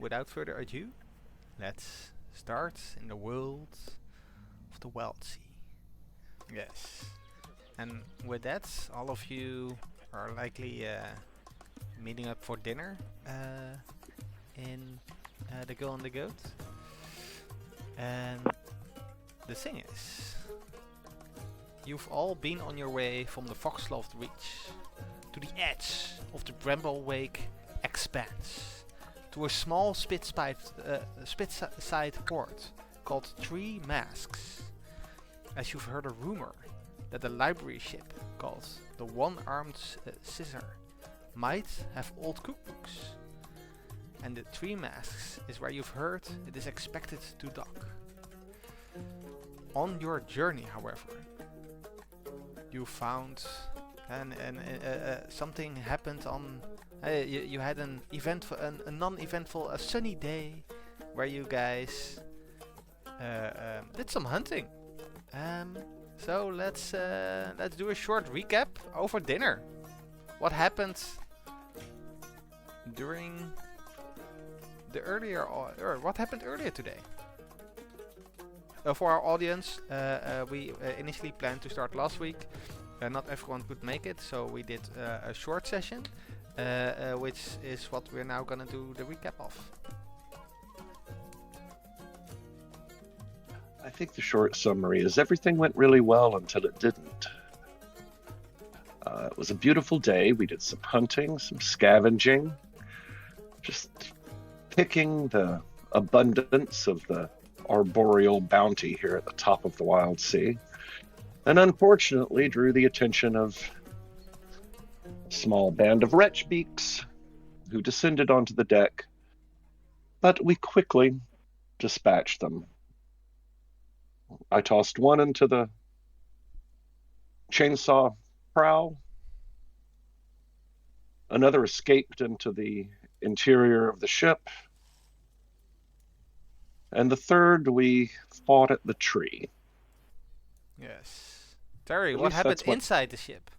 without further ado, let's start in the world of the Wildsea. Yes. And with that, all of you are likely meeting up for dinner in the Girl and the Goat. And the thing is, you've all been on your way from the Foxloft Reach to the edge of the Bramblewake Expanse, to a small spit-side port called Three Masks, as you've heard a rumor that the library ship called the One-Armed Scissor might have old cookbooks. And the Three Masks is where you've heard it is expected to dock. On your journey, however, you found something happened on. You had an a non-eventful, a sunny day, where you guys did some hunting. So let's do a short recap over dinner. What happened during the earlier, or what happened earlier today? For our audience, we initially planned to start last week. Not everyone could make it, so we did a short session, which is what we're now gonna do the recap of. I think the short summary is everything went really well until it didn't. It was a beautiful day. We did some hunting, some scavenging, just picking the abundance of the arboreal bounty here at the top of the Wildsea, and unfortunately drew the attention of a small band of wretchbeaks who descended onto the deck, but we quickly dispatched them. I tossed one into the chainsaw prow, another escaped into the interior of the ship, and the third we fought at the tree. Yes. Terry, what happened inside the ship?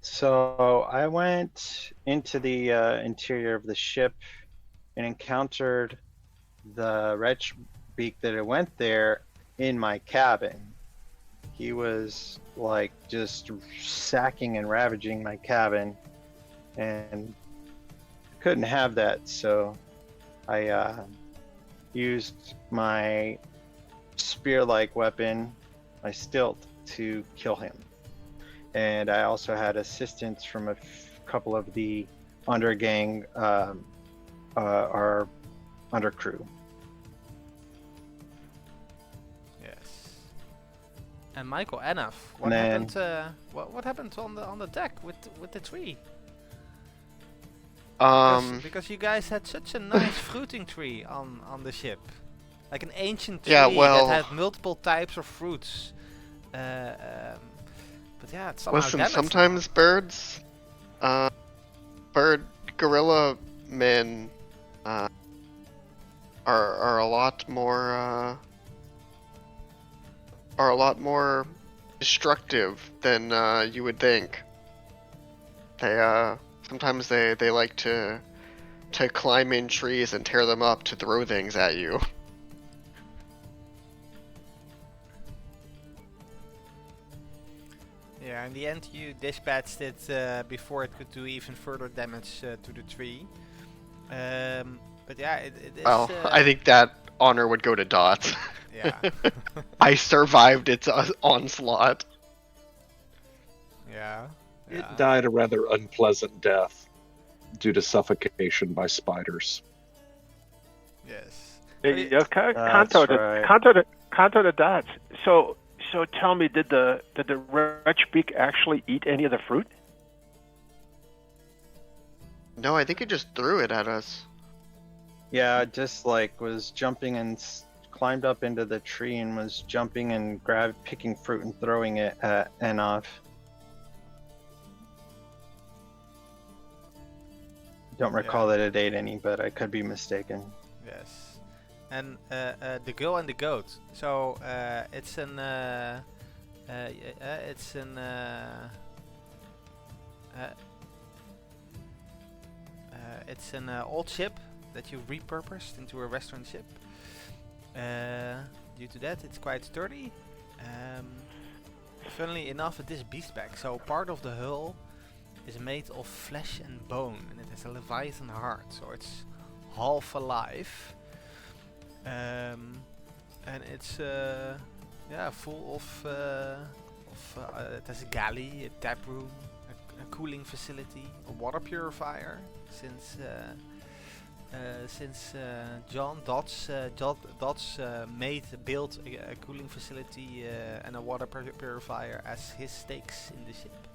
So I went into the interior of the ship and encountered the wretch beak that had went there in my cabin. He was like just sacking and ravaging my cabin, and couldn't have that, so I used my spear-like weapon, my stilt, to kill him. And I also had assistance from a couple of the undergang, our undercrew. Yes. And Michael, Anaf, what happened? What happened on the deck with the tree? Because you guys had such a nice fruiting tree on the ship, like an ancient tree that had multiple types of fruits. But yeah, it's somehow listen, sometimes bird gorilla men are a lot more destructive than you would think. They sometimes they like to climb in trees and tear them up to throw things at you. Yeah, in the end you dispatched it before it could do even further damage to the tree. But yeah, it is... Well, I think that honor would go to Dot. Yeah. I survived its onslaught. Yeah. It died a rather unpleasant death due to suffocation by spiders. Yes. Yeah, Kanto to Dot. So tell me, did the wretchbeak actually eat any of the fruit? No, I think it just threw it at us. Yeah, just like was jumping and climbed up into the tree and was jumping and picking fruit and throwing it at Enof. Don't recall that it ate any, but I could be mistaken. Yes. And the Girl and the Goat. So it's an old ship that you repurposed into a restaurant ship. Due to that, it's quite sturdy. Funnily enough, it is beastback, so part of the hull is made of flesh and bone, and it has a Leviathan heart, so it's half alive. And it's full of it has a galley, a tap room, a cooling facility, a water purifier. Since John Dodds built a cooling facility and a water purifier as his stakes in the ship.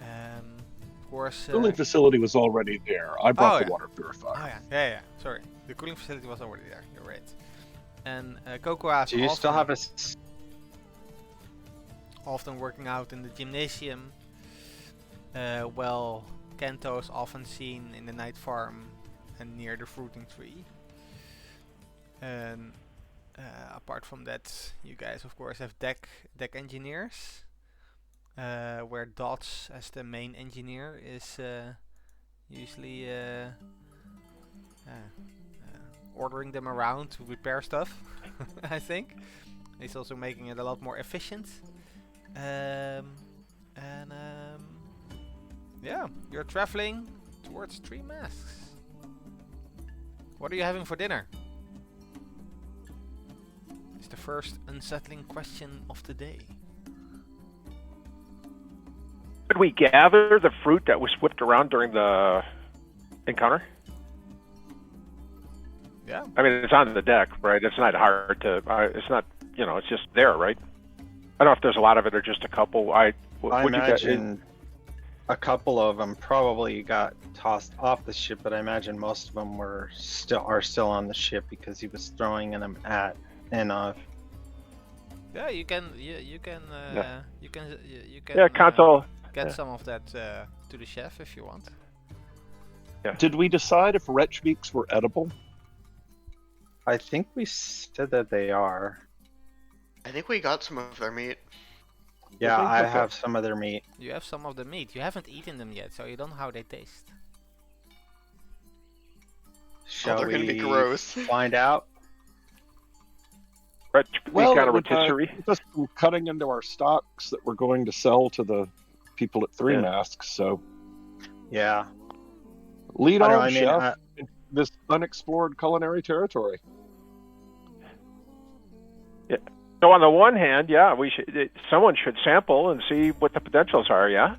Of course, Cooling facility was already there. I brought the water purifier. Oh yeah. Sorry, the cooling facility was already there. You're right. And Cocoa. Do you still have a? Often working out in the gymnasium. Well, Kento is often seen in the night farm and near the fruiting tree. And apart from that, you guys of course have deck engineers, where Dots as the main engineer is usually ordering them around to repair stuff. I think he's also making it a lot more efficient. Yeah, you're traveling towards 3 masks. What are you having for dinner? It's the first unsettling question of the day. Did we gather the fruit that was whipped around during the encounter? Yeah. I mean, it's on the deck, right? It's not hard to. It's not. It's just there, right? I don't know if there's a lot of it or just a couple. I imagine a couple of them probably got tossed off the ship, but I imagine most of them are still on the ship because he was throwing them at and off. Yeah, you can console. Get some of that to the chef if you want. Yeah. Did we decide if wretch beaks were edible? I think we said that they are. I think we got some of their meat. Yeah, I have some of their meat. You have some of the meat. You haven't eaten them yet, so you don't know how they taste. Shall they're we gonna be gross. Find out? Well, just cutting into our stocks that we're going to sell to the people at 3 masks. So, yeah, lead on, chef, in this unexplored culinary territory. Yeah. So on the one hand, someone should sample and see what the potentials are, yeah?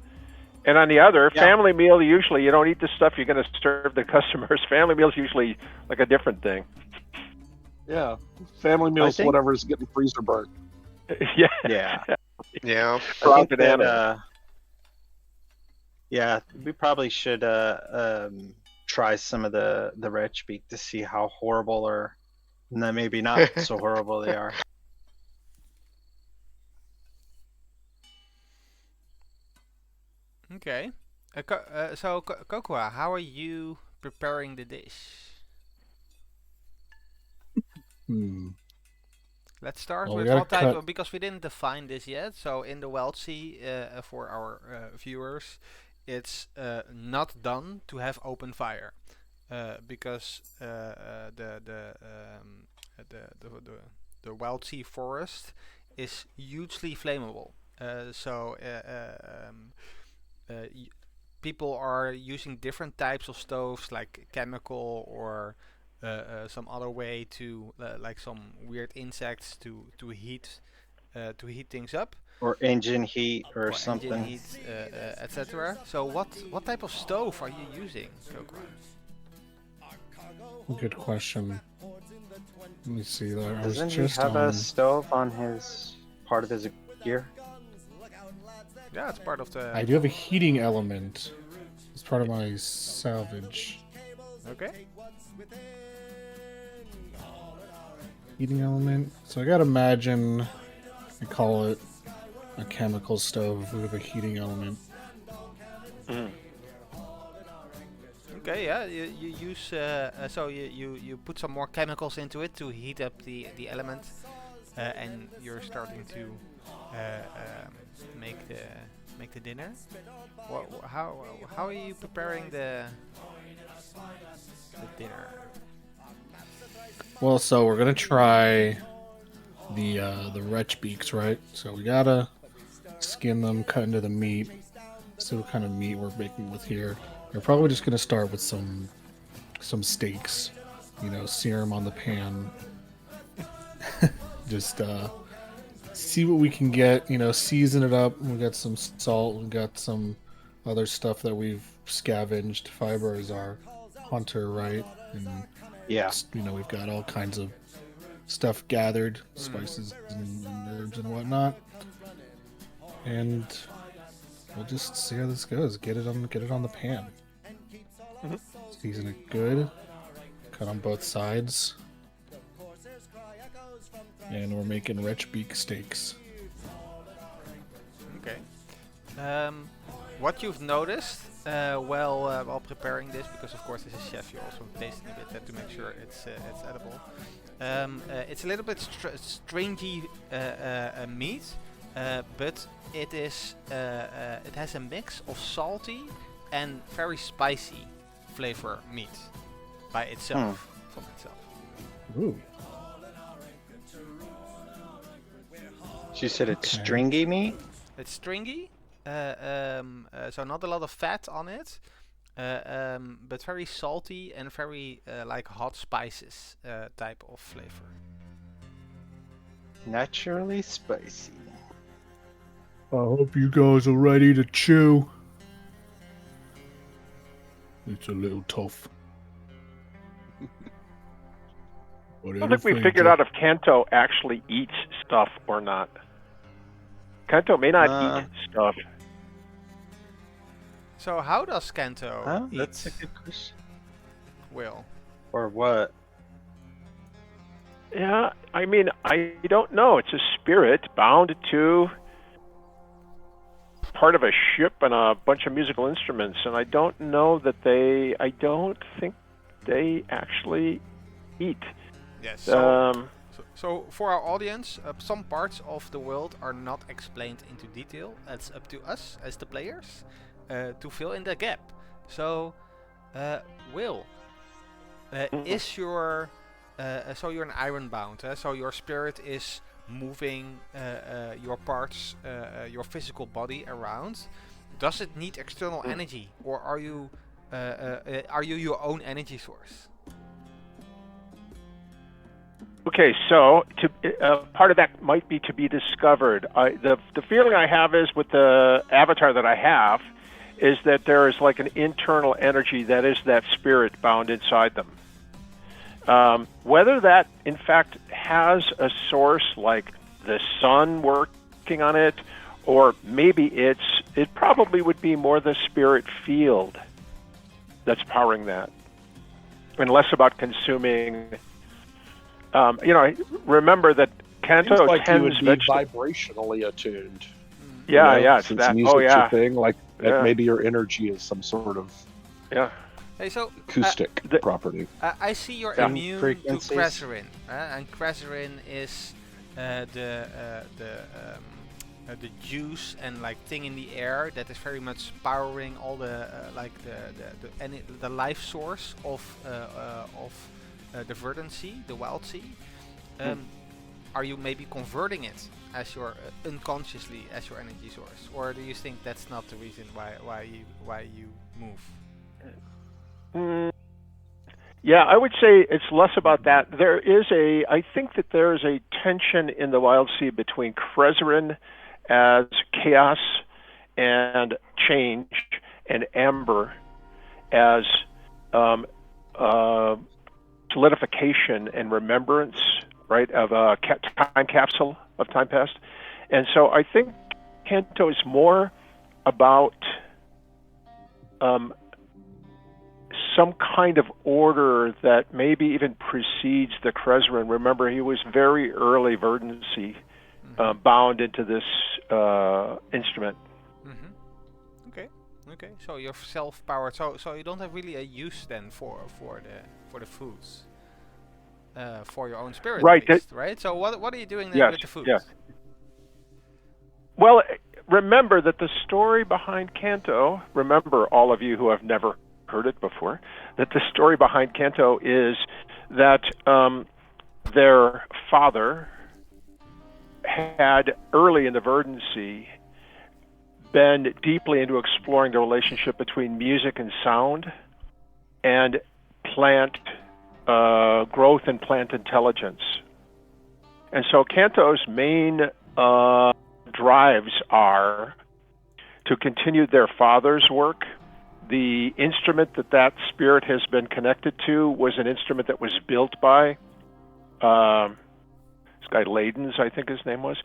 And on the other, family meal, usually you don't eat the stuff you're going to serve the customers. Family meal is usually like a different thing. Yeah, family meals, whatever's getting freezer burnt. Yeah. Yeah. I think that, we probably should try some of the wretch beak to see how horrible or maybe not so horrible they are. Okay. So, Cocoa, how are you preparing the dish? Let's start with what type of, because we didn't define this yet. So in the Wildsea, for our viewers, it's not done to have open fire, because the Wildsea forest is hugely flammable. People are using different types of stoves, like chemical or some other way to like some weird insects to heat things up, or engine heat or something, etc. So what type of stove are you using, Cocoa? Good question. Let me see there. Doesn't he have a stove on his part of his gear? Yeah, it's part of the... I do have a heating element. It's part of my salvage. Okay. Heating element. So I gotta imagine, I call it a chemical stove with a heating element. Okay, yeah, you use so you put some more chemicals into it to heat up the element, and you're starting to make the dinner. How are you preparing the the dinner? Well, so we're gonna try the wretch beaks, right? So we gotta skin them, cut into the meat. See what kind of meat we're making with here. We're probably just gonna start with some steaks. You know, sear them on the pan. Just see what we can get. You know, season it up. We got some salt. We got some other stuff that we've scavenged. Fiber is our hunter, right? And Yeah. you know, we've got all kinds of stuff gathered, spices and herbs and whatnot. And we'll just see how this goes. Get it on the pan. Season it good. Cut on both sides. And we're making wretch beak steaks. Okay. What you've noticed while preparing this, because of course as a chef you're also tasting a bit to make sure it's edible. It's a little bit stringy meat, but it has a mix of salty and very spicy flavor meat by itself, from itself. Ooh. She said it's stringy meat. It's stringy, so not a lot of fat on it, but very salty and very like hot spices type of flavor. Naturally spicy. I hope you guys are ready to chew. It's a little tough. I don't think we figured out if Kanto actually eats stuff or not. Kanto may not eat stuff. So how does Kanto eat? That's a good question. Will? Or what? Yeah, I mean, I don't know. It's a spirit bound to part of a ship and a bunch of musical instruments, and I don't know that I don't think they actually eat. Yes. So for our audience, some parts of the world are not explained into detail. It's up to us as the players to fill in the gap. So, Will, is your so you're an ironbound, so your spirit is moving your parts, your physical body around. Does it need external energy, or are you your own energy source? Okay, so part of that might be to be discovered. The feeling I have is with the avatar that I have is that there is like an internal energy that is that spirit bound inside them. Whether that in fact has a source like the sun working on it, or maybe it probably would be more the spirit field that's powering that, and less about consuming. Remember that Kanto Seems like you would tends be vibrationally attuned. Yeah, you know, it's since that. music's Oh, yeah. your thing, like Yeah. maybe your energy is some sort of Hey, so acoustic property. I see you're Yeah. immune to Frequencies. Krazarin, and Krazarin is the juice and like thing in the air that is very much powering all the the life source of the Verdancy, the Wildsea. Are you maybe converting it as your unconsciously as your energy source, or do you think that's not the reason why you move? Yeah, I would say it's less about that. I think that there is a tension in the Wildsea between Krazarin as chaos and change, and Amber as solidification and remembrance, right, of a time capsule of time past. And so I think Kanto is more about some kind of order that maybe even precedes the Krazarin. Remember, he was very early Verdancy bound into this instrument. Okay. So you're self-powered. So you don't have really a use then for the foods, for your own spirit, Right, at least, right? So what are you doing then Yes, with the foods? yes. Well, remember that the story behind Kanto. Remember, all of you who have never heard it before, that the story behind Kanto is that their father had, early in the Verdancy, been deeply into exploring the relationship between music and sound and plant growth and plant intelligence. And so Kanto's main drives are to continue their father's work. The instrument that spirit has been connected to was an instrument that was built by this guy Ladens, I think his name was.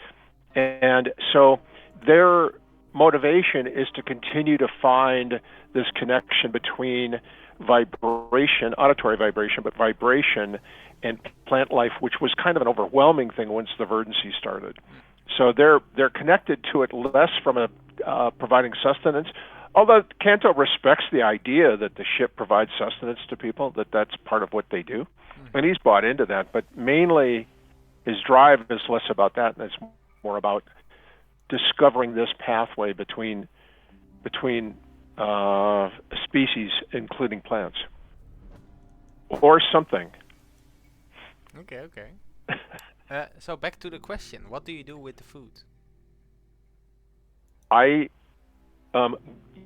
And so their motivation is to continue to find this connection between vibration, auditory vibration, but vibration and plant life, which was kind of an overwhelming thing once the Verdancy started. So they're connected to it less from a providing sustenance, although Kanto respects the idea that the ship provides sustenance to people, that's part of what they do. And he's bought into that, but mainly his drive is less about that, and it's more about discovering this pathway between species, including plants, or something. Okay. So back to the question: what do you do with the food? I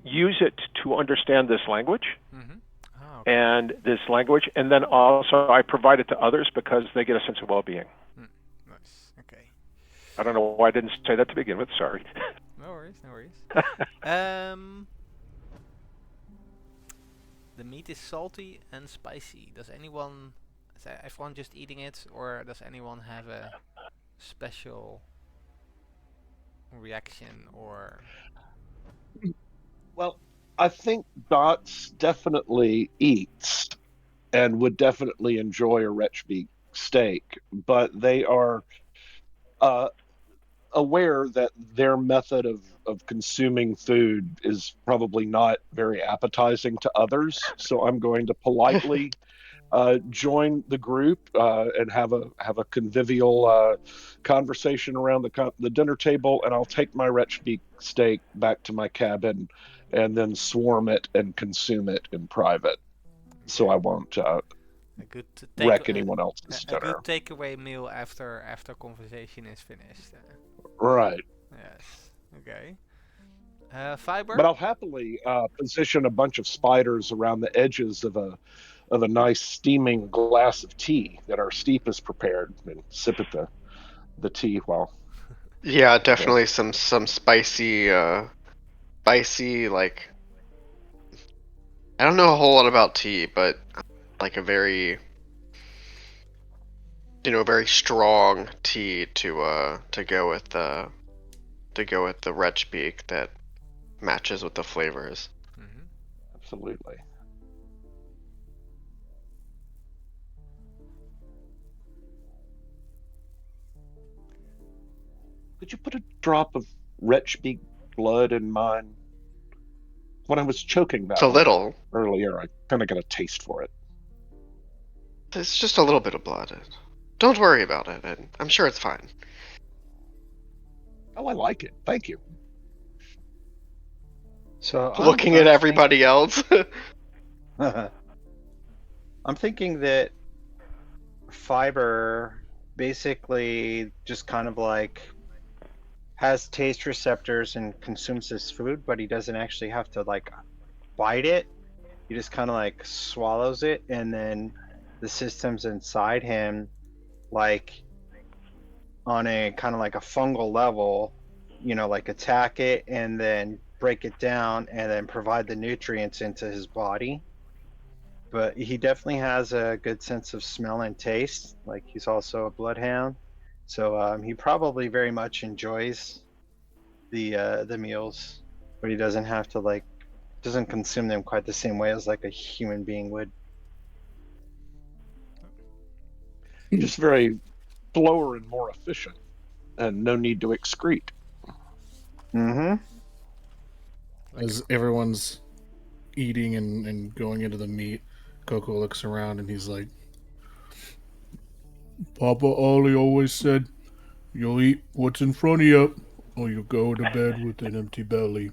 use it to understand this language. Oh, okay. And this language, and then also I provide it to others because they get a sense of well-being. Nice. Okay. I don't know why I didn't say that to begin with. Sorry. No worries. The meat is salty and spicy. Is everyone just eating it, or does anyone have a special reaction or? Well, I think Dots definitely eats and would definitely enjoy a wretch beak steak, but they are aware that their method of consuming food is probably not very appetizing to others. So I'm going to politely join the group and have a convivial conversation around the dinner table, and I'll take my wretch beak steak back to my cabin and then swarm it and consume it in private. So I won't wreck anyone else's dinner. A good takeaway meal after conversation is finished. Right. Yes. Okay. Fiber. But I'll happily position a bunch of spiders around the edges of a nice steaming glass of tea that our steep has prepared, and sip at the tea while. Yeah, definitely some spicy like. I don't know a whole lot about tea, but like a very, very strong tea to go with the wretch beak that matches with the flavors. Absolutely. Could you put a drop of wretch beak blood in mine? When I was choking that It's a little. earlier, I kind of got a taste for it. It's just a little bit of blood. Don't worry about it. I'm sure it's fine. Oh, I like it. Thank you. So Looking at everybody else. I'm thinking that Fiber basically just kind of like has taste receptors and consumes this food, but he doesn't actually have to like bite it. He just kind of like swallows it, and then the systems inside him, like on a kind of like a fungal level, like attack it and then break it down and then provide the nutrients into his body. But he definitely has a good sense of smell and taste. Like he's also a bloodhound, so he probably very much enjoys the meals, but he doesn't have to doesn't consume them quite the same way as like a human being would. Just very slower and more efficient, and no need to excrete. As everyone's eating and going into the meat, Coco looks around and he's like, Papa Ollie always said, you'll eat what's in front of you, or you'll go to bed with an empty belly.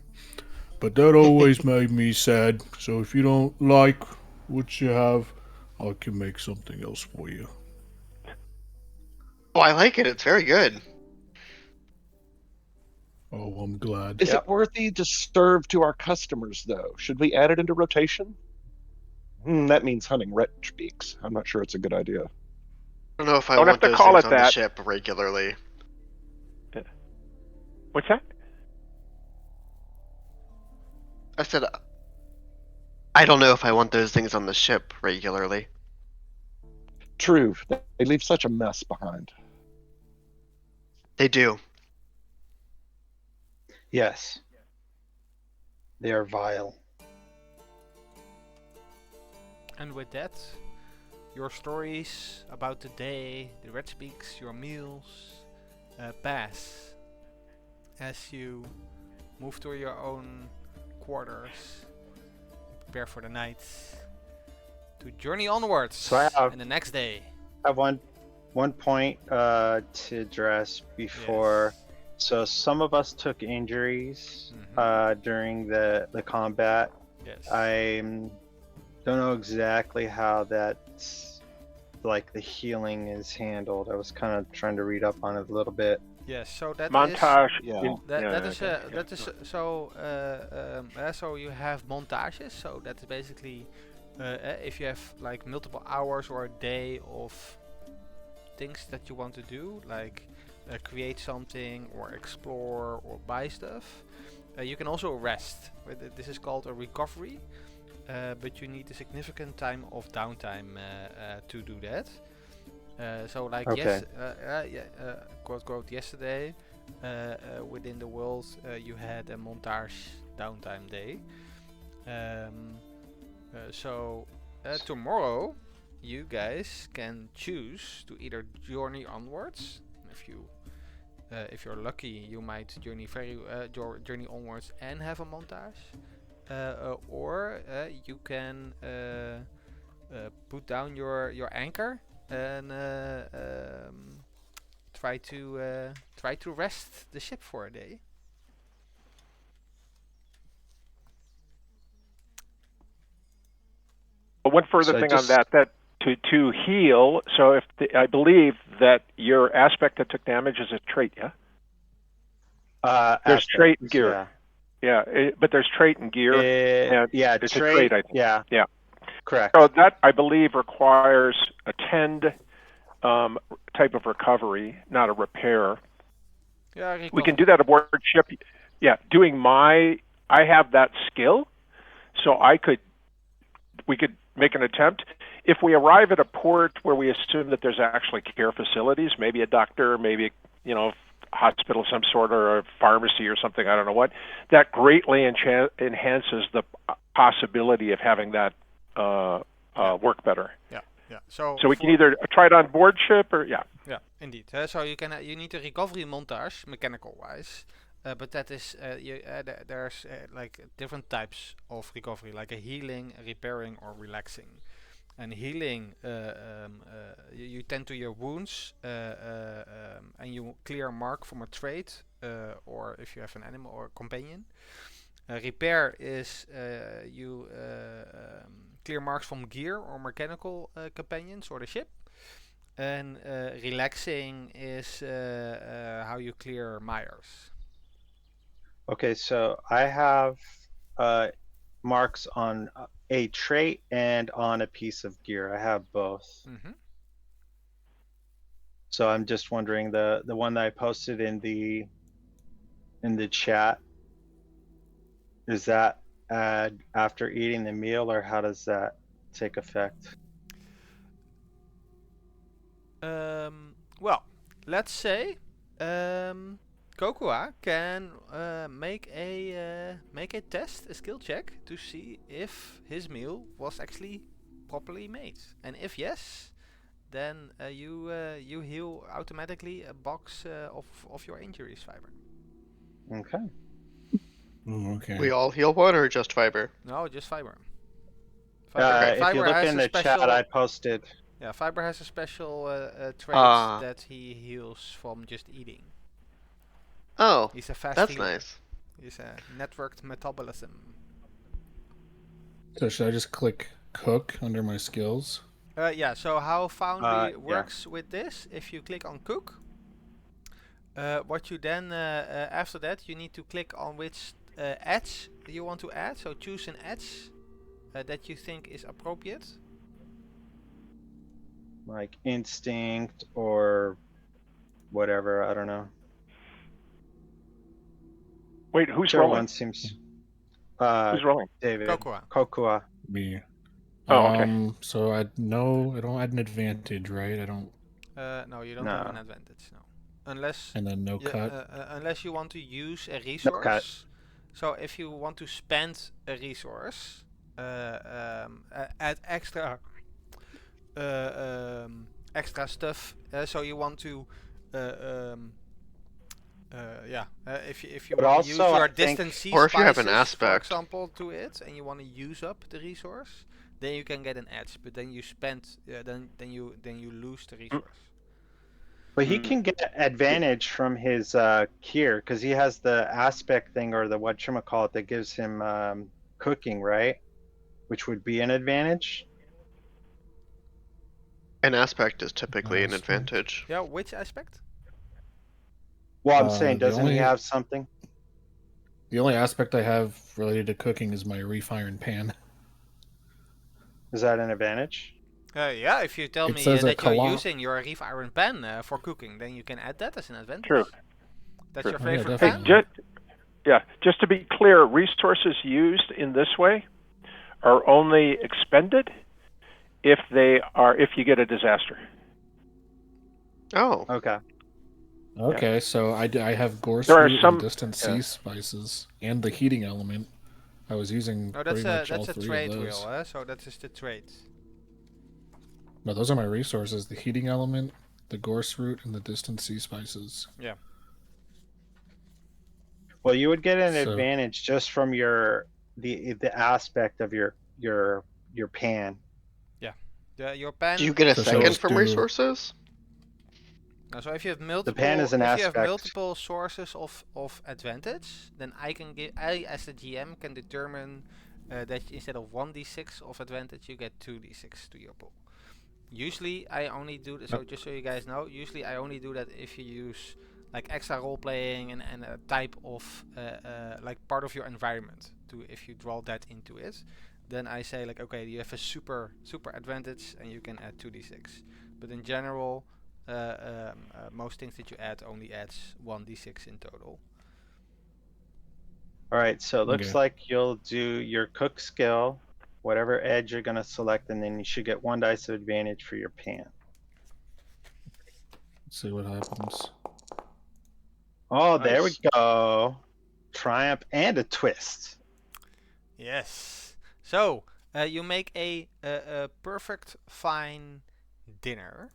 but that always made me sad. So if you don't like what you have, I can make something else for you. Oh, I like it. It's very good. Oh, I'm glad. Is it worthy to serve to our customers, though? Should we add it into rotation? That means hunting wretch beaks. I'm not sure it's a good idea. I don't know if I Don't have want to those call things it on the that. ship regularly. What's that? I said, I don't know if I want those things on the ship regularly. True, they leave such a mess behind. They do. Yes. They are vile. And with that, your stories about the day, the red speaks, your meals, pass as you move to your own quarters, prepare for the night, to journey onwards. So I have- and the next day. I have one point to address before. Yes. So some of us took injuries Mhm. during the combat. Yes. I don't know exactly how that's like the healing is handled. I was kind of trying to read up on it a little bit. Yes. So that is. Montage. Yeah. That is so. So you have montages. So that is basically if you have like multiple hours or a day of things that you want to do, like create something or explore or buy stuff. You can also rest. This is called a recovery, but you need a significant time of downtime to do that. So like Okay. quote quote yesterday, within the world you had a montage downtime day. So tomorrow you guys can choose to either journey onwards. If you're lucky, you might journey journey onwards and have a montage, or you can put down your anchor and try to rest the ship for a day. One further So thing just- on that to heal. So if I believe that your aspect that took damage is a trait, yeah. There's trait and gear. Yeah, but there's trait and gear. and yeah, it's a trait, I think. Yeah. Yeah. Correct. So that I believe requires a tend type of recovery, not a repair. Yeah, We can do that aboard ship. Yeah, I have that skill, so we could make an attempt. If we arrive at a port where we assume that there's actually care facilities, maybe a doctor, maybe hospital of some sort, or a pharmacy or something, I don't know what, that greatly enhances the possibility of having that work better. Yeah. So we can either try it on board ship or Yeah, indeed. So you need a recovery montage, mechanical wise, but that is there's like different types of recovery, like a healing, a repairing, or relaxing. And healing, you tend to your wounds, and you clear a mark from a trait, or if you have an animal or companion. Repair is you clear marks from gear or mechanical companions or the ship. And relaxing is how you clear mires. Okay, so I have marks on a trait and on a piece of gear. I have both. Mm-hmm. So I'm just wondering, the one that I posted in the chat, is that after eating the meal, or how does that take effect? Well, let's say Kokua can make a test, a skill check, to see if his meal was actually properly made, and if yes, then you heal automatically a box of your injuries, Fiber. Okay. Okay. We all heal one or just Fiber? No, just Fiber. If you look has in a the chat, I posted. Yeah, Fiber has a special trait that he heals from just eating. Oh, He's a fast that's healer. nice. Is a networked metabolism. So should I just click cook under my skills? Yeah, so how Foundry Yeah. works with this, if you click on cook, what you then, after that, you need to click on which edge you want to add. So choose an edge that you think is appropriate. Like instinct or whatever. I don't know. Wait, who's Whichever rolling? one seems. Who's rolling? David. Cocoa. Kokua. Me. Oh, okay. So I don't add an advantage, right? I don't. No, you don't have No. an advantage, no. Unless And then no yeah, cut. unless you want to use a cut. resource. So if you want to spend a resource, add extra extra stuff. So you want to if you But want to use also, your I think- distance C Or if you have an spices, for aspect. example, to it, and you want to use up the resource, then you can get an edge. But then you spend, then you lose the resource. But he can get advantage from his Kier because he has the aspect thing or the whatchamacallit that gives him cooking, right? Which would be an advantage. An aspect is typically an Aspect. advantage. Yeah, which aspect? Well, I'm saying, the doesn't he only- have something? The only aspect I have related to cooking is my reef iron pan. Is that an advantage? Yeah, if you tell It me says a that you're kala- using your reef iron pan for cooking, then you can add that as an advantage. True. That's True. your Oh, yeah, favorite Hey, pan? definitely. just to be clear, resources used in this way are only expended if you get a disaster. Oh, Okay. Okay, so I have gorse There are root some- and distant yeah. sea spices and the heating element. I was using No, pretty much all that's a three trade of those. wheel, so that is the trade. No, those are my resources: the heating element, the gorse root, and the distant sea spices. Well, you would get an So- advantage just from the aspect of your pan. Your pan. do you get a So shall second us from do- resources? So if you have multiple, pan is an if you have aspect. multiple sources of advantage, then I as the GM can determine that instead of 1d6 of advantage, you get 2d6 to your pool. Usually, I only do this. So just so you guys know, usually I only do that if you use like extra role playing and a type of like part of your environment. If you draw that into it, then I say like, okay, you have a super advantage and you can add 2d6. But in general, most things that you add only adds 1d6 in total. All right, so it looks Okay. like you'll do your cook skill, whatever edge you're going to select, and then you should get 1 dice of advantage for your pan. Let's see what happens. Oh, there we Nice. go. Triumph and a twist. Yes. So you make a perfect fine dinner.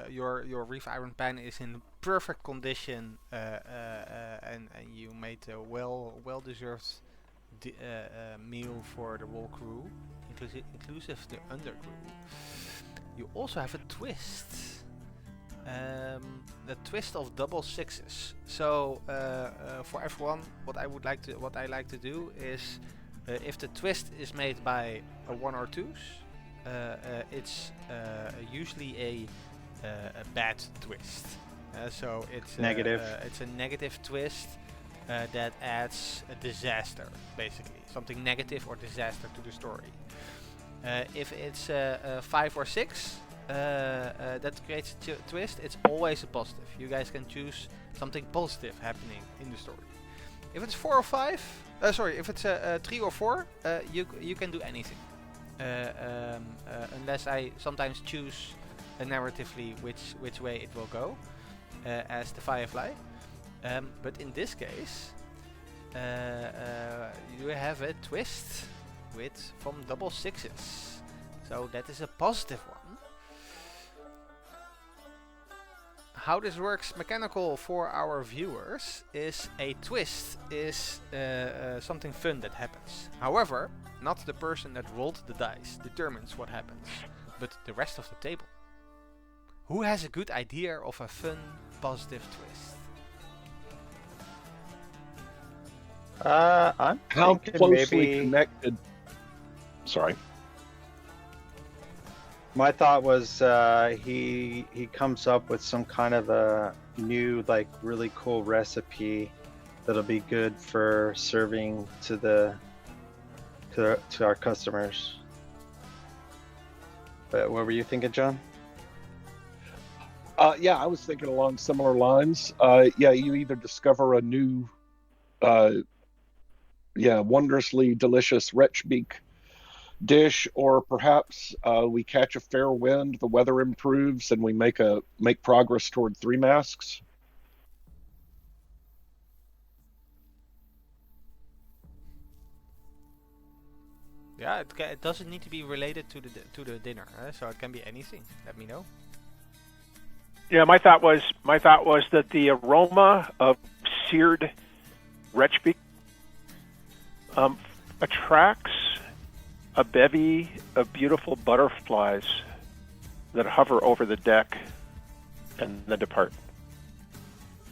Your reef iron pan is in perfect condition, and you made a well deserved meal for the whole crew, inclusive the undercrew. You also have a twist. The twist of double sixes. So for everyone, what I like to do is, if the twist is made by a 1 or 2s, it's usually a bad twist. So it's Negative. It's a negative twist that adds a disaster, basically something negative or disaster to the story. If it's 5 or 6. That creates a twist. It's always a positive. You guys can choose something positive happening in the story. If it's 4 or 5, if it's 3 or 4, you can do anything. Unless I sometimes choose narratively which way it will go, as the Firefly. But in this case, you have a twist from double sixes. So that is a positive one. How this works mechanical for our viewers is a twist is something fun that happens. However, not the person that rolled the dice determines what happens, but the rest of the table. Who has a good idea of a fun, positive twist? I'm How thinking closely maybe. connected? Sorry. My thought was he comes up with some kind of a new, like, really cool recipe that'll be good for serving to our customers. But what were you thinking, John? Yeah, I was thinking along similar lines. Yeah, you either discover a new, wondrously delicious Retchbeak dish, or perhaps we catch a fair wind, the weather improves, and we make progress toward Three Masks. Yeah, it doesn't need to be related to the dinner, so it can be anything. Let me know. Yeah, my thought was that the aroma of seared Retchbeak attracts a bevy of beautiful butterflies that hover over the deck and then depart.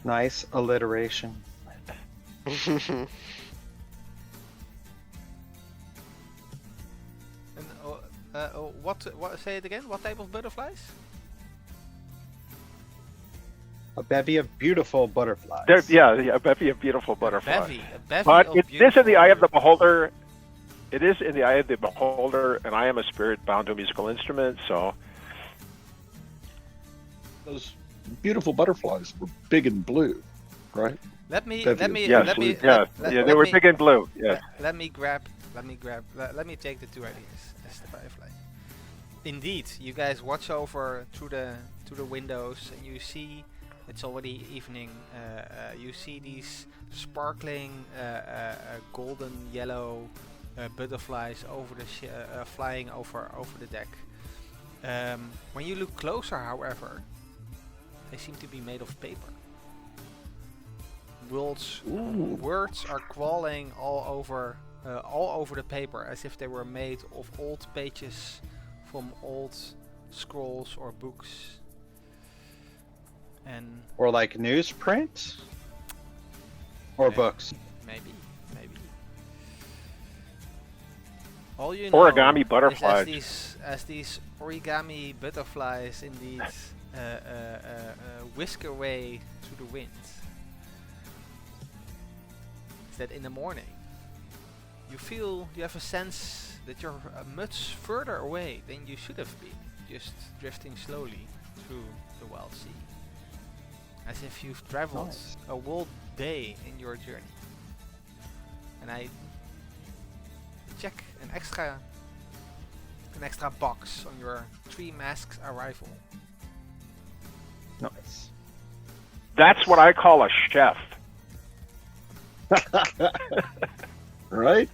Nice alliteration. And what? Say it again. What type of butterflies? A bevy of beautiful butterflies. A bevy of beautiful butterflies. A bevy But of it is beautiful in the eye of the butterflies. beholder. It is in the eye of the beholder, and I am a spirit bound to a musical instrument, so. Those beautiful butterflies were big and blue, right? Let me Yes, let me they were big and blue. Yes. Let me take the two ideas as the firefly. Indeed, you guys watch over to the windows and you see it's already evening. You see these sparkling golden yellow butterflies over the flying over the deck. When you look closer, however, they seem to be made of paper. Words are crawling all over the paper, as if they were made of old pages from old scrolls or books. And Or like newsprint? Or books? maybe. All you know Origami is butterflies. as these origami butterflies indeed whisk away to the wind. Is that in the morning you have a sense that you're much further away than you should have been, just drifting slowly through the Wildsea, as if you've traveled a whole day in your journey. And I check an extra box on your Three Masks arrival. Nice. That's what I call a chef. Right?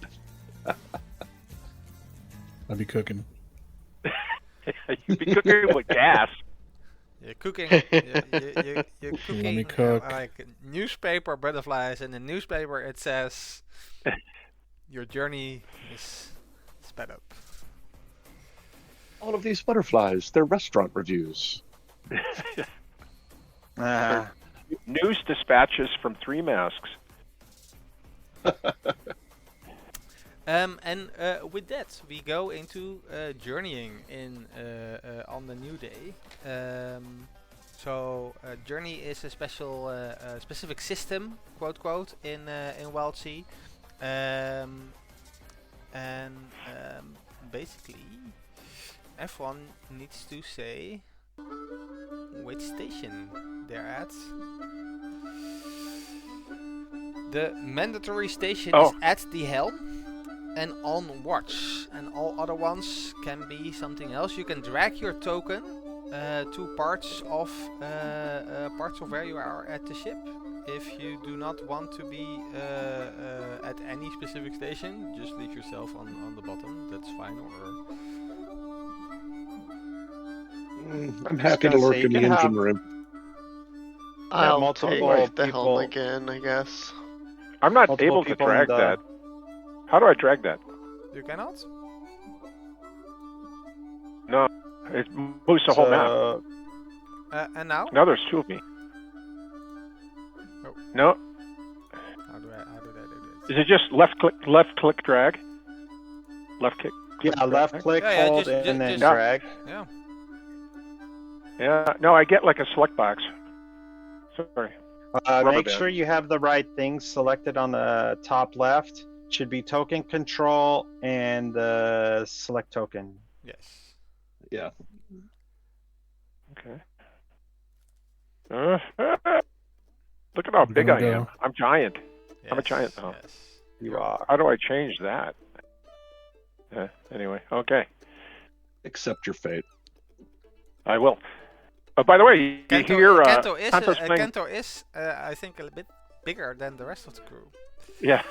I'd be cooking. You'd be cooking with gas. You're cooking. You're cooking. Let me cook. Like newspaper butterflies. In the newspaper, it says your journey is sped up. All of these butterflies, they're restaurant reviews. News dispatches from Three Masks. And with that, we go into journeying in on the new day. So journey is a specific system, quote quote, in Wildsea, and basically everyone needs to say which station they're at. The mandatory station is at the helm and on watch, and all other ones can be something else. You can drag your token to parts of where you are at the ship. If you do not want to be at any specific station, just leave yourself on the bottom. That's fine. Or I'm happy to lurk in the engine room. I'll multiple take the helm people. again, I guess. I'm not Multiple able to people drag in the- that. How do I drag that? you cannot. No, it moves the whole map. And now? Now there's two of me. Oh. No, How do I do Is it just left click, drag? Left click. Yeah, left drag? click, Yeah, hold, just- and then just- drag. Yeah. Yeah. No, I get like a select box. Sorry. Rubber Make band. sure you have the right things selected on the top left. Should be token control and the select token. Yes. Yeah. Okay. Look at how big I There we am. go. I'm giant. I'm a Yes, giant now. Yes. You are. How do I change that? Anyway, okay. Accept your fate. I will. By the way, you hear Kento is, I think, a little bit bigger than the rest of the crew. Yeah.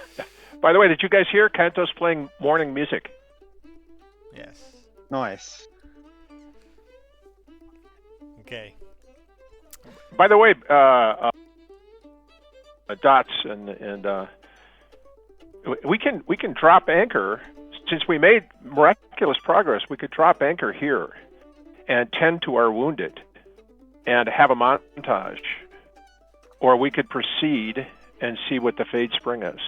By the way, did you guys hear Kanto's playing morning music? Yes. Nice. Okay. By the way, Dots and we can drop anchor. Since we made miraculous progress, we could drop anchor here and tend to our wounded and have a montage, or we could proceed and see what the fates bring us.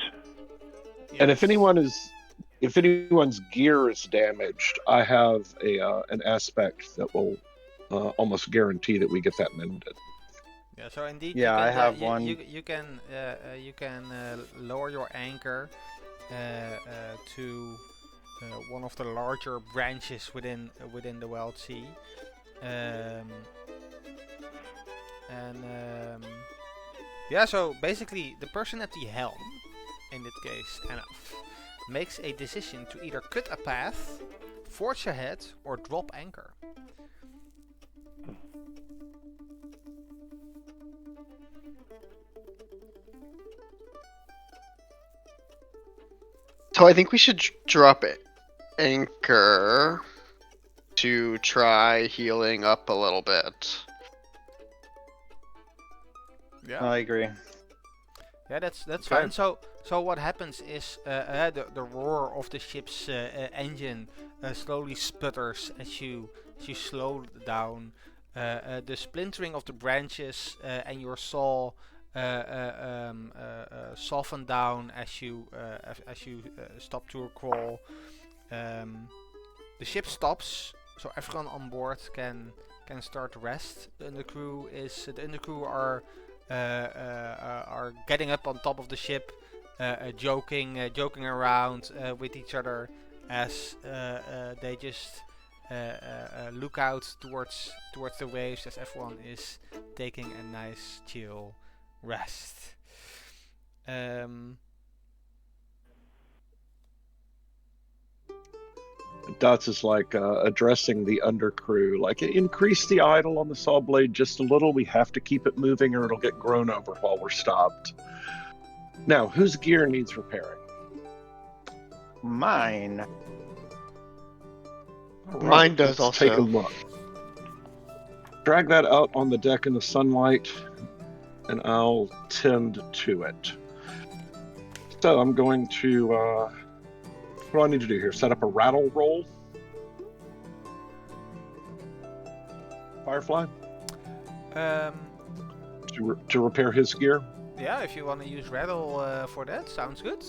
And if anyone's gear is damaged, I have an aspect that will almost guarantee that we get that mended. Yeah, so indeed. Yeah, you can, I have you, one. You can lower your anchor to one of the larger branches within the Wildsea, yeah. So basically, the person at the helm, in this case, NF, makes a decision to either cut a path, forge ahead, or drop anchor. So I think we should drop anchor to try healing up a little bit. Yeah. I agree. Yeah, that's Okay. fine. So what happens is the roar of the ship's engine slowly sputters as you slow down. The splintering of the branches and your saw soften down as you stop to a crawl. The ship stops, so everyone on board can start to rest. The undercrew are getting up on top of the ship, joking around with each other as they just look out towards the waves as everyone is taking a nice chill rest. Dots is like addressing the undercrew, like increase the idle on the saw blade just a little. We have to keep it moving or it'll get grown over while we're stopped. Now, whose gear needs repairing? Mine. All Mine does let's take a also. look. Drag that out on the deck in the sunlight, and I'll tend to it. So I'm going to, what do I need to do here? Set up a rattle roll? Firefly? To repair his gear? Yeah, if you want to use rattle for that, sounds good.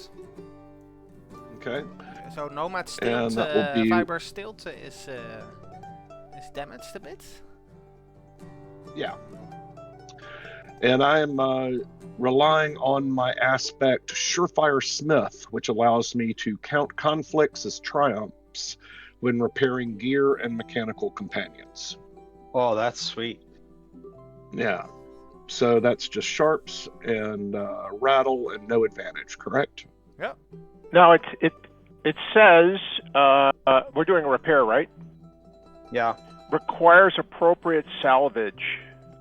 Okay. So Nomad And Stilt, that will be- Fiber Stilt is damaged a bit. Yeah. And I'm relying on my aspect Surefire Smith, which allows me to count conflicts as triumphs when repairing gear and mechanical companions. Oh, that's sweet. Yeah. So that's just sharps and rattle and no advantage, correct? Now it says we're doing a repair, right? Yeah. Requires appropriate salvage.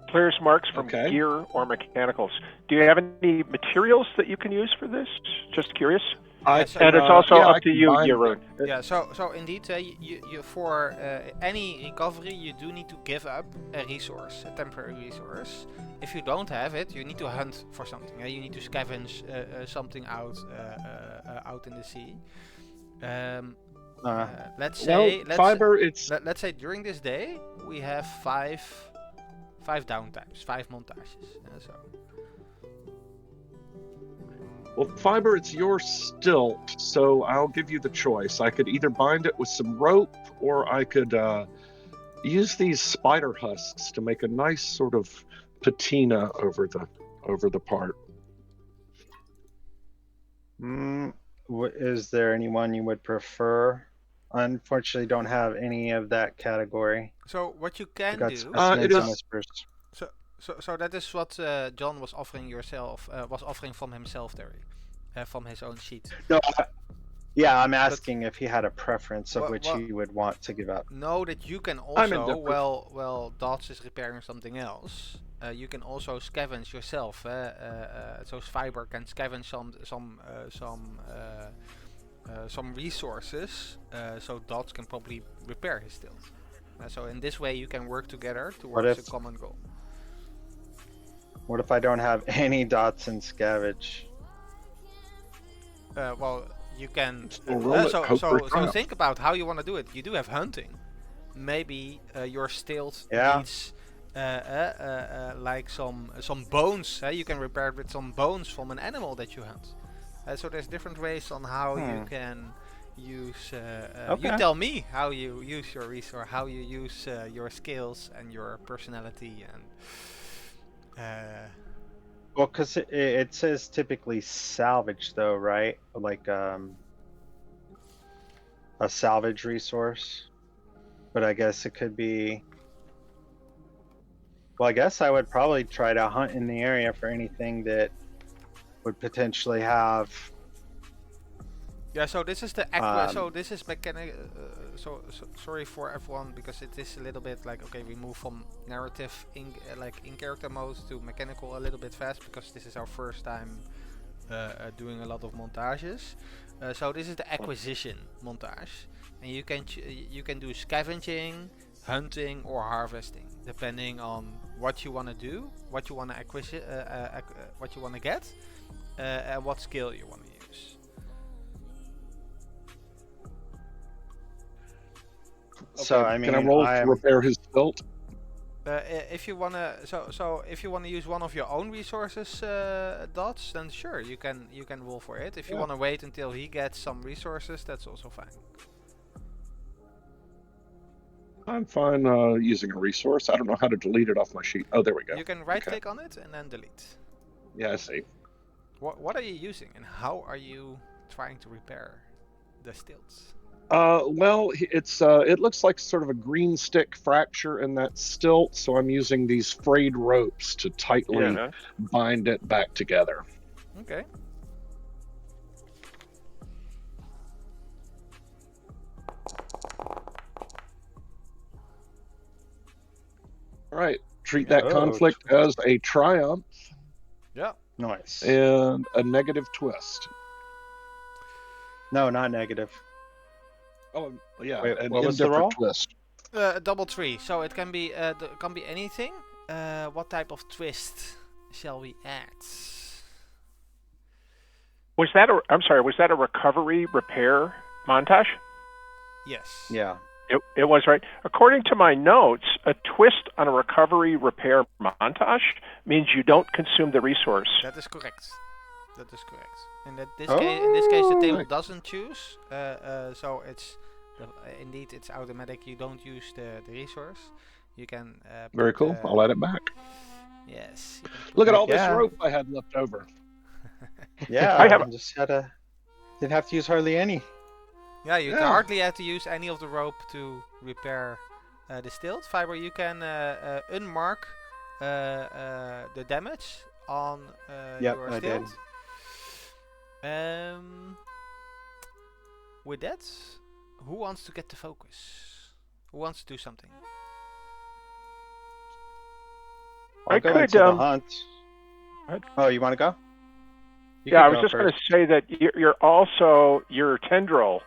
Clears marks from Okay. gear or mechanicals. Do you have any materials that you can use for this? Just curious. Yeah, so- And it's also yeah, I up to can you, bind Jeroen. Yeah, so indeed, you for any recovery, you do need to give up a resource, a temporary resource. If you don't have it, you need to hunt for something. You need to scavenge something out in the sea. Let's say let's say during this day we have five downtimes, 5 montages. So Well, Fiber, it's your stilt, so I'll give you the choice. I could either bind it with some rope, or I could use these spider husks to make a nice sort of patina over the part. Is there anyone you would prefer? Unfortunately, don't have any of that category. So what you I can got do. specimens It and is- whispers. So that is what John was offering from himself there, from his own sheet. No, I'm asking if he had a preference of which Well- he would want to give up. Know that you can I'm also, indifferent. while Dots is repairing something else, you can also scavenge yourself. So Fiber can scavenge some resources, so Dots can probably repair his stilt. So in this way, you can work together towards a common goal. What if I don't have any dots in scavenge? Well, you can. Well, roll it, hope for So triumph. think about how you want to do it. You do have hunting. Maybe your stilt Yeah. needs like some bones. You can repair it with some bones from an animal that you hunt. So there's different ways on how you can use. You Okay. tell me how you use your resource, how you use your skills and your personality and. Well, because it says typically salvage, though, right? Like a salvage resource. But I guess it could be. Well, I guess I would probably try to hunt in the area for anything that would potentially have. Yeah, so this is the so this is mechanic. So sorry for everyone, because it is a little bit like, okay, we move from narrative in character mode to mechanical a little bit fast, because this is our first time doing a lot of montages. So this is the acquisition montage, and you can do scavenging, hunting, or harvesting, depending on what you want to do, what you want to what you want to get, and what skill you want to use. So Okay, I mean, can I roll to repair his stilt? If you wanna, so if you wanna use one of your own resources, Dots, then sure, you can roll for it. If you wanna wait until he gets some resources, that's also fine. I'm fine using a resource. I don't know how to delete it off my sheet. Oh, there we go. You can right click on it and then delete. Yeah, I see. What are you using, and how are you trying to repair the stilts? Well, it looks like sort of a green stick fracture in that stilt, so I'm using these frayed ropes to tightly Yeah. bind it back together. Okay. All right, treat that Oh, conflict as a triumph Yeah. Nice. and a negative twist. No, not negative. Oh, yeah, Wait, an what was the indifferent roll? twist. Double 3. So it can be anything. What type of twist shall we add? Was that a recovery repair montage? Yes. Yeah. It was, right. According to my notes, a twist on a recovery repair montage means you don't consume the resource. That is correct. That is correct. In this case, the table Right. doesn't choose. So it's indeed it's automatic. You don't use the resource. You can. Very put, cool. I'll add it back. Yes. you can put Look at it- all this Yeah. rope I had left over. Yeah. I have- just didn't have to use hardly any. Yeah, you Yeah. hardly have to use any of the rope to repair the stilt. Fiber, you can unmark the damage on Yep, your I did. stilt. With that, who wants to get the focus? Who wants to do something? I'll I go could, into the hunt. ahead. Oh, you want to go? You Yeah, can I was go just going to first. say that you're also, your tendril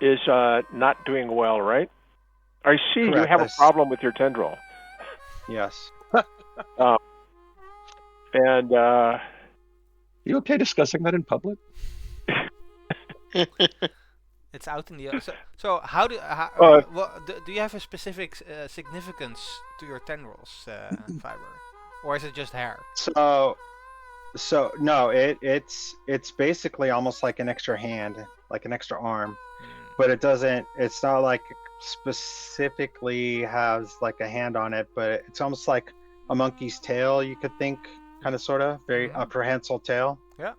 is not doing well, right? I see you Correct, have a I problem with your tendril. Yes. And You okay discussing that in public? It's out in the so how do do you have a specific significance to your tendrils, Fiber, or is it just hair? So no, it's basically almost like an extra hand, like an extra arm, but it doesn't. It's not like specifically has like a hand on it, but it's almost like a monkey's tail. You could think, kind of, sort of, very Mhm. prehensile tail. Yeah.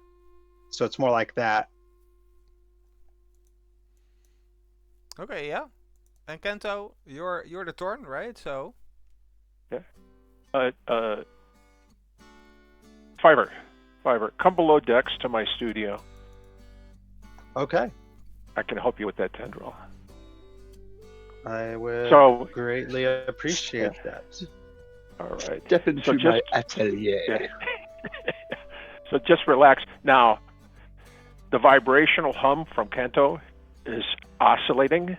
So it's more like that. Okay, yeah. And Kento, you're the Torn, right? So Fiverr. Come below decks to my studio. Okay, I can help you with that tendril. I would So, greatly appreciate that. all right. Step into So my just- atelier. Yeah. So just relax. Now, the vibrational hum from Kanto is oscillating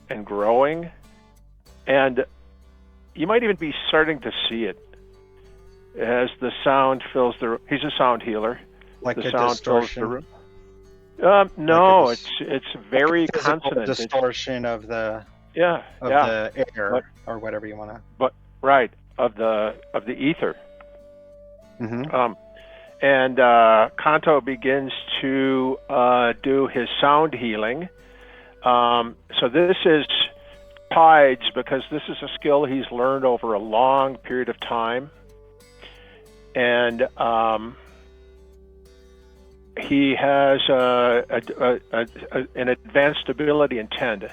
and growing, and you might even be starting to see it as the sound fills the room. He's a sound healer. Like The a sound fills distortion. the room. No, Like it's very physical consonant. It's- distortion of the yeah, the air, But- or whatever you want to. right, of the ether. Mm-hmm. And Kanto begins to do his sound healing. So this is tides, because this is a skill he's learned over a long period of time. And he has an advanced ability in Tend.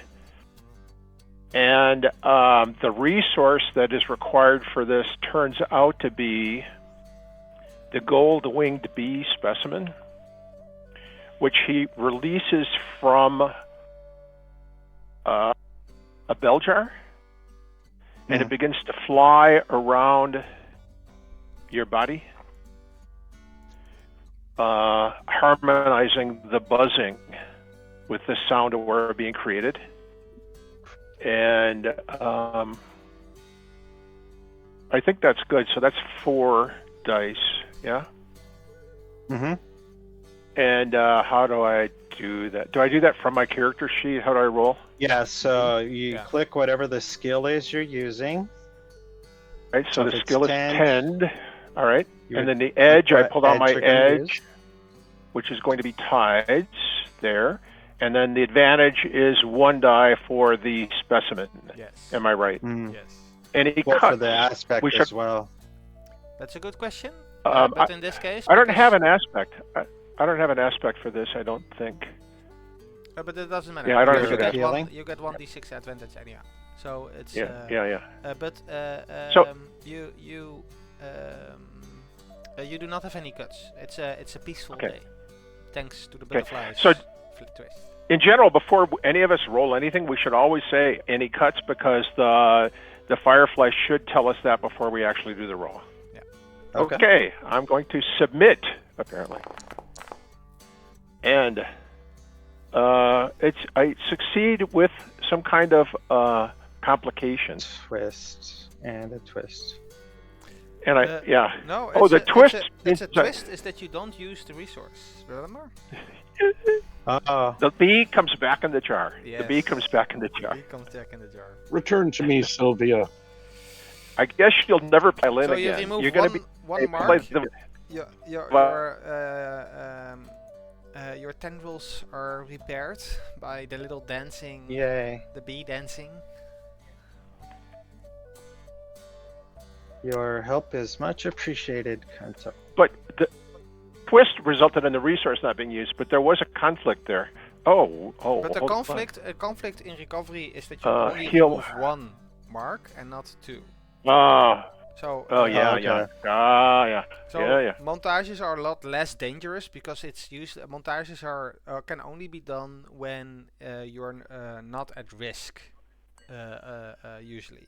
And the resource that is required for this turns out to be the gold-winged bee specimen, which he releases from a bell jar, and it begins to fly around your body, harmonizing the buzzing with the sound aura being created. And I think that's good. So that's 4 dice, yeah? Mm-hmm. And how do I do that? Do I do that from my character sheet? How do I roll? Yeah, so you Yeah. click whatever the skill is you're using. Right, so So the if it's skill is 10, tend. All right. you And would then the edge, I what pulled out my you're gonna edge, use. which is going to be tides there. And then the advantage is 1 die for the specimen. yes. Am I right? Mm. Yes. Any Well, cuts? for the aspect we as should- well. That's a good question. Um, But in this case, I don't because- have an aspect. I don't have an aspect for this, I don't think. but it doesn't matter. Yeah, I don't because have you a get healing. you get 1d6 advantage anyhow. So it's Yeah. but So- you do not have any cuts. It's a peaceful Okay. day, thanks to the Okay. butterflies. So- twist. In general, before any of us roll anything, we should always say any cuts, because the firefly should tell us that before we actually do the roll. Okay. Okay, I'm going to submit, apparently. And I succeed with some kind of complication. Twist and a twist. And No. Oh, it's the twist It's a is that- twist is that you don't use the resource. Remember? Oh, The bee comes back in the jar. Yes. The bee comes back in the jar. He comes back in the jar. Return to me, Sylvia. I guess you'll never play in So you again. remove You're going to one be mark. the- Your tendrils are repaired by the little dancing, yay. the bee dancing. Your help is much appreciated, Kanto. But the twist resulted in the resource not being used, but there was a conflict there. Oh. But the hold on. conflict in recovery is that you only heal- remove 1 mark and not 2. So Yeah. okay. Yeah. So Yeah. montages are a lot less dangerous because it's used. Montages are can only be done when you're not at risk. Usually.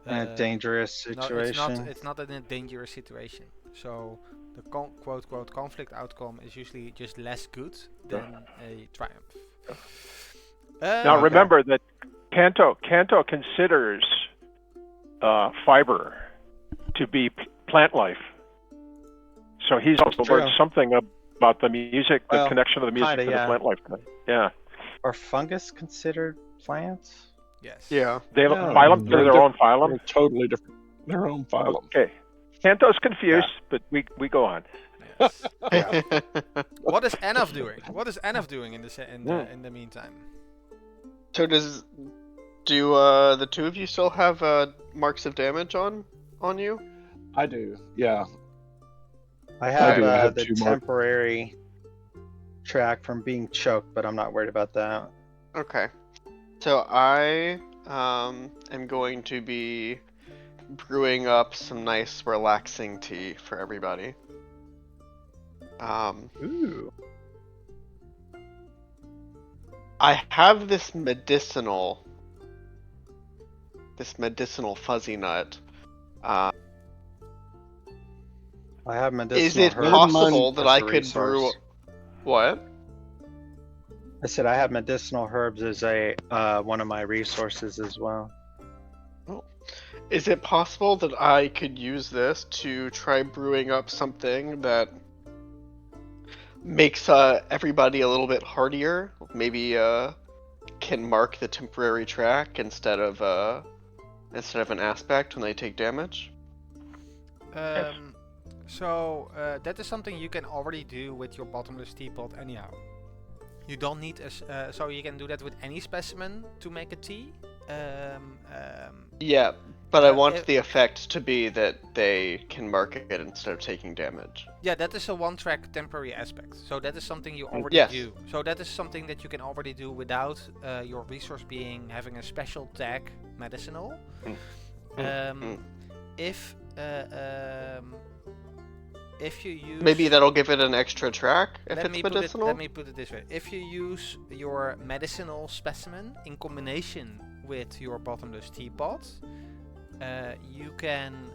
In a dangerous No, situation. it's not in a dangerous situation. So the quote conflict outcome is usually just less good than a triumph. Now Okay. remember that Kanto considers fiber to be plant life. So he's also True. learned something about the music, the Well, connection of the music kinda, to yeah. the plant life. Yeah. Are fungus considered plants? Yes. Yeah. They have No, a phylum. They're their own They're phylum. totally different. Their own phylum. Okay. Kanto's confused, but we go on. Yes. Yeah. What is Anaf doing? What is Anaf doing in the meantime? So do the two of you still have marks of damage on you? I do. Yeah. I have, I have the 2 more. temporary track from being choked, but I'm not worried about that. Okay. So I am going to be brewing up some nice relaxing tea for everybody. Ooh. I have this medicinal fuzzy nut. I have medicinal Is it herbs possible that as I a could brew? resource. What? I said I have medicinal herbs as a one of my resources as well. Is it possible that I could use this to try brewing up something that makes everybody a little bit hardier? Maybe can mark the temporary track instead of an aspect when they take damage. So that is something you can already do with your bottomless teapot anyhow. You don't need so you can do that with any specimen to make a tea. Yeah, but I want if- the effect to be that they can mark it instead of taking damage. Yeah, that is a one-track temporary aspect. So that is something you already Yes. do. So that is something that you can already do without your resource being having a special tag medicinal. If you use Maybe that'll give it an extra track if it's medicinal. Let me put it this way. If you use your medicinal specimen in combination with your bottomless teapot, you can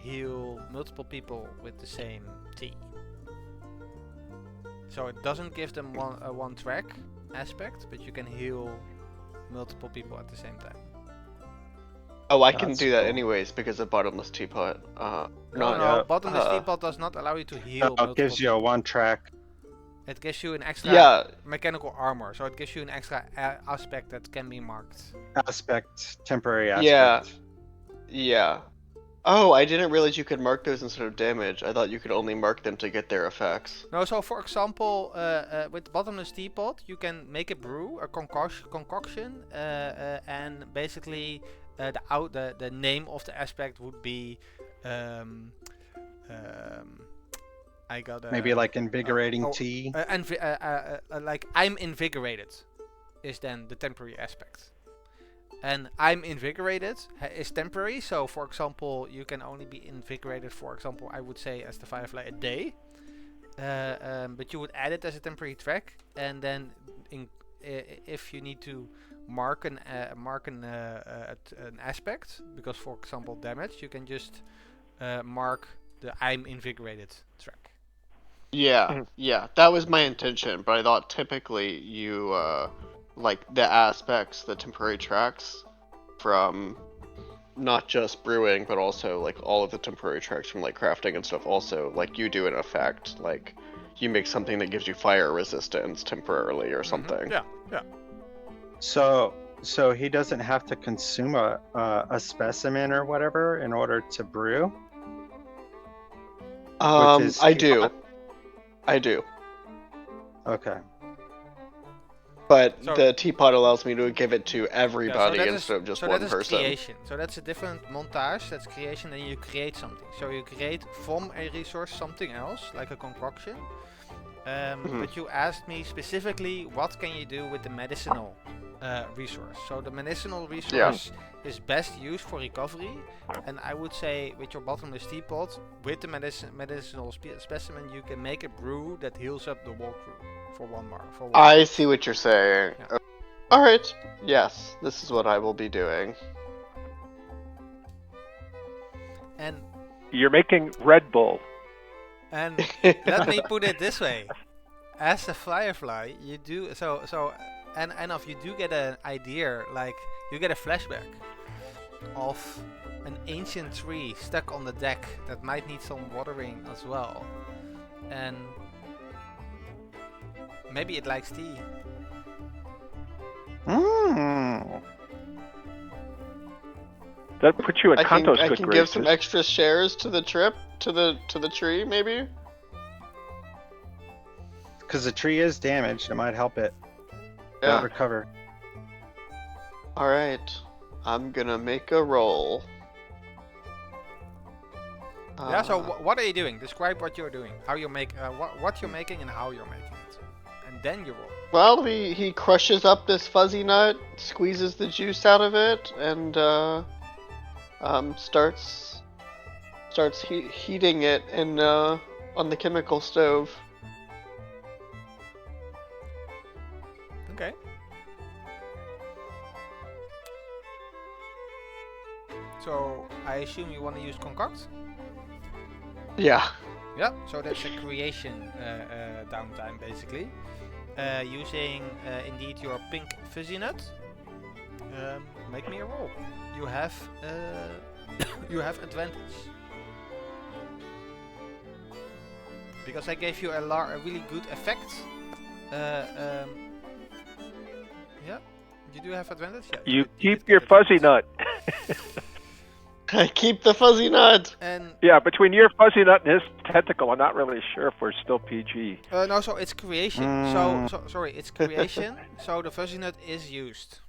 heal multiple people with the same tea. So it doesn't give them one track aspect, but you can heal multiple people at the same time. Oh, I can That's do that cool. anyways because of bottomless teapot. No, bottomless teapot does not allow you to heal multiple It gives you a people. one track. It gives you an extra Yeah, mechanical armor, so it gives you an extra aspect that can be marked. Temporary Yeah. aspect. yeah. Oh, I didn't realize you could mark those instead of damage. I thought you could only mark them to get their effects. No, so for example, with bottomless teapot, you can make a brew, a concoction, and basically the name of the aspect would be I got a, Maybe like invigorating oh, tea. like I'm invigorated is then the temporary aspect. And I'm invigorated is temporary, so for example, you can only be invigorated, for example, I would say as the Firefly a day. But you would add it as a temporary track, and then if you need to mark an aspect, because for example damage, you can just mark the I'm invigorated track. Yeah, yeah, that was my intention, but I thought typically you, like, the aspects, the temporary tracks from not just brewing, but also, like, all of the temporary tracks from, like, crafting and stuff also, like, you do an effect, like, you make something that gives you fire resistance temporarily or something. Yeah. So he doesn't have to consume a specimen or whatever in order to brew? I do. Okay. But So- the teapot allows me to give it to everybody that is- instead of just so one that is person. creation. So that's a different montage. That's creation, and you create something. So you create from a resource something else, like a concoction. But you asked me specifically, what can you do with the medicinal resource? So the medicinal resource is best used for recovery, and I would say with your bottomless teapot, with the medicinal specimen, you can make a brew that heals up the whole crew for one bar. I see what you're saying. Yeah. Alright, yes, this is what I will be doing. And You're making Red Bull. let me put it this way: as a Firefly, you do and if you do get an idea, like you get a flashback of an ancient tree stuck on the deck that might need some watering as well, and maybe it likes tea. That puts you in I can Kanto's I good can give some graces. extra shares to the trip to the tree maybe. Because the tree is damaged, it might help it Yeah. recover. All right. I'm gonna make a roll. Yeah. So what are you doing? Describe what you're doing. How you make what you're making and how you're making it, and then you roll. Well, he crushes up this fuzzy nut, squeezes the juice out of it, and starts heating it in on the chemical stove. Okay. So I assume you want to use concoct. Yeah. Yeah. So that's a creation downtime basically. Using indeed your pink fuzzy nut. Make me a roll. You have you have advantage because I gave you a really good effect. Yeah, you do have advantage. Yeah, You did keep get your fuzzy advantage. nut. I keep the fuzzy nut. And Yeah, between your fuzzy nut and his tentacle, I'm not really sure if we're still PG. no, so it's creation. So sorry, it's creation. So the fuzzy nut is used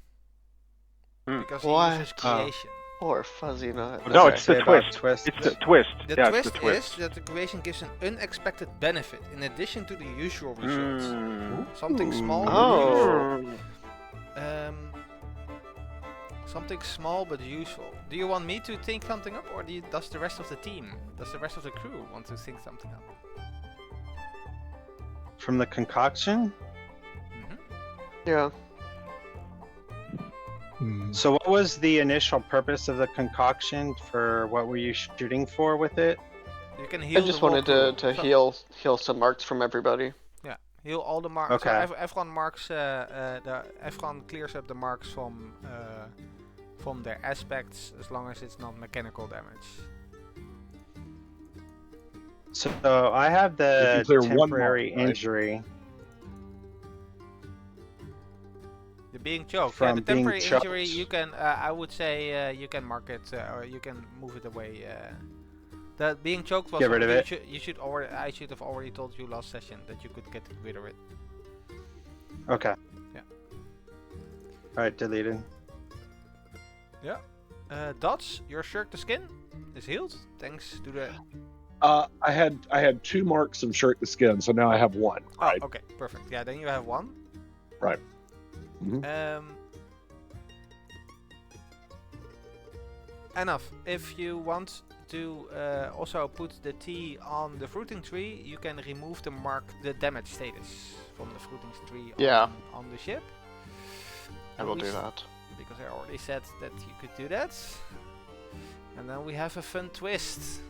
because he Why? uses creation. Or fuzzy nut. What No, does it it's the say about twist. It's the twist. The Yeah, twist it's the twist. is that the creation gives an unexpected benefit in addition to the usual results. Mm. Something small. Oh. Something small but useful. Do you want me to think something up, or does the rest of the team, does the rest of the crew want to think something up? From the concoction? Yeah. So what was the initial purpose of the concoction? For what were you shooting for with it? You can heal. I just the whole wanted crew. to So- heal some marks from everybody. Yeah, heal all the marks. Okay. So everyone marks. Everyone clears up the marks from their aspects, as long as it's not mechanical damage. So I have If the you clear one mark, temporary right? injury. The being choked. From the being temporary injury, choked. you can. I would say you can mark it, or you can move it away. The being choked was. Get rid of it. You should already. I should have already told you last session that you could get rid of it. Okay. Yeah. Alright, deleted. Dots, your shirt to skin is healed thanks to the. I had 2 marks of shirt to skin, so now I have 1. Oh, Right. okay, perfect. Yeah, then you have 1. Right. Mhm. Enough. If you want to also put the T on the fruiting tree, you can remove the damage status from the fruiting tree Yeah. on the ship. I will do that. Because I already said that you could do that. And then we have a fun twist.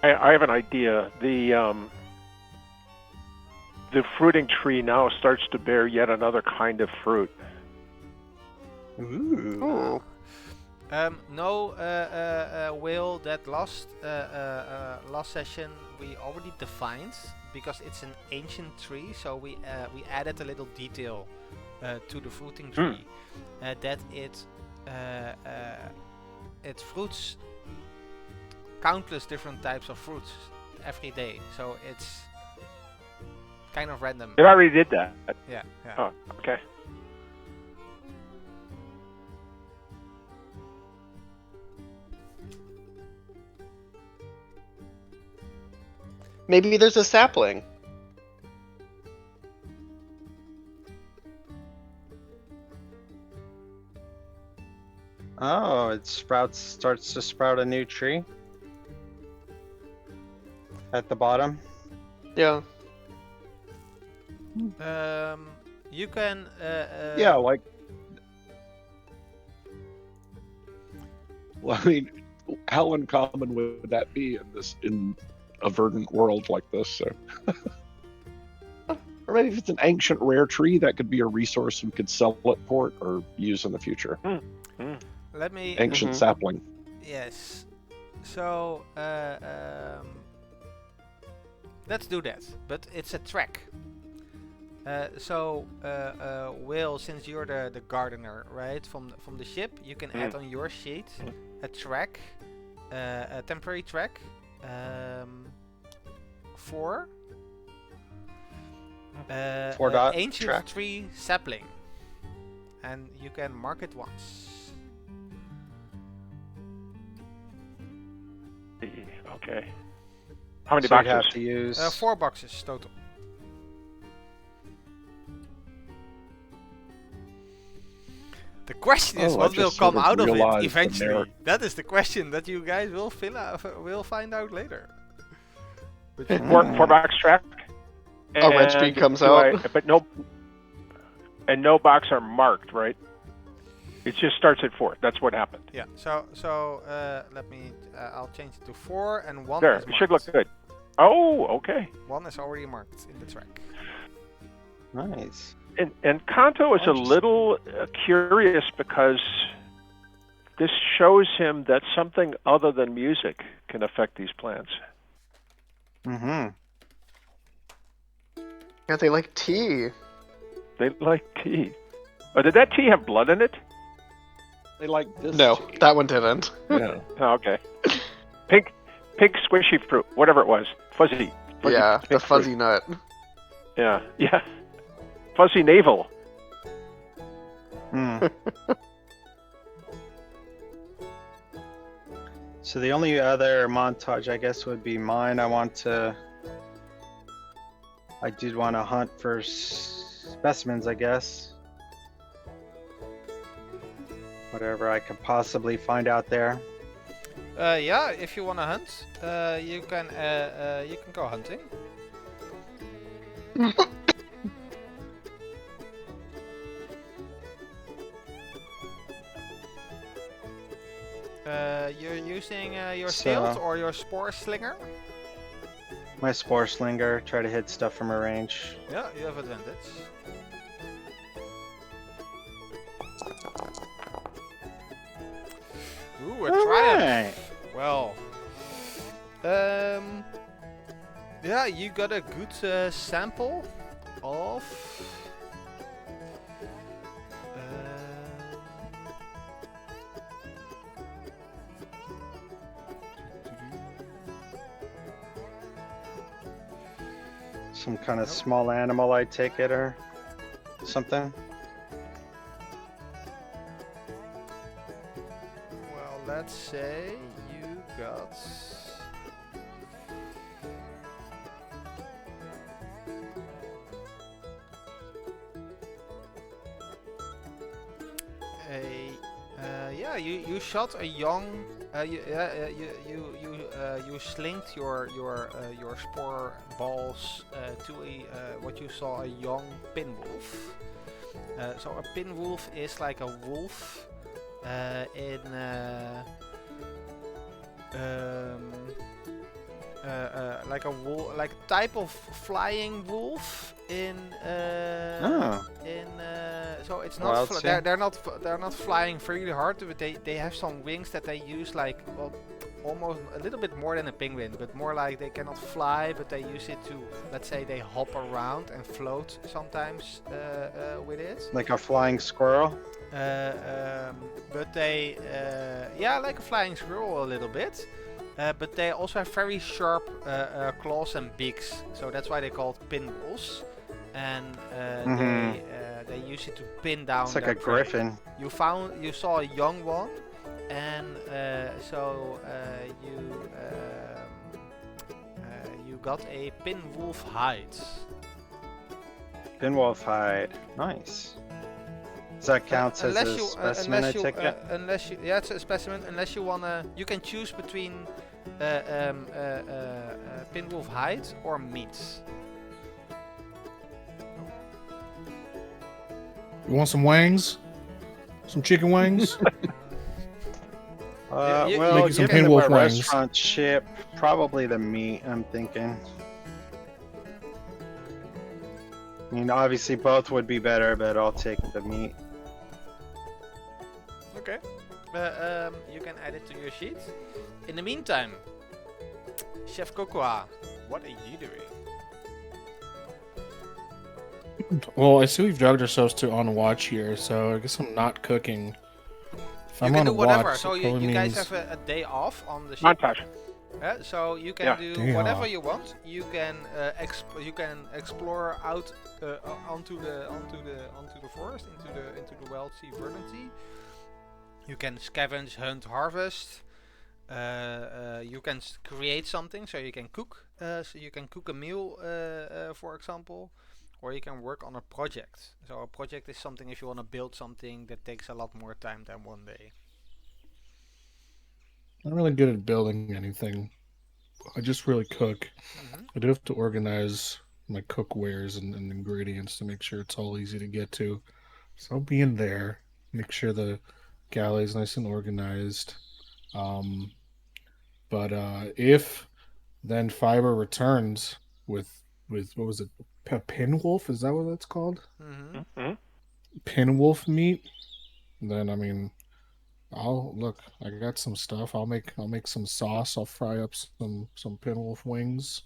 I have an idea. The fruiting tree now starts to bear yet another kind of fruit. Ooh. Ooh. No, Will, that last session we already defined because it's an ancient tree, so we added a little detail to the fruiting tree that it fruits countless different types of fruits every day, so it's kind of random. It already did that. Yeah. Oh, okay. Maybe there's a sapling. Oh, it starts to sprout a new tree at the bottom. Yeah. You can. Yeah, like. Well, I mean, how uncommon would that be in a verdant world like this? So, or maybe if it's an ancient rare tree, that could be a resource we could sell at port or use in the future. Let me. Ancient Mhm. sapling. Yes. So let's do that. But it's a track. Will, since you're the gardener, right, from the ship, you can add on your sheet a track, a temporary track, for ancient track. tree sapling, and you can mark it once. Okay. How many So you'd boxes? have to use 4 boxes total. The question is, Oh, I what will just sort come of out of it realized the eventually? That is the question that you guys will find out later. But you- 4-box track. A wrench beam And comes do out. but no box are marked, right? It just starts at 4. That's what happened. Yeah. So let me. I'll change it to 4 and 1 There, is it marked. should look good. Oh, okay. 1 is already marked in the track. Nice. And Kanto is a little curious because this shows him that something other than music can affect these plants. Mm-hmm. Yeah, they like tea. They like tea. Oh, did that tea have blood in it? They like this. No, tea. that one didn't. Yeah. Oh, okay. Pink squishy fruit, whatever it was. Fuzzy Yeah, the pink fuzzy fruit. nut. Yeah. Fuzzy navel. Hmm. So the only other montage, I guess, would be mine. I did want to hunt for specimens, I guess. Whatever I could possibly find out there. Yeah. If you wanna hunt, you can go hunting. You're using your stealth or your spore slinger? My spore slinger, try to hit stuff from a range. Yeah, you have advantage. Ooh, a triumph. Well, yeah, you got a good sample of. Some kind of small animal, I take it, or something. Well, let's say you got. Yeah, you shot a young. You slinked your spore balls to what you saw a young pinwolf. So a pinwolf is like a wolf like a type of flying wolf so it's not Wildsea. they're not flying really hard, but they have some wings that they use like, well, almost a little bit more than a penguin, but more like they cannot fly, but they use it to, let's say, they hop around and float sometimes with it. Like a flying squirrel. But they yeah, like a flying squirrel a little bit. But they also have very sharp claws and beaks, so that's why they're called pinwolves. And they use it to pin down. It's like their a prey. griffin. You saw a young one, and you got a pinwolf hide. Pinwolf hide. Nice. Does that count as a specimen, I take it? Yeah, it's a specimen. Unless you wanna, you can choose between pinwolf hide or meat. You want some wings? Some chicken wings? Well, Making some given that pinwolf we're a wings. restaurant ship, probably the meat, I'm thinking. I mean, obviously both would be better, but I'll take the meat. Okay. You can add it to your sheet. In the meantime, Chef Cocoa, what are you doing? Well, I see we've dragged ourselves to on watch here, so I guess I'm not cooking. If You I'm can on do whatever. watch, So it you, probably you guys means have a day off on the ship. Montage. So you can Yeah. do Day whatever off. you want. You can explore out onto the forest, into the Wildsea RPG. You can scavenge, hunt, harvest. You can create something, so you can cook. So you can cook a meal, for example, or you can work on a project. So a project is something if you want to build something that takes a lot more time than one day. I'm not really good at building anything. I just really cook. I do have to organize my cookwares and ingredients to make sure it's all easy to get to. So I'll be in there, make sure the galley's nice and organized. But if then Fiber returns with what was it? Pinwolf? Is that what that's called? Mm-hmm. Pinwolf meat? Then I mean, I'll look. I got some stuff. I'll make some sauce. I'll fry up some pinwolf wings.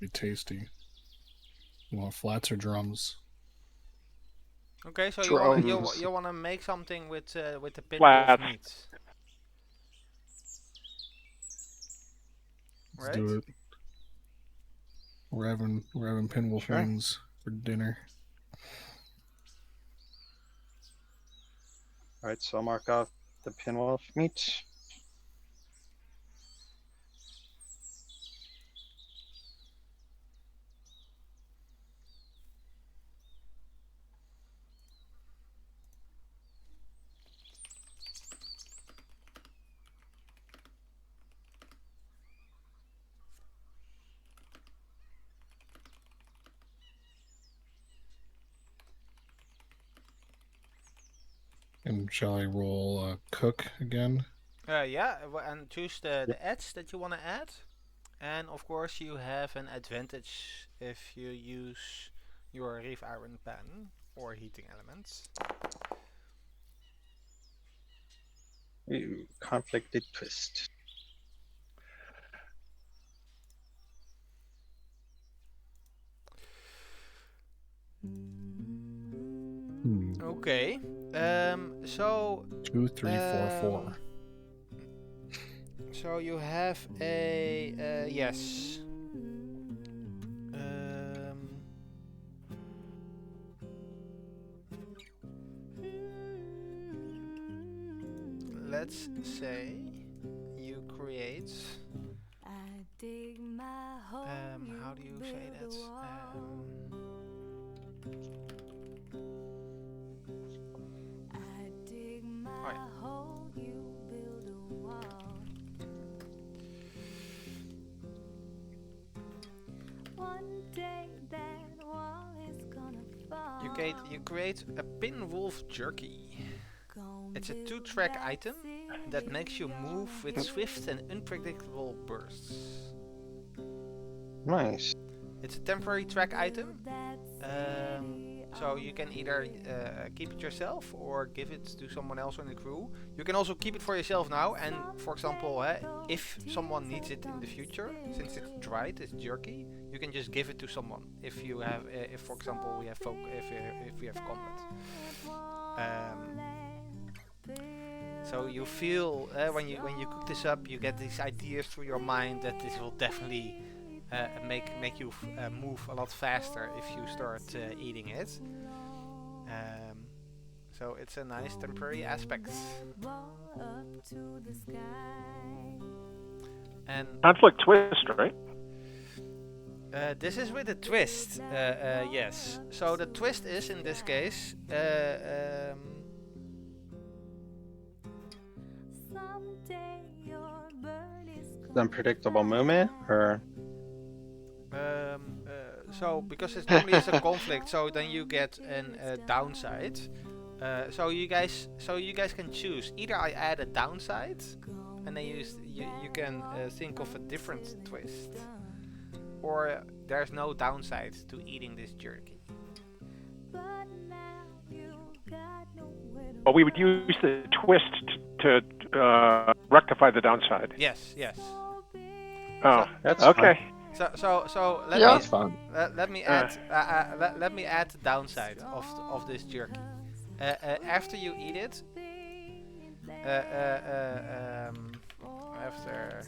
Be tasty. You want flats or drums? Okay, so Drums. you wanna make something with the pinwolf Flats. meat, Let's right? do it. We're having pinwolf Sure. wings for dinner. All right, so I'll mark off the pinwolf meat. And shall I roll cook again? Yeah, and choose the adds that you wanna add, and of course you have an advantage if you use your reef iron pan or heating elements. Ooh, conflicted twist. Okay. So 2, 3, 4, 4. so you have a yes. Let's say you create. How do you say that? You create a pinwolf jerky. It's a 2-track item that makes you move with swift and unpredictable bursts. Nice. It's a temporary track item, so you can either keep it yourself or give it to someone else on the crew. You can also keep it for yourself now, and for example, if someone needs it in the future, since it's dried, it's jerky, you can just give it to someone. If you have, if for example we have if we have combat. So you feel when you cook this up, you get these ideas through your mind that this will definitely make you move a lot faster if you start eating it. So it's a nice temporary aspect. And Conflict twist, right? this is with a twist. Yes. So the twist is in this case. Unpredictable movement, or So because it's normally it's a conflict, so then you get a downside. So you guys can choose. Either I add a downside, and then you can think of a different twist, or there's no downside to eating this jerky. Well, we would use the twist to rectify the downside. Yes. Oh, That's okay. So let Yeah. me That's fun. let me add let me add the downside of this jerky. After you eat it, after.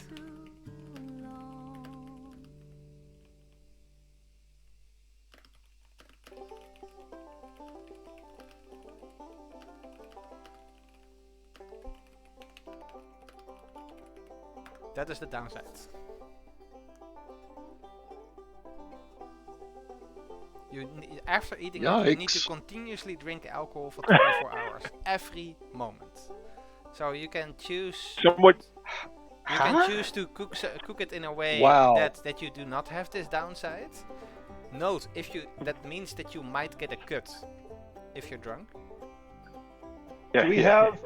That is the downside. After eating it, you need to Yikes. continuously drink alcohol for 24 hours, every moment. So you can choose. Somewhat. You can choose to cook it in a way Wow. that you do not have this downside. Note, that means that you might get a cut if you're drunk. Yeah. Do we have?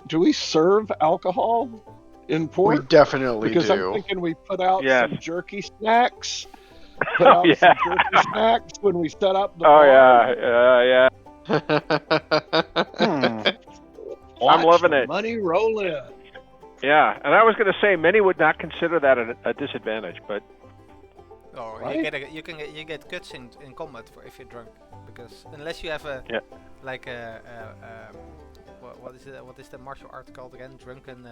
Do we serve alcohol in We port? definitely Because do. I'm thinking we put out Yes. some jerky snacks. Put out yeah. some jerky snacks when we set up the Oh bar. yeah. Watch loving the it. money roll in. Yeah. And I was going to say many would not consider that a disadvantage, but Oh, Right? you get cuts in combat for if you're drunk, because unless you have a like a what is the martial art called again? Drunken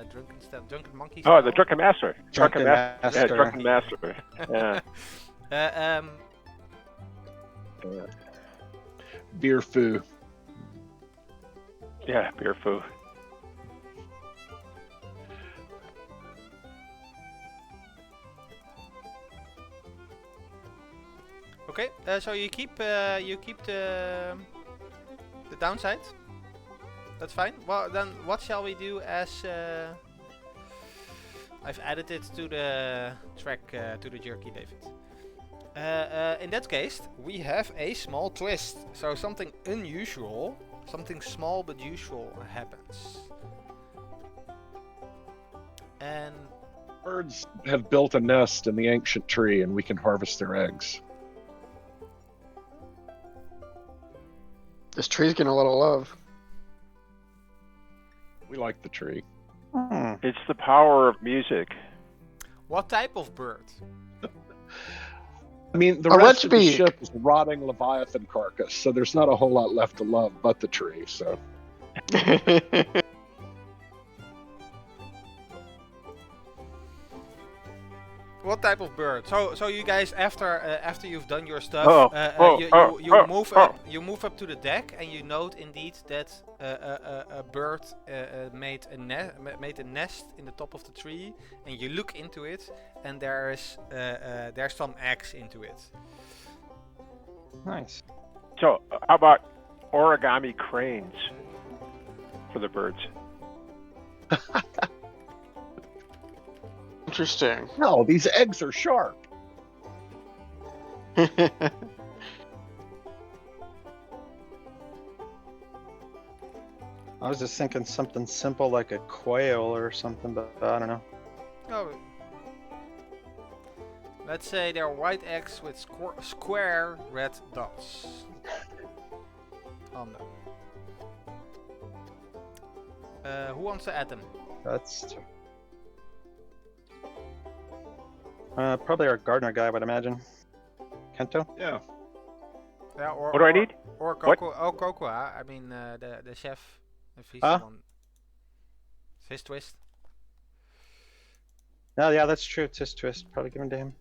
monkey. oh, style? the drunken master. Drunken Yeah, master. drunken master. Yeah. Beer foo. Yeah, beer foo. Okay, so you keep the downside. That's fine. Well, then what shall we do as I've added it to the track to the jerky, David. In that case, we have a small twist. So something unusual, something small but usual happens. And Birds have built a nest in the ancient tree, and we can harvest their eggs. This tree's getting a lot of love. We like the tree. It's the power of music. what type of bird? I mean, the A rest of the wretch-beak. ship is a rotting Leviathan carcass, so there's not a whole lot left to love but the tree. So What type of bird? So you guys, after you've done your stuff, you move up to the deck, and you note indeed that a bird made a nest in the top of the tree, and you look into it, and there's some eggs into it. Nice. So, how about origami cranes for the birds? Interesting. no, these eggs are sharp. I was just thinking something simple like a quail or something, but I don't know. Oh. Let's say they're white eggs with square red dots on them. Who wants to add them? That's probably our gardener guy, I would imagine. Kento? Yeah. Yeah, or, What do I need? Or What? Coco. Oh, Coco. I mean, the chef. If he's Huh? the one. It's his twist. No, yeah, that's true. It's his twist. Probably give him to him.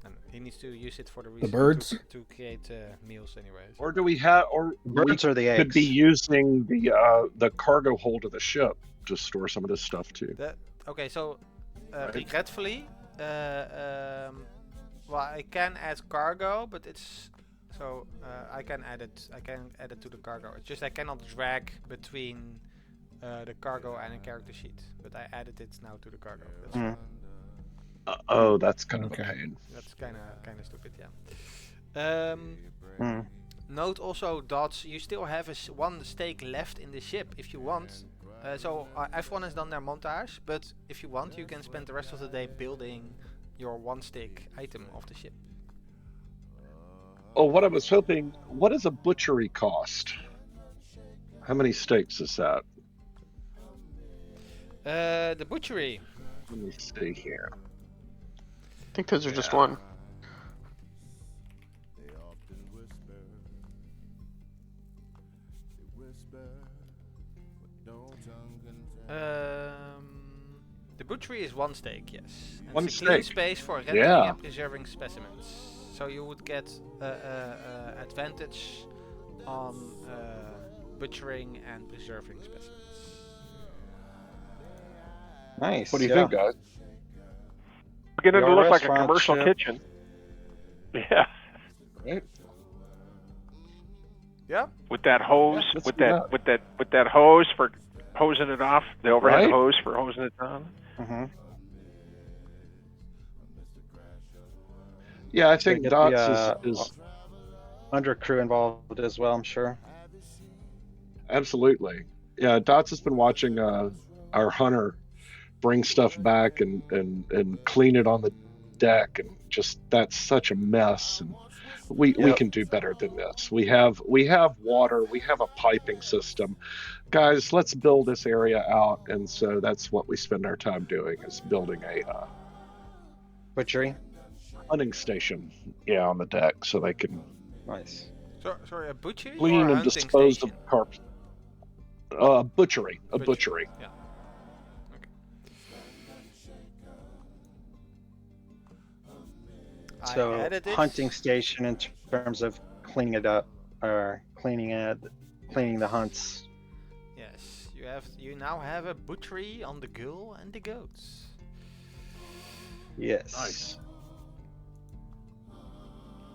And he needs to use it for the reason birds? to create meals, anyways. Or do we have? Or Birds or the eggs? could be using the cargo hold of the ship to store some of this stuff too. Okay, so Right. regretfully, well, I can add cargo, but it's so I can add it. I can add it to the cargo. It's just I cannot drag between the cargo and a character sheet. But I added it now to the cargo. That's, Oh, that's kind of Okay. a pain. that's kind of stupid, yeah. Note also, Dots, you still have one stake left in the ship if you want. So F1 has done their montage, but if you want, you can spend the rest of the day building your one stake item of the ship. Oh, what I was hoping. What does a butchery cost? How many steaks is that? The butchery. Let me see here. I think those are just Yeah. one. The butchery is one steak, yes. And One it's a clean steak. space for rendering Yeah. and preserving specimens. So you would get advantage on butchering and preserving specimens. Nice. What do you yeah. think, guys? Beginning to Your look like a restaurant, commercial chef. kitchen. Yeah. Right? Yeah. With that hose, let's with do that hose for hosing it off, the overhead Right? hose for hosing it down. Mm-hmm. Yeah, I think Get Dots the, is under crew involved as well, I'm sure. absolutely. Yeah, Dots has been watching our hunter bring stuff back and clean it on the deck, and just that's such a mess. And we Yep. can do better than this. We have water, we have a piping system. Guys, let's build this area out, and so that's what we spend our time doing, is building a Butchery. hunting station, yeah, on the deck, so they can Nice. Sorry, a butchery or clean a and hunting dispose station? of carp. Butchery, a butchery. Yeah. Okay. So I added it. hunting station in terms of cleaning it up, or cleaning the hunts. Yes, you now have a butchery on the gull and the goats. Yes. Nice.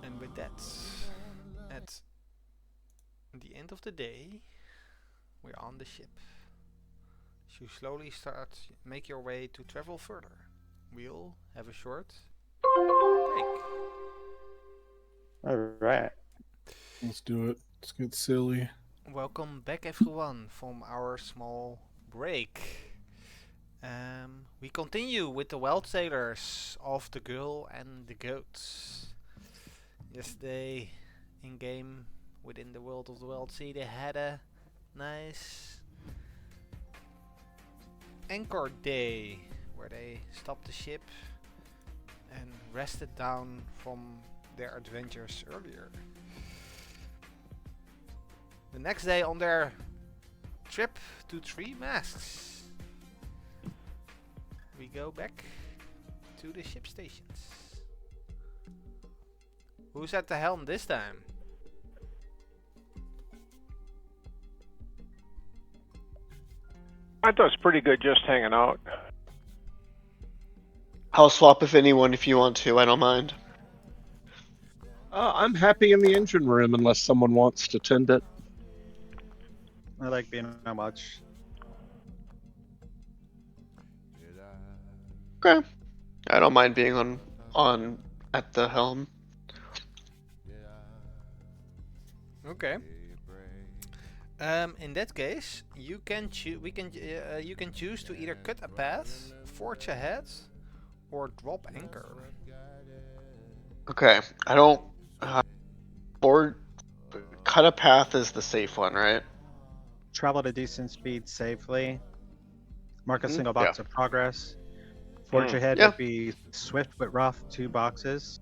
And with that, at the end of the day, we're on the ship. As you slowly make your way to travel further, we'll have a short break. All right. Let's do it. Let's get silly. Welcome back, everyone, from our small break. We continue with the wild sailors of the girl and the goats. Yesterday, in game within the world of the Wildsea, they had a nice anchor day where they stopped the ship and rested down from their adventures earlier. The next day on their trip to Three Masks, we go back to the ship stations. Who's at the helm this time? I thought it was pretty good just hanging out. I'll swap if anyone if you want to. I don't mind. I'm happy in the engine room unless someone wants to tend it. I like being on watch. Okay. I don't mind being on at the helm. Okay. In that case, you can you can choose to either cut a path, forge ahead, or drop anchor. Okay. I don't. Board. Cut a path is the safe one, right? Travel at a decent speed safely. Mark a Mhm, single box of progress. Forge Mm, ahead yeah. would be swift but rough, 2 boxes.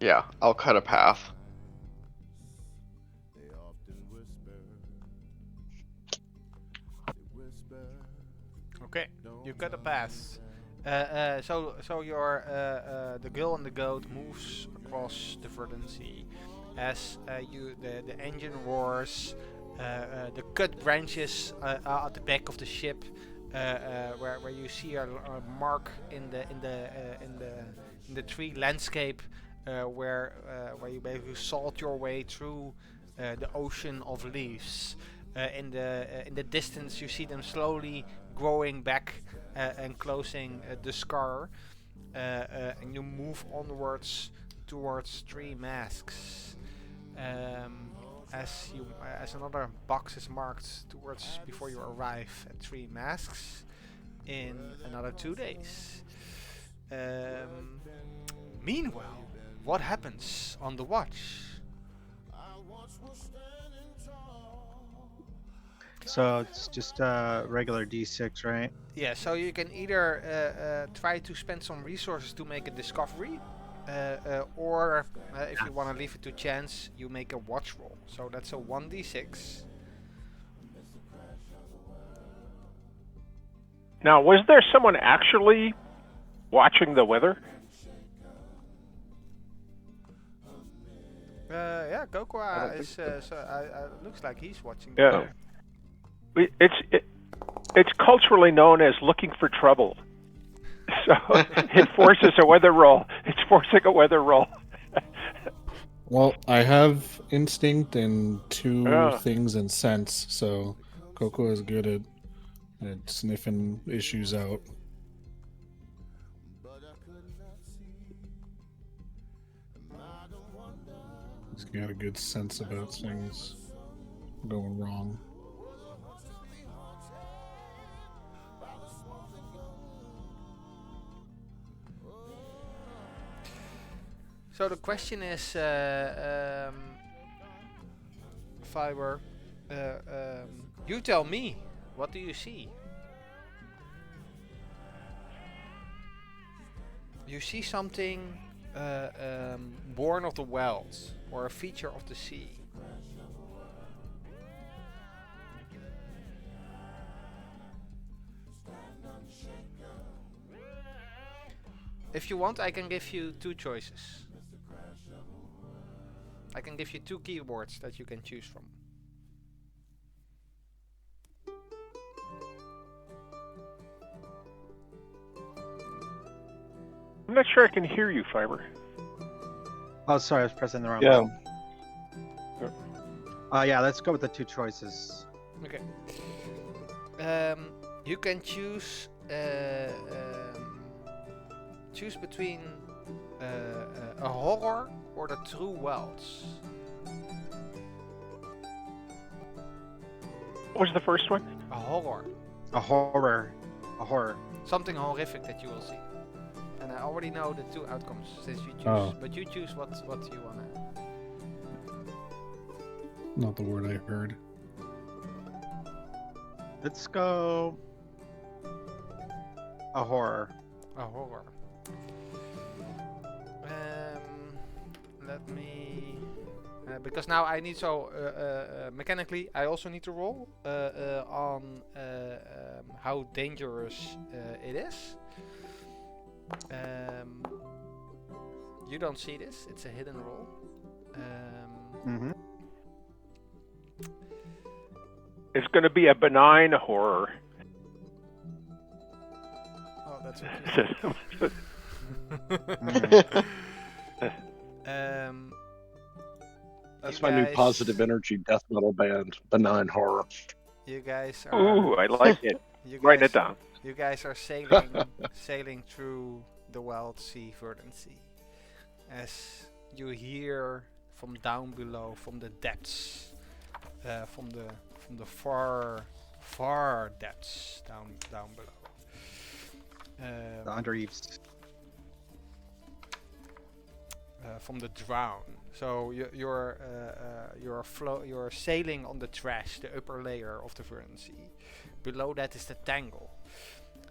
Yeah, I'll cut a path. Okay, you cut a path. So your the girl and the goat moves across the verdant sea, as the engine roars, the cut branches are at the back of the ship, where you see a mark in the tree landscape, where you basically salt your way through the ocean of leaves. In the distance, you see them slowly growing back and closing the scar, and you move onwards towards Three Masks. As another box is marked towards before you arrive at Three Masks in another 2 days. Meanwhile, what happens on the watch? So it's just a regular D6, right? Yeah, so you can either try to spend some resources to make a discovery, or if you want to leave it to chance, you make a watch roll. So that's a 1d6. Now, was there someone actually watching the weather? Yeah, Kokwa is. Looks like he's watching. Yeah. The It's culturally known as looking for trouble. So it forces a weather roll. It's forcing a weather roll. Well, I have instinct and 2 Yeah. things in sense, so Coco is good at sniffing issues out. He's got a good sense about things going wrong. So the question is, Fiber, you tell me, what do you see? You see something born of the wilds, or a feature of the sea. If you want, I can give you 2 choices. I can give you 2 keywords that you can choose from. I'm not sure I can hear you, Fiber. Oh, sorry, I was pressing the wrong Yeah. button. Yeah, let's go with the 2 choices. Okay. You can choose between a horror or the true wilds. What was the first one? A horror. A horror. A horror. Something horrific that you will see. And I already know the 2 outcomes since you choose. Oh. But you choose what you wanna. Not the word I heard. Let's go. A horror. A horror. Let me. Because now I need mechanically I also need to roll on how dangerous it is. You don't see this; it's a hidden roll. Mm-hmm. It's going to be a benign horror. Oh, that's That's my new positive energy death metal band, Benign Horror. You guys are. Ooh, I like it. You guys, Write it down. You guys are sailing through the Wildsea Verdant, as you hear from down below, from the depths, from the far depths down below. The undereaves. From the drown. So you're sailing on the trash, the upper layer of the Verdant Sea. Below that is the tangle,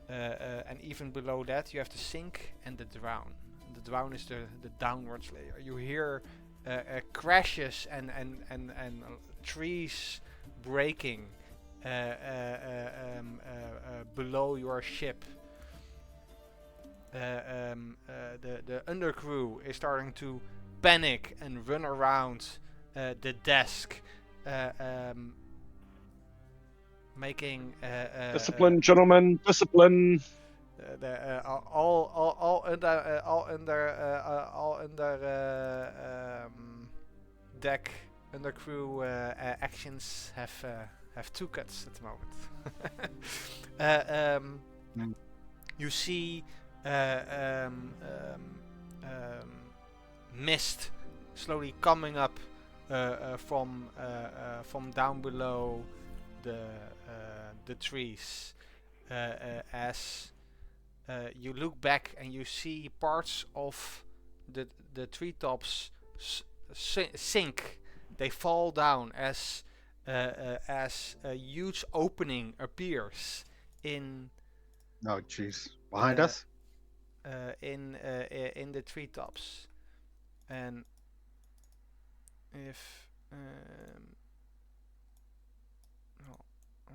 and even below that you have the sink and the drown. The drown is the downwards layer. You hear crashes and trees breaking below your ship. The undercrew is starting to panic and run around the desk, making Discipline, gentlemen, discipline. all under deck undercrew actions have 2 cuts at the moment. You see mist slowly coming up from down below the trees, as you look back and you see parts of the treetops sink. They fall down as as a huge opening appears in Oh, jeez. Behind Uh, us? in the treetops, and if oh,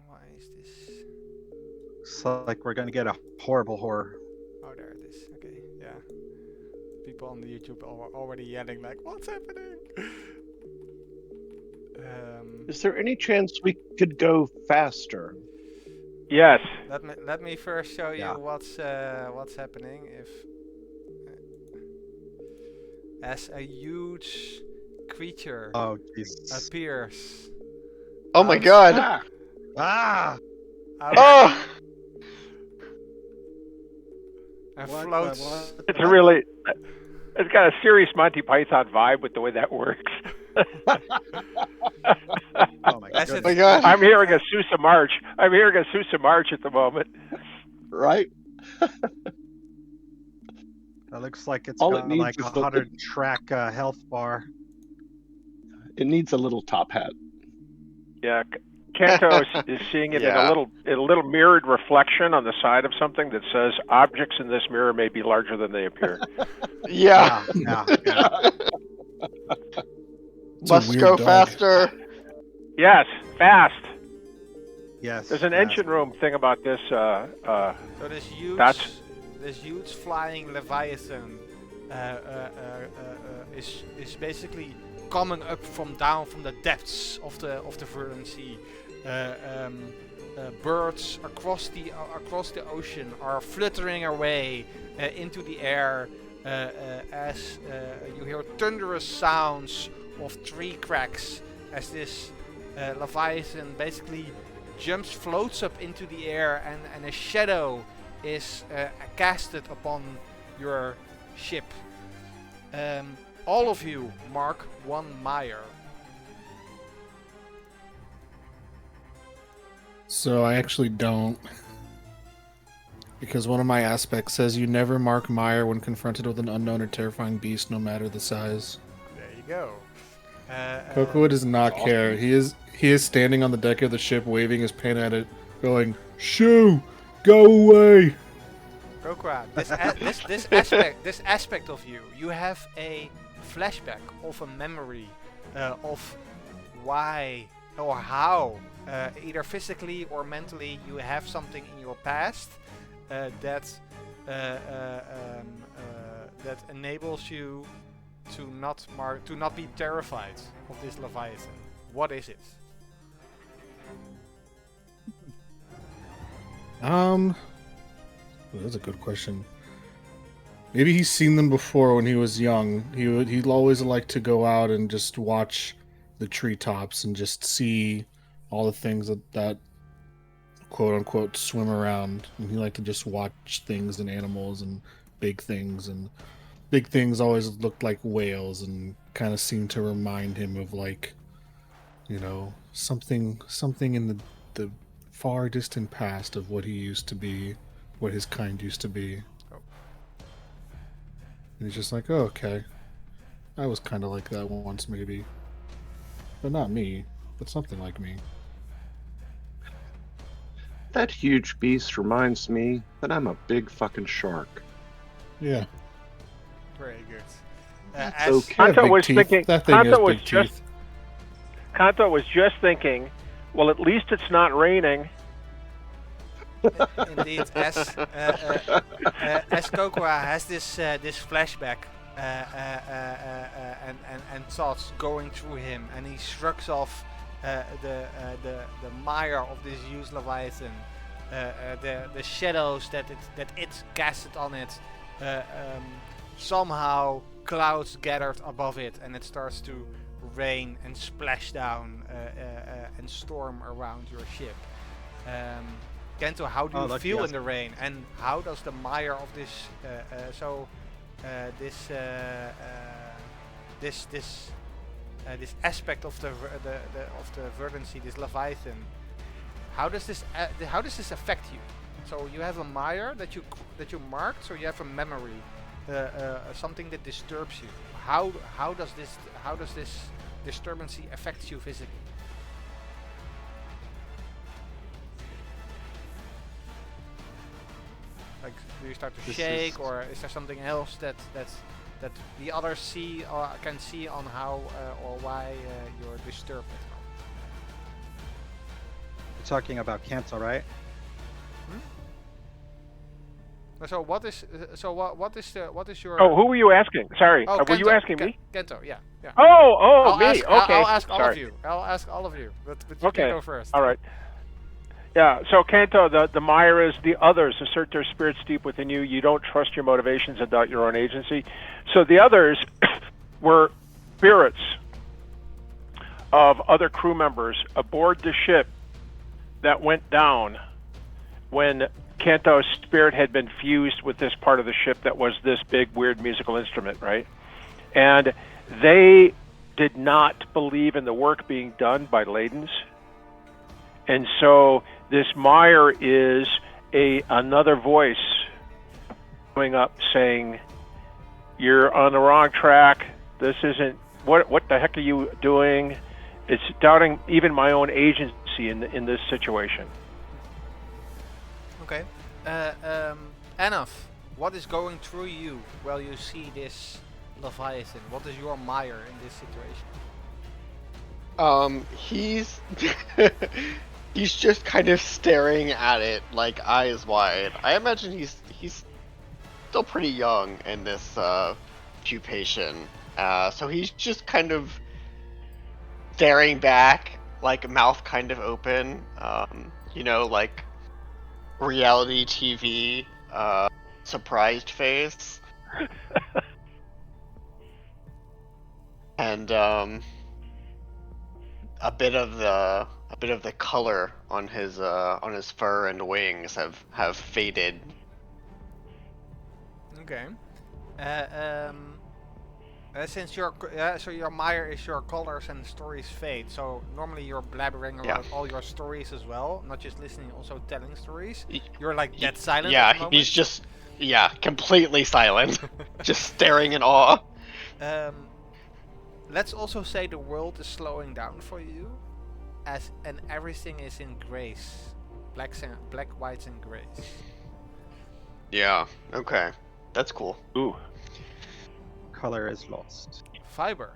why is this? It's like we're gonna get a horrible horror. Oh, there it is. Okay, yeah. People on the YouTube are already yelling like, "What's happening?" Is there any chance we could go faster? Yes. Let me first show you Yeah. what's happening. If as a huge creature Oh, jeez. appears Oh my out- god. Ah, Ah! out Oh! and What the- floats. what It's the- really. It's got a serious Monty Python vibe with the way that works. Oh my As goodness. it's- My god. I'm hearing a Sousa march. I'm hearing a Sousa march at the moment. right? That looks like it's All it got needs like is a the- 100 track health bar. It needs a little top hat. Yeah, Kanto is seeing it Yeah. in a little mirrored reflection on the side of something that says, "Objects in this mirror may be larger than they appear." Yeah. Yeah. It's a Must weird go dog. faster. Yes, fast. Yes. There's an yes. engine room thing about this. So this huge, That's- this huge flying Leviathan is basically coming up from the depths of the Verdant Sea. Birds across the ocean are fluttering away into the air as you hear thunderous sounds of tree cracks as this Leviathan basically floats up into the air, and a shadow is casted upon your ship. All of you mark 1 mire. So I actually don't. Because one of my aspects says you never mark mire when confronted with an unknown or terrifying beast, no matter the size. There you go. Cocoa does not That's care. He is standing on the deck of the ship, waving his pen at it, going, "Shoo! Go away!" Kokra, this aspect of you have a flashback of a memory of why or how, either physically or mentally, you have something in your past that enables you to not be terrified of this Leviathan. What is it? Well, that's a good question. Maybe he's seen them before when he was young. He'd always like to go out and just watch the treetops and just see all the things that quote unquote swim around. And he liked to just watch things and animals and big things, and big things always looked like whales and kind of seemed to remind him of, like, you know, something in the far distant past of what he used to be, what his kind used to be. And he's just like, oh, okay. I was kind of like that once, maybe. But not me, but something like me. That huge beast reminds me that I'm a big fucking shark. Yeah. Very good. That's As okay. Kanto big was teeth. thinking. That thing Kanto has was big just. teeth. Kanto was just thinking. Well, at least it's not raining. Indeed, as Kokora has this flashback and thoughts going through him, and he shrugs off the mire of this huge Leviathan, the shadows that it casted on it. Somehow clouds gathered above it, and it starts to rain and splash down and storm around your ship. Kento, how do you look, feel yes. in the rain, and how does the mire of this this aspect of the Verdant Sea, this Leviathan, how does this affect you? So you have a mire that you marked, so you have a memory, something that disturbs you. How does this disturbance affect you physically? Like, do you start to This shake, is- or is there something else that the others see or can see on how or why you're disturbed at the moment? You're talking about Kanto, right? So what is what is your? Oh, who were you asking? Sorry, Oh, were you Kento, asking me? Kento, yeah. Oh, me. Ask, Okay, I'll ask all sorry. of you. I'll ask all of you. But you Okay, can go first. all right. Yeah, so Kanto, the Mire is the others assert their spirits deep within you. You don't trust your motivations and doubt your own agency. So the others were spirits of other crew members aboard the ship that went down when Kanto's spirit had been fused with this part of the ship that was this big, weird musical instrument, right? And they did not believe in the work being done by Ladens. And so this Mire is another voice coming up saying, you're on the wrong track. This isn't, what the heck are you doing? It's doubting even my own agency in this situation. Okay. Enough. What is going through you while you see this Leviathan? What is your mire in this situation? He's just kind of staring at it, like eyes wide. I imagine he's still pretty young in this pupation, so he's just kind of staring back, like mouth kind of open, like reality TV surprised face, and a bit of the color on his fur and wings have faded. Okay. Since your so your mire is your colors and stories fade. So normally you're blabbering about all your stories as well, not just listening, also telling stories. You're like dead silent. Yeah, at the moment. he's just completely silent, just staring in awe. Let's also say the world is slowing down for you, and everything is in grays, black, whites, and grays. Yeah. Okay. That's cool. Ooh. Color is lost. Fiber,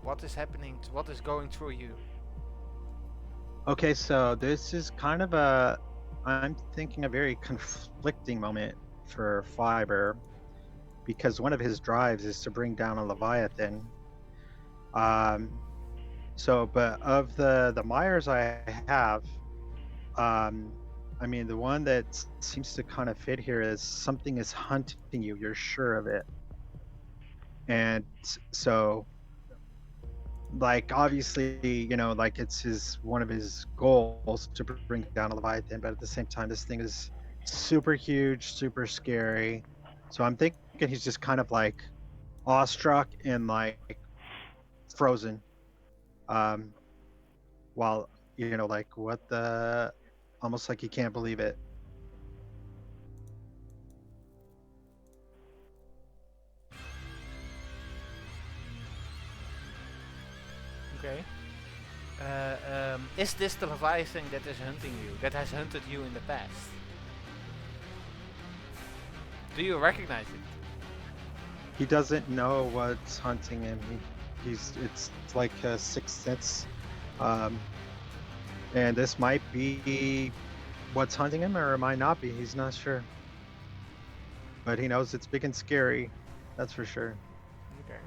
what is happening? What is going through you? Okay, so this is kind of I'm thinking a very conflicting moment for Fiber, because one of his drives is to bring down a Leviathan. But of the Mires I have, I mean, the one that seems to kind of fit here is something is hunting you. You're sure of it. And so, like, obviously, like it's one of his goals to bring down a Leviathan, but at the same time, this thing is super huge, super scary. So I'm thinking he's just kind of like awestruck and like frozen. While, like almost like he can't believe it. Okay. Is this the Leviathan that is hunting you? That has hunted you in the past? Do you recognize it? He doesn't know what's hunting him. It's like a sixth sense, and this might be what's hunting him, or it might not be. He's not sure, but he knows it's big and scary. That's for sure. Okay.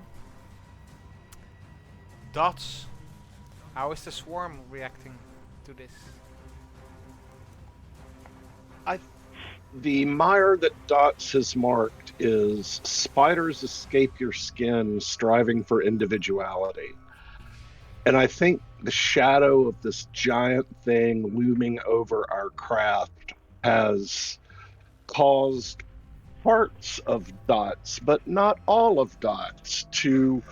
Dots. How is the swarm reacting to this? The mire that Dots has marked is spiders escape your skin, striving for individuality. And I think the shadow of this giant thing looming over our craft has caused parts of Dots, but not all of Dots, to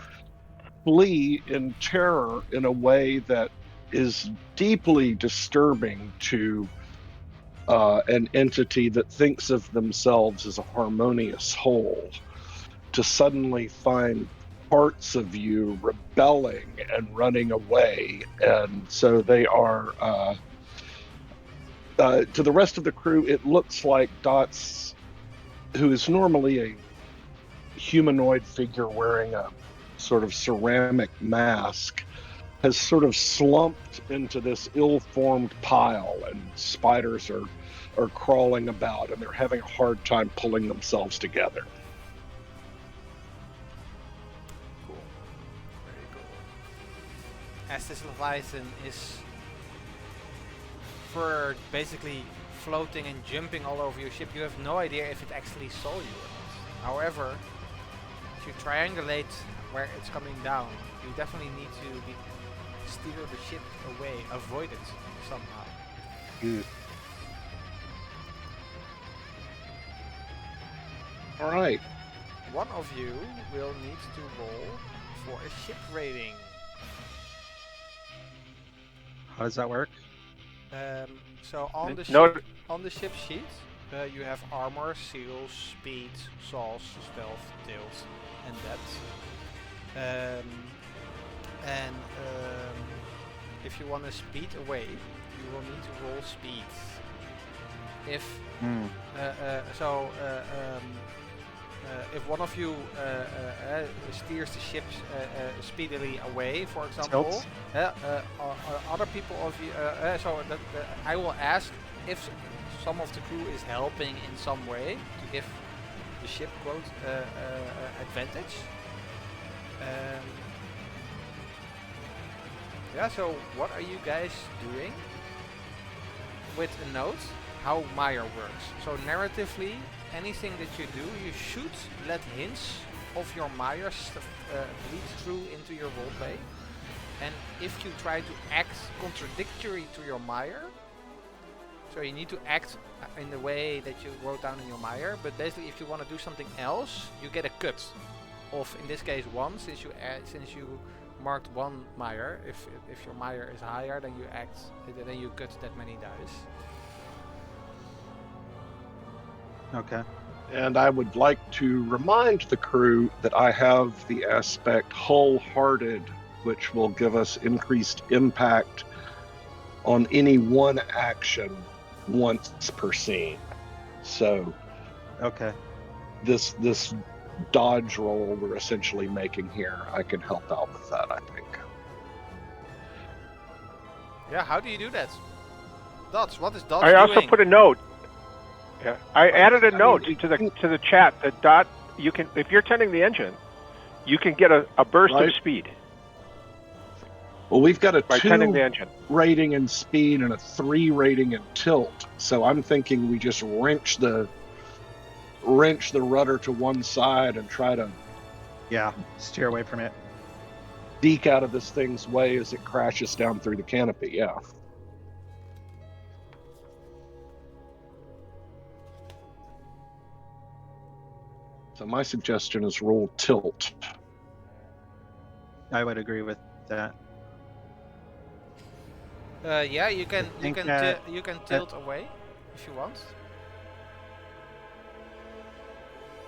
flee in terror in a way that is deeply disturbing to an entity that thinks of themselves as a harmonious whole. To suddenly find parts of you rebelling and running away, and so they are to the rest of the crew, it looks like Dots who is normally a humanoid figure wearing a sort of ceramic mask, has sort of slumped into this ill-formed pile, and spiders are crawling about, and they're having a hard time pulling themselves together. Cool. Very cool. As this Leviathan is for basically floating and jumping all over your ship, you have no idea if it actually saw you or not. However, if you triangulate where it's coming down, you definitely need to steer the ship away, avoid it somehow. All right. One of you will need to roll for a ship rating. How does that work? So on the No. ship, on the ship sheet, you have armor, seals, speed, sauce, stealth, tilt, and depth. If you want to speed away, you will need to roll speed. If if one of you steers the ship speedily away, for example, other people of you, I will ask if some of the crew is helping in some way to give the ship quote advantage. Yeah, so what are you guys doing with a note? How Meyer works. So narratively, anything that you do, you should let hints of your Meyer bleed through into your roleplay. And if you try to act contradictory to your Meyer, so you need to act in the way that you wrote down in your Meyer, but basically if you want to do something else, you get a cut of, in this case, 1, since you marked 1 Meyer. If your Meyer is higher, then you cut that many dice. Okay. And I would like to remind the crew that I have the aspect wholehearted, which will give us increased impact on any one action once per scene. So Okay. this dodge roll we're essentially making here, I can help out with that, I think. Yeah, how do you do that? Dots, what is Dots I also doing? put a note. Yeah, I added a note to the chat that Dot, you can, if you're tending the engine, you can get a burst Right. of speed Well, we've got a by tending the 2 engine. rating in speed and a 3 rating in tilt. So I'm thinking we just wrench the rudder to one side and try to Yeah. Steer away from it. deke out of this thing's way as it crashes down through the canopy. Yeah. So my suggestion is roll tilt. I would agree with that. Yeah, you can think, you can tilt away if you want.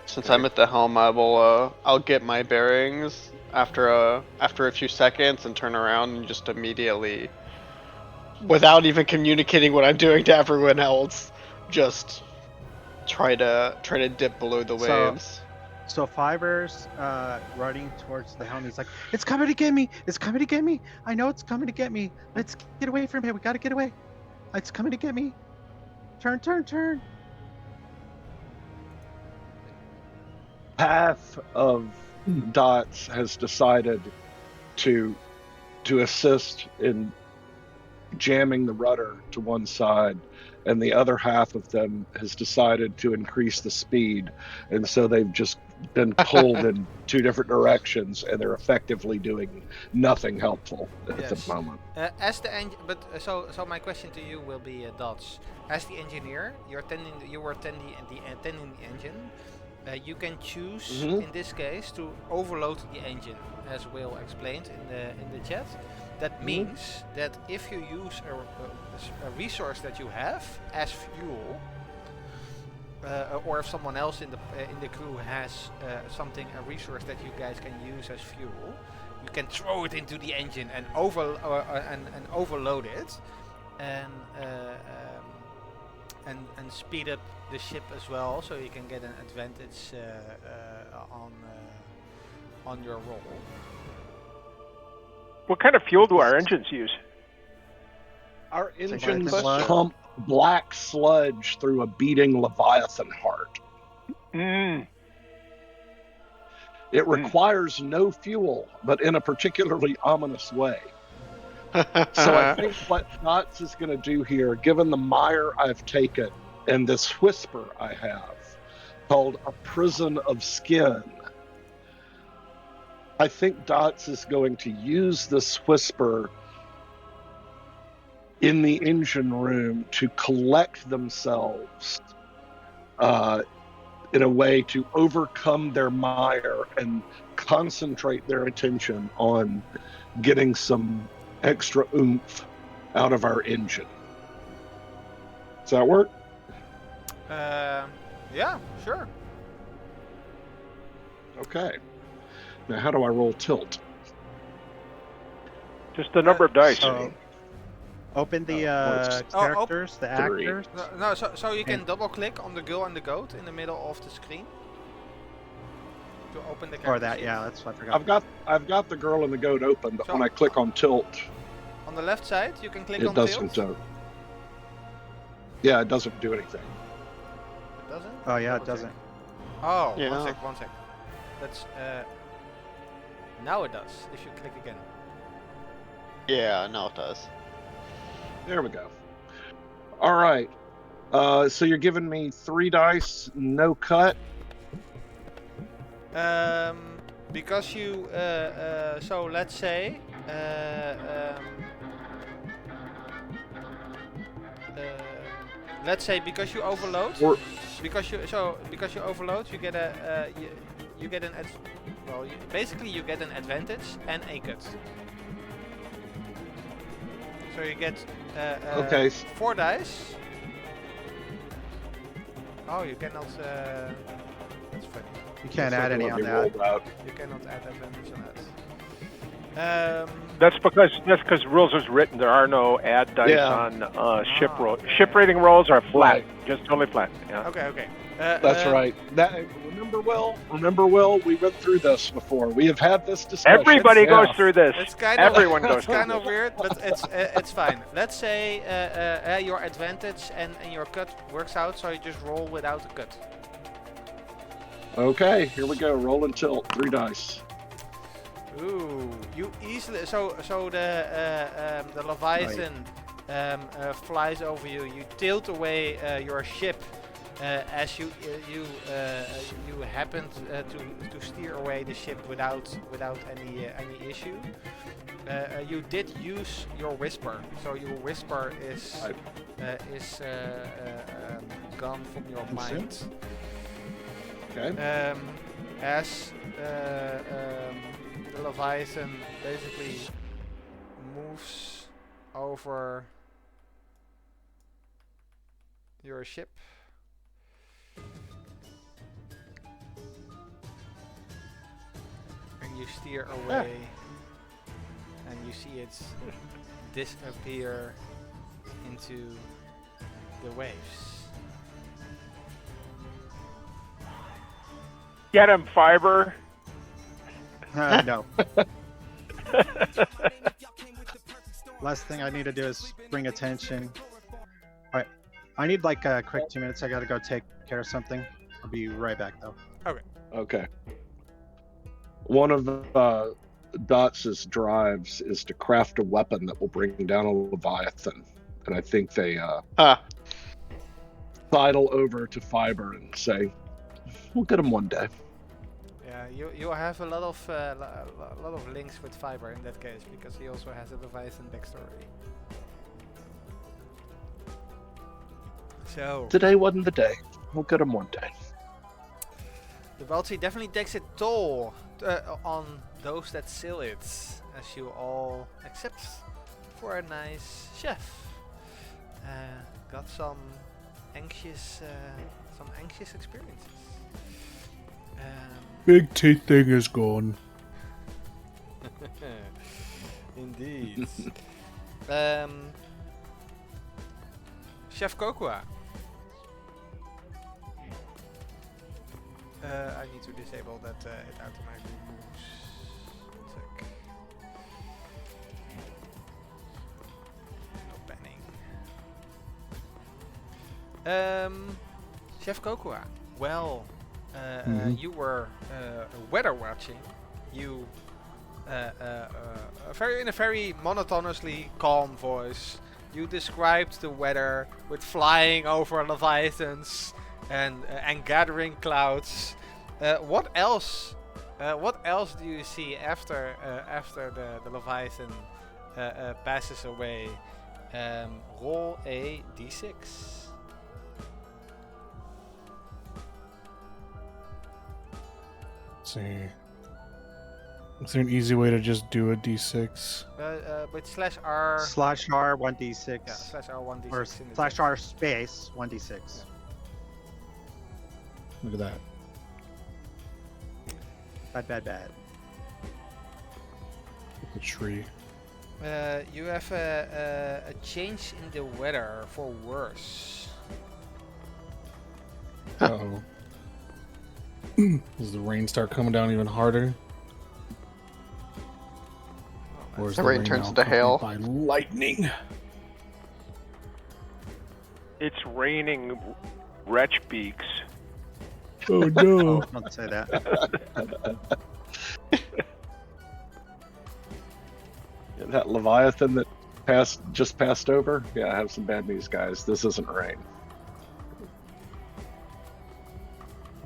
Since I'm at the helm, I'll get my bearings after a few seconds and turn around and just immediately, without even communicating what I'm doing to everyone else, just try to dip below the waves. So Fiver's running towards the helm. He's like, "It's coming to get me! It's coming to get me! I know it's coming to get me! Let's get away from here! We gotta get away! It's coming to get me! Turn, turn, turn!" Half of Dots has decided to assist in jamming the rudder to one side, and the other half of them has decided to increase the speed, and so they've just been pulled in 2 different directions, and they're effectively doing nothing helpful at Yes. the moment. As the so my question to you will be, Dots. As the engineer, you were tending the engine. You can choose in this case to overload the engine, as Will explained in the chat. That means that if you use a resource that you have as fuel, or if someone else in the crew has a resource that you guys can use as fuel, you can throw it into the engine and overload it, and and speed up the ship as well, so you can get an advantage on your roll. What kind of fuel do our engines use? Our like engines sludge. pump black sludge through a beating Leviathan heart. Mm. It requires no fuel, but in a particularly ominous way. So I think what Dots is going to do here, given the mire I've taken and this whisper I have, called a prison of skin, I think Dots is going to use this whisper in the engine room to collect themselves in a way to overcome their mire and concentrate their attention on getting some extra oomph out of our engine. Does that work? Yeah, sure. Okay. Now, how do I roll tilt? Just the number of dice. So, open the characters, the Three. actors. No, so you can And- double click on the girl and the goat in the middle of the screen to open the Or character that, sheet. yeah, that's what I forgot. I've got the girl and the goat open, but So- when I click on tilt, On the left side, you can click it on doesn't. tilt. Yeah, it doesn't do anything. It doesn't? Oh yeah, it One doesn't. sec. Oh, Yeah. one sec. That's now it does. If you click again. Yeah, now it does. There we go. All right. So you're giving me 3 dice, no cut. Because you so let's say let's say because you overload, Or because you overload, you get a you get an basically you get an advantage and a cut. So you get okay. 4 dice. Oh, you cannot. That's funny. You can't add Let any me on roll that. You cannot add advantage on that. That's because rules is written. There are no add dice Yeah. on ship Ah, roll. okay. Ship rating rolls are flat, Right. just totally flat. Yeah. Okay. That's right. That remember, Will, we went through this before. We have had this discussion. Everybody Yeah. goes through this. It's kind of Everyone goes it's through kind of this. weird, but it's fine. Let's say your advantage and your cut works out, so you just roll without a cut. Okay, here we go. Roll and tilt. 3 dice. Ooh, you easily so the Leviathan flies over you. You tilt away your ship as you happened to steer away the ship without any issue. You did use your whisper, so your whisper is gone from your mind. Okay. As the Leviathan basically moves over your ship. And you steer away and you see it disappear into the waves. Get him, Fiber. No. Last thing I need to do is bring attention. Alright. I need like a quick 2 minutes. I gotta go take care of something. I'll be right back though. Okay. One of Dots' drives is to craft a weapon that will bring down a Leviathan. And I think they sidle over to Fiber and say, we'll get him one day. Yeah, you have a lot of links with Fiber in that case, because he also has a Leviathan backstory. So Today wasn't the day. We'll get him one day. the Wildsea definitely takes a toll on those that sail it, as you all accept for a nice chef. Got some anxious experiences. Big teeth thing is gone. Indeed. Chef Kokua, I need to disable that it automatically moves. 1 sec. No panning. Chef Cocoa. Well, you were weather watching. You, in a very monotonously calm voice, you described the weather with flying over leviathans and gathering clouds. What else? What else do you see after the leviathan passes away? Roll a d6. Let's see. Is there an easy way to just do a d6? With /r. /r 1d6. Yeah, /r 1d6. Or /r space 1d6. Look at that. Bad. The tree. You have a change in the weather for worse. Uh-oh. Does the rain start coming down even harder? Or is The rain turns now into hail. accompanied by lightning. It's raining wretch beaks. Oh no! Don't say that. Yeah, that Leviathan that just passed over. Yeah, I have some bad news, guys. This isn't rain.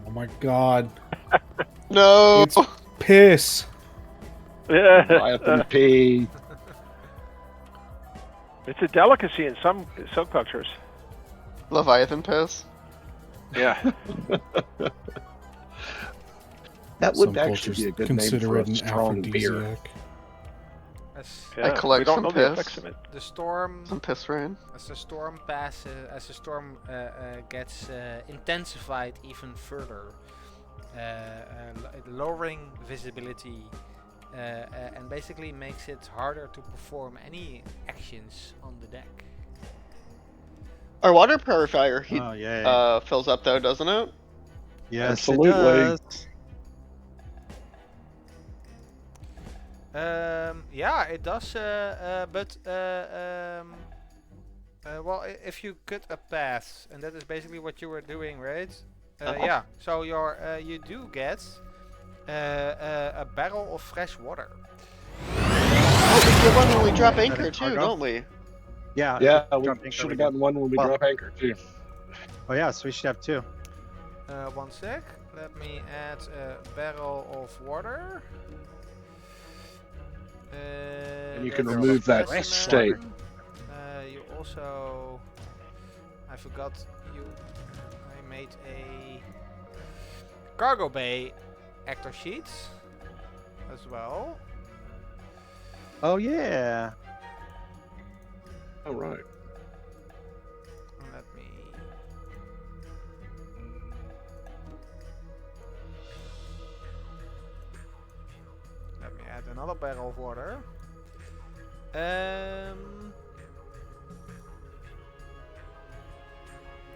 Oh my god! No. It's piss. Leviathan pee. It's a delicacy in some cultures. Leviathan piss. Yeah. That Some would actually cultures be a good name consider for it a an strong beer. aphrodisiac. Yeah, collect we don't some know the piss. effects of it. The storm, Some piss rain. as the storm passes, gets intensified even further, lowering visibility, and basically makes it harder to perform any actions on the deck. Our water purifier Oh yeah. fills up though, doesn't it? Yes, absolutely. it does. Yeah, it does. But well, if you cut a path, and that is basically what you were doing, right? Yeah. So you do get a barrel of fresh water. Oh, we get one when we drop anchor too, cargo? don't we? Yeah. Yeah, Drop we anchor should we have do. gotten one when we Well- drop anchor too. Oh yeah, so we should have 2. 1 sec. Let me add a barrel of water. And you can that's remove that specimen. state. You also, I forgot you. I made a cargo bay actor sheet as well. Oh yeah. All right. Let me. Let me add another barrel of water.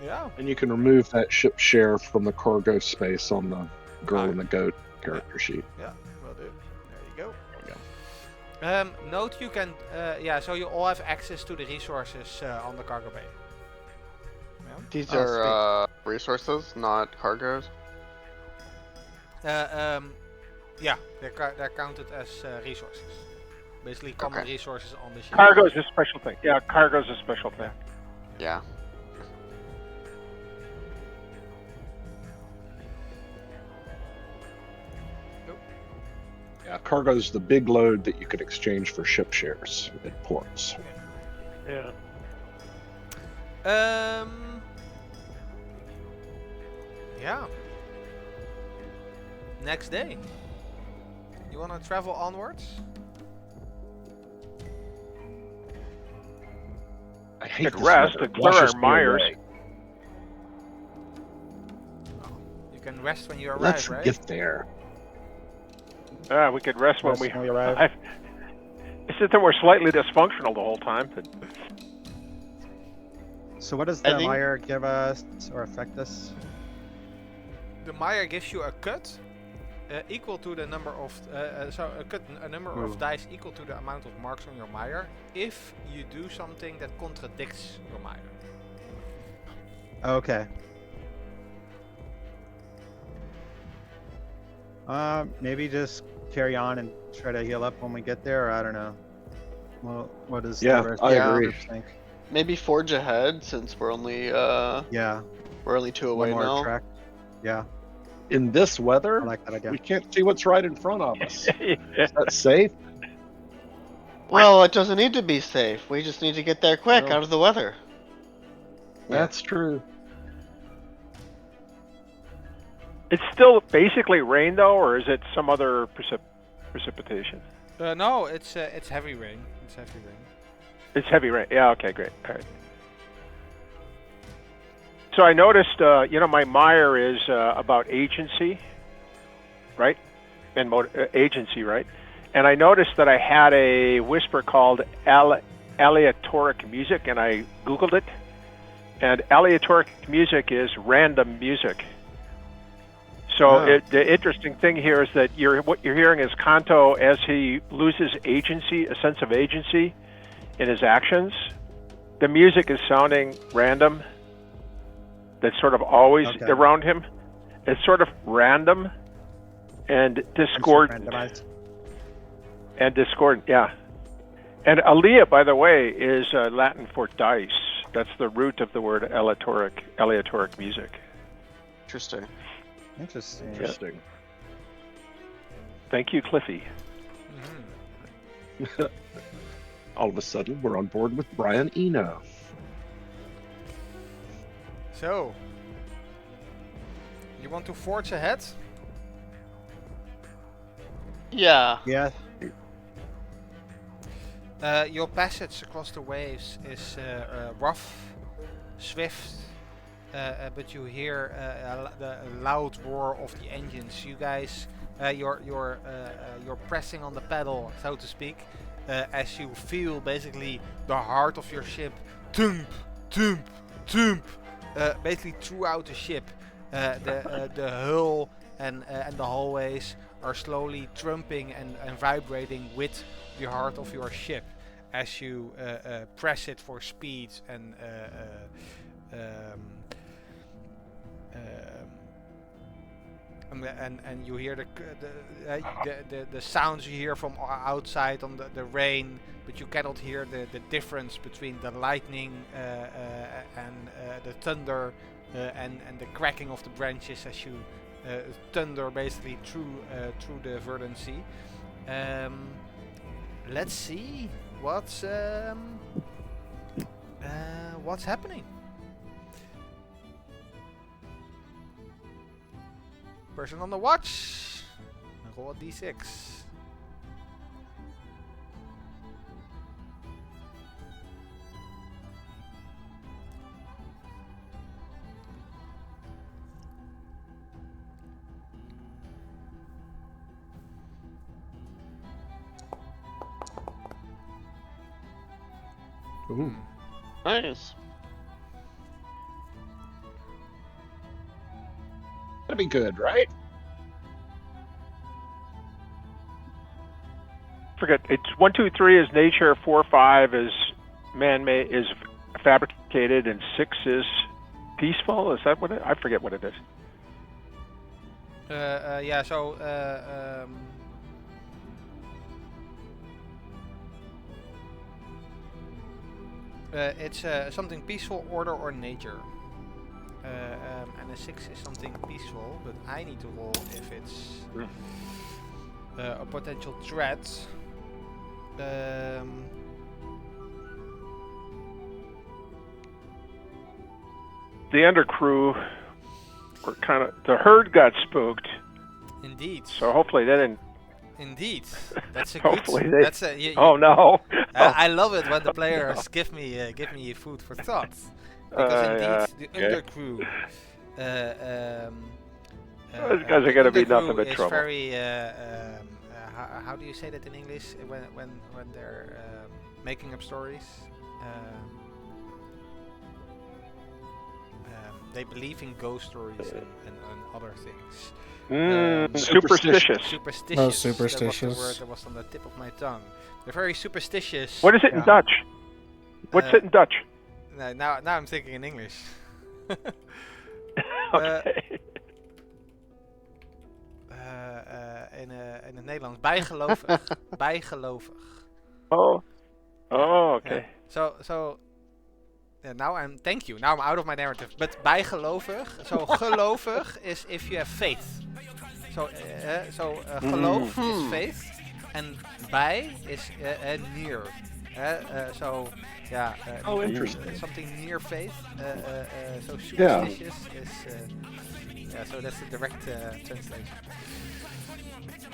Yeah. And you can remove that ship share from the cargo space on the girl Ah. and the goat character sheet. Yeah, will do. There you go. Note you can, yeah, so you all have access to the resources on the cargo bay. Yeah. These Oh, are resources, not cargoes. Yeah, they're counted as resources. Basically, common Okay. resources on the ship. Cargo is a special thing. Yeah, cargo is a special thing. Yeah. Yeah, cargo's the big load that you could exchange for ship shares at ports. Yeah. Yeah. Next day. You wanna travel onwards? I hate Could this rest weather. to clear Washes our me mires. away. You can rest when you arrive, Let's right? get there. We could rest when Rest we when we arrive. It's just that we're slightly dysfunctional the whole time. But So what does I the think- mire give us or affect us? The Maya gives you a cut equal to the number of a number of dice equal to the amount of marks on your Maya if you do something that contradicts your Maya. Okay. Maybe just carry on and try to heal up when we get there, or I don't know. Well, what does Yeah, the rest I of the agree. group think? Maybe forge ahead since we're only Yeah, we're only 2 one away more now. track. Yeah, In this weather, I like that idea. we can't see what's right in front of us. Is that safe? Well, it doesn't need to be safe. We just need to get there quick Well, out of the weather. That's true. It's still basically rain though, or is it some other precipitation? No, it's heavy rain. It's heavy rain. It's heavy rain. Yeah. Okay. Great. All right. So I noticed, my mire is about agency, right? And agency, right? And I noticed that I had a whisper called aleatoric music, and I Googled it. And aleatoric music is random music. So the interesting thing here is that what you're hearing is Kanto as he loses agency, a sense of agency in his actions. The music is sounding random. That's sort of always around him. It's sort of random and discordant. And discordant, yeah. And alea, by the way, is Latin for dice. That's the root of the word aleatoric music. Interesting. Interesting. Thank you, Cliffy. All of a sudden, we're on board with Brian Eno. So, you want to forge ahead? Yeah. Yeah. Your passage across the waves is rough, swift, but you hear the loud roar of the engines. You guys, you're pressing on the pedal, so to speak, as you feel basically the heart of your ship thump, thump, thump, basically throughout the ship. The hull and the hallways are slowly trumping and vibrating with the heart of your ship as you press it for speed and you hear the sounds you hear from outside on the rain, but you cannot hear the difference between the lightning and the thunder and the cracking of the branches as you thunder basically through the verdant sea. Let's see what's happening. Person on the watch. Roll a d6. Ooh. Nice. That'd be good, right? Forget it's 1, 2, 3 is nature, 4, 5 is man-made, is fabricated, and 6 is peaceful. Is that what I forget what it is? Yeah. So it's something peaceful, order, or nature. And a 6 is something peaceful, but I need to roll if it's a potential threat. The undercrew were kind of, the herd got spooked. Indeed. So hopefully they didn't. Indeed. That's a good. Hopefully they. That's a. Oh no. I love it when the players give me food for thought. Because indeed, the undercrew. Those guys are going to be nothing but is trouble. Very. How do you say that in English when they're they believe in ghost stories and other things. Superstitious. Superstitious. Oh, That was the superstitious. word that was on the tip of my tongue. They're very superstitious. What is it in Dutch? What's it in Dutch? Now I'm thinking in English. Okay. In het Nederlands. Bijgelovig. Bijgelovig. Oh, okay. So now thank you. Now I'm out of my narrative. But bijgelovig. So gelovig is if you have faith. Geloof is faith. And bij is near. Interesting. Something near faith. So superstitious is. So that's the direct translation.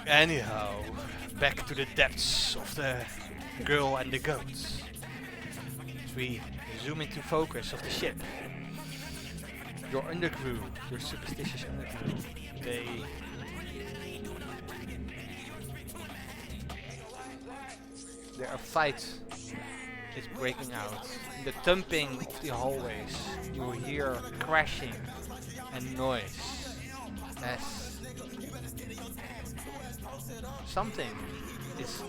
Anyhow, back to the depths of the girl and the goats. As we zoom into focus of the ship. Your undercrew, your superstitious undercrew, a fight is breaking out. In the thumping of the hallways, you hear crashing and noise as something is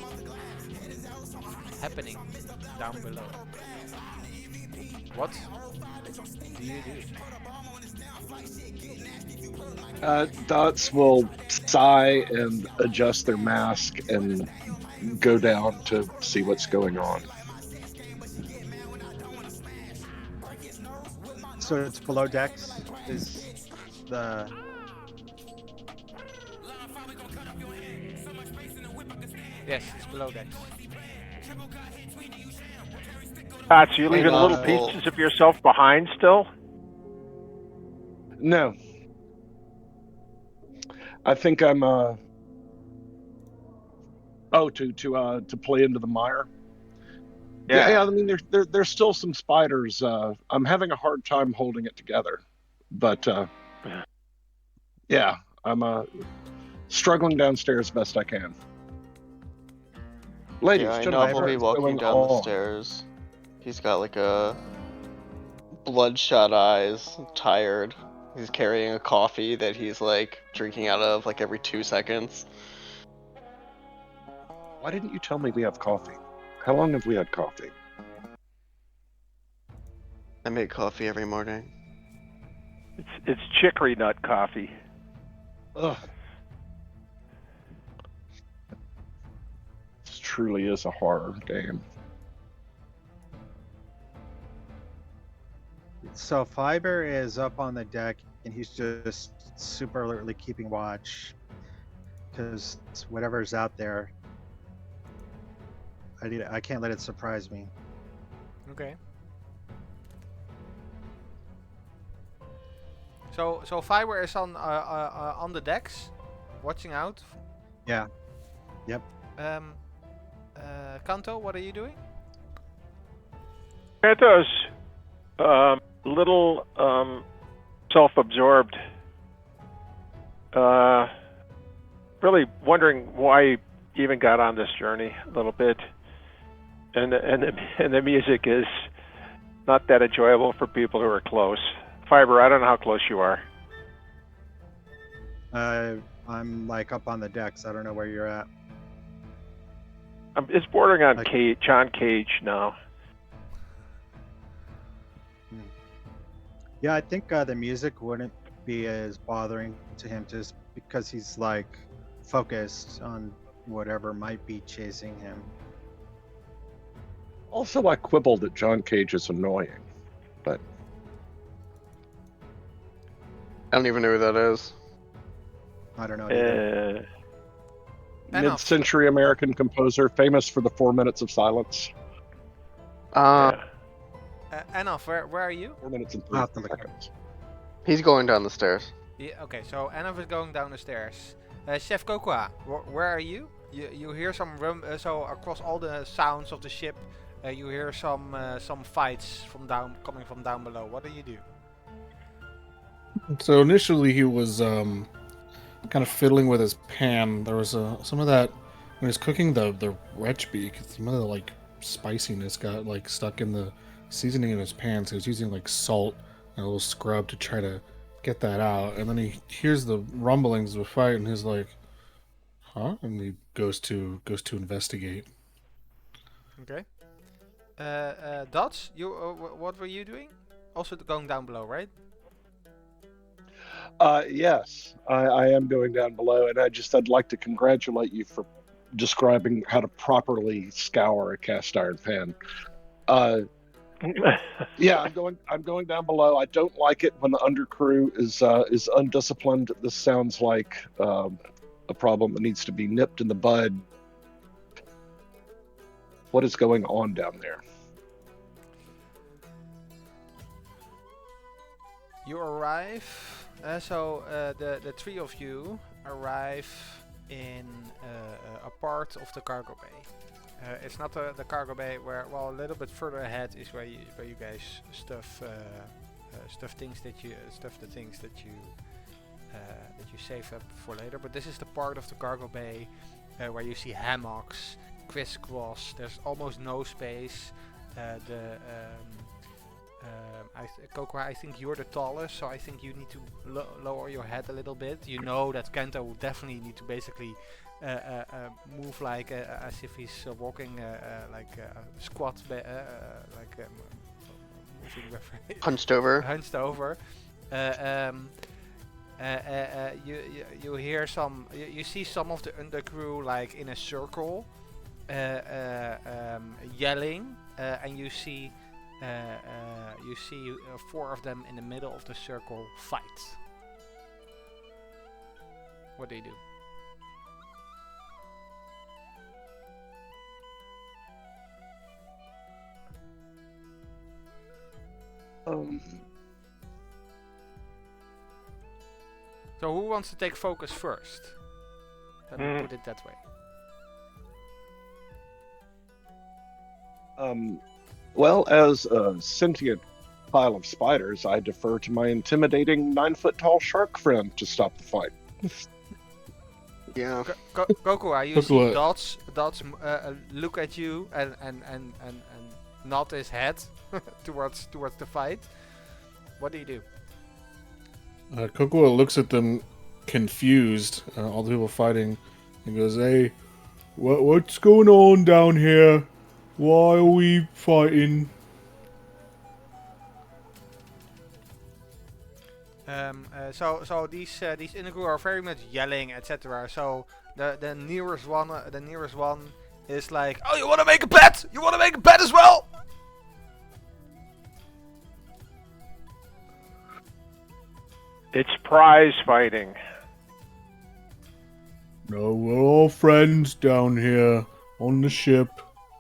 happening down below. What do you do? Dots will sigh and adjust their mask and go down to see what's going on. So it's below decks is the... Yes, it's below decks. Pat, so you leaving little pieces of yourself behind still? No. I think I'm to play into the mire. Yeah, I mean there's still some spiders. I'm having a hard time holding it together. But yeah, I'm struggling downstairs best I can. Ladies, Yeah, I gentlemen, know he'll be what's walking going down the on? stairs. He's got like a bloodshot eyes, tired. He's carrying a coffee that he's like drinking out of like every 2 seconds. Why didn't you tell me we have coffee? How long have we had coffee? I make coffee every morning. It's chicory nut coffee. Ugh. This truly is a horror game. So Fiber is up on the deck and he's just super alertly keeping watch because whatever's out there, I can't let it surprise me. Okay. So Fiber is on the decks, watching out. Yeah. Yep. Kanto, what are you doing? Kanto's little self-absorbed. Really wondering why he even got on this journey a little bit. And the music is not that enjoyable for people who are close. Fiber, I don't know how close you are. I'm like up on the decks. I don't know where you're at. It's bordering on John Cage now. Yeah, I think the music wouldn't be as bothering to him just because he's like focused on whatever might be chasing him. Also, I quibbled that John Cage is annoying, but I don't even know who that is. I don't know. Either. mid-century American composer, famous for the 4 minutes of silence. Enough, where are you? 4 minutes and I'll have to 30 look it seconds. He's going down the stairs. Yeah, okay, so Enough is going down the stairs. Chef Cocoa, where are you? You hear some so across all the sounds of the ship, you hear some fights coming from down below. What do you do? So initially he was kind of fiddling with his pan. There was some of that when he was cooking the wretch beak. Some of the like spiciness got like stuck in the seasoning in his pan. So he was using like salt a little scrub to try to get that out, and then he hears the rumblings of a fight, and he's like, "Huh?" And he goes to investigate. Okay. Dots, you what were you doing? Also going down below, right? Yes, I am going down below, and I'd like to congratulate you for describing how to properly scour a cast iron pan. Yeah, I'm going down below. I don't like it when the undercrew is undisciplined. This sounds like a problem that needs to be nipped in the bud. What is going on down there? You arrive. The three of you arrive in a part of the cargo bay. It's not the cargo bay where, well, a little bit further ahead is where you guys stuff the things that you save up for later. But this is the part of the cargo bay where you see hammocks, crisscross. There's almost no space. Coco, I think you're the tallest, so I think you need to lower your head a little bit. You know that Kento will definitely need to basically move like as if he's walking like a squat, moving Hunched over. Hunched over. You hear some. You see some of the undercrew like in a circle, yelling, and you see. Four of them in the middle of the circle fight. What do you do? So who wants to take focus first? Let me put it that way. Well, as a sentient pile of spiders, I defer to my intimidating 9-foot-tall shark friend to stop the fight. Yeah. Coco, you see Dots look at you and nod his head towards the fight. What do you do? Cocoa looks at them confused, all the people fighting, and goes, "Hey, what's going on down here? Why are we fighting?" So these Inagu are very much yelling, etc. So the nearest one is like, "Oh, you want to make a bet? You want to make a bet as well?" It's prize fighting. No, we're all friends down here on the ship.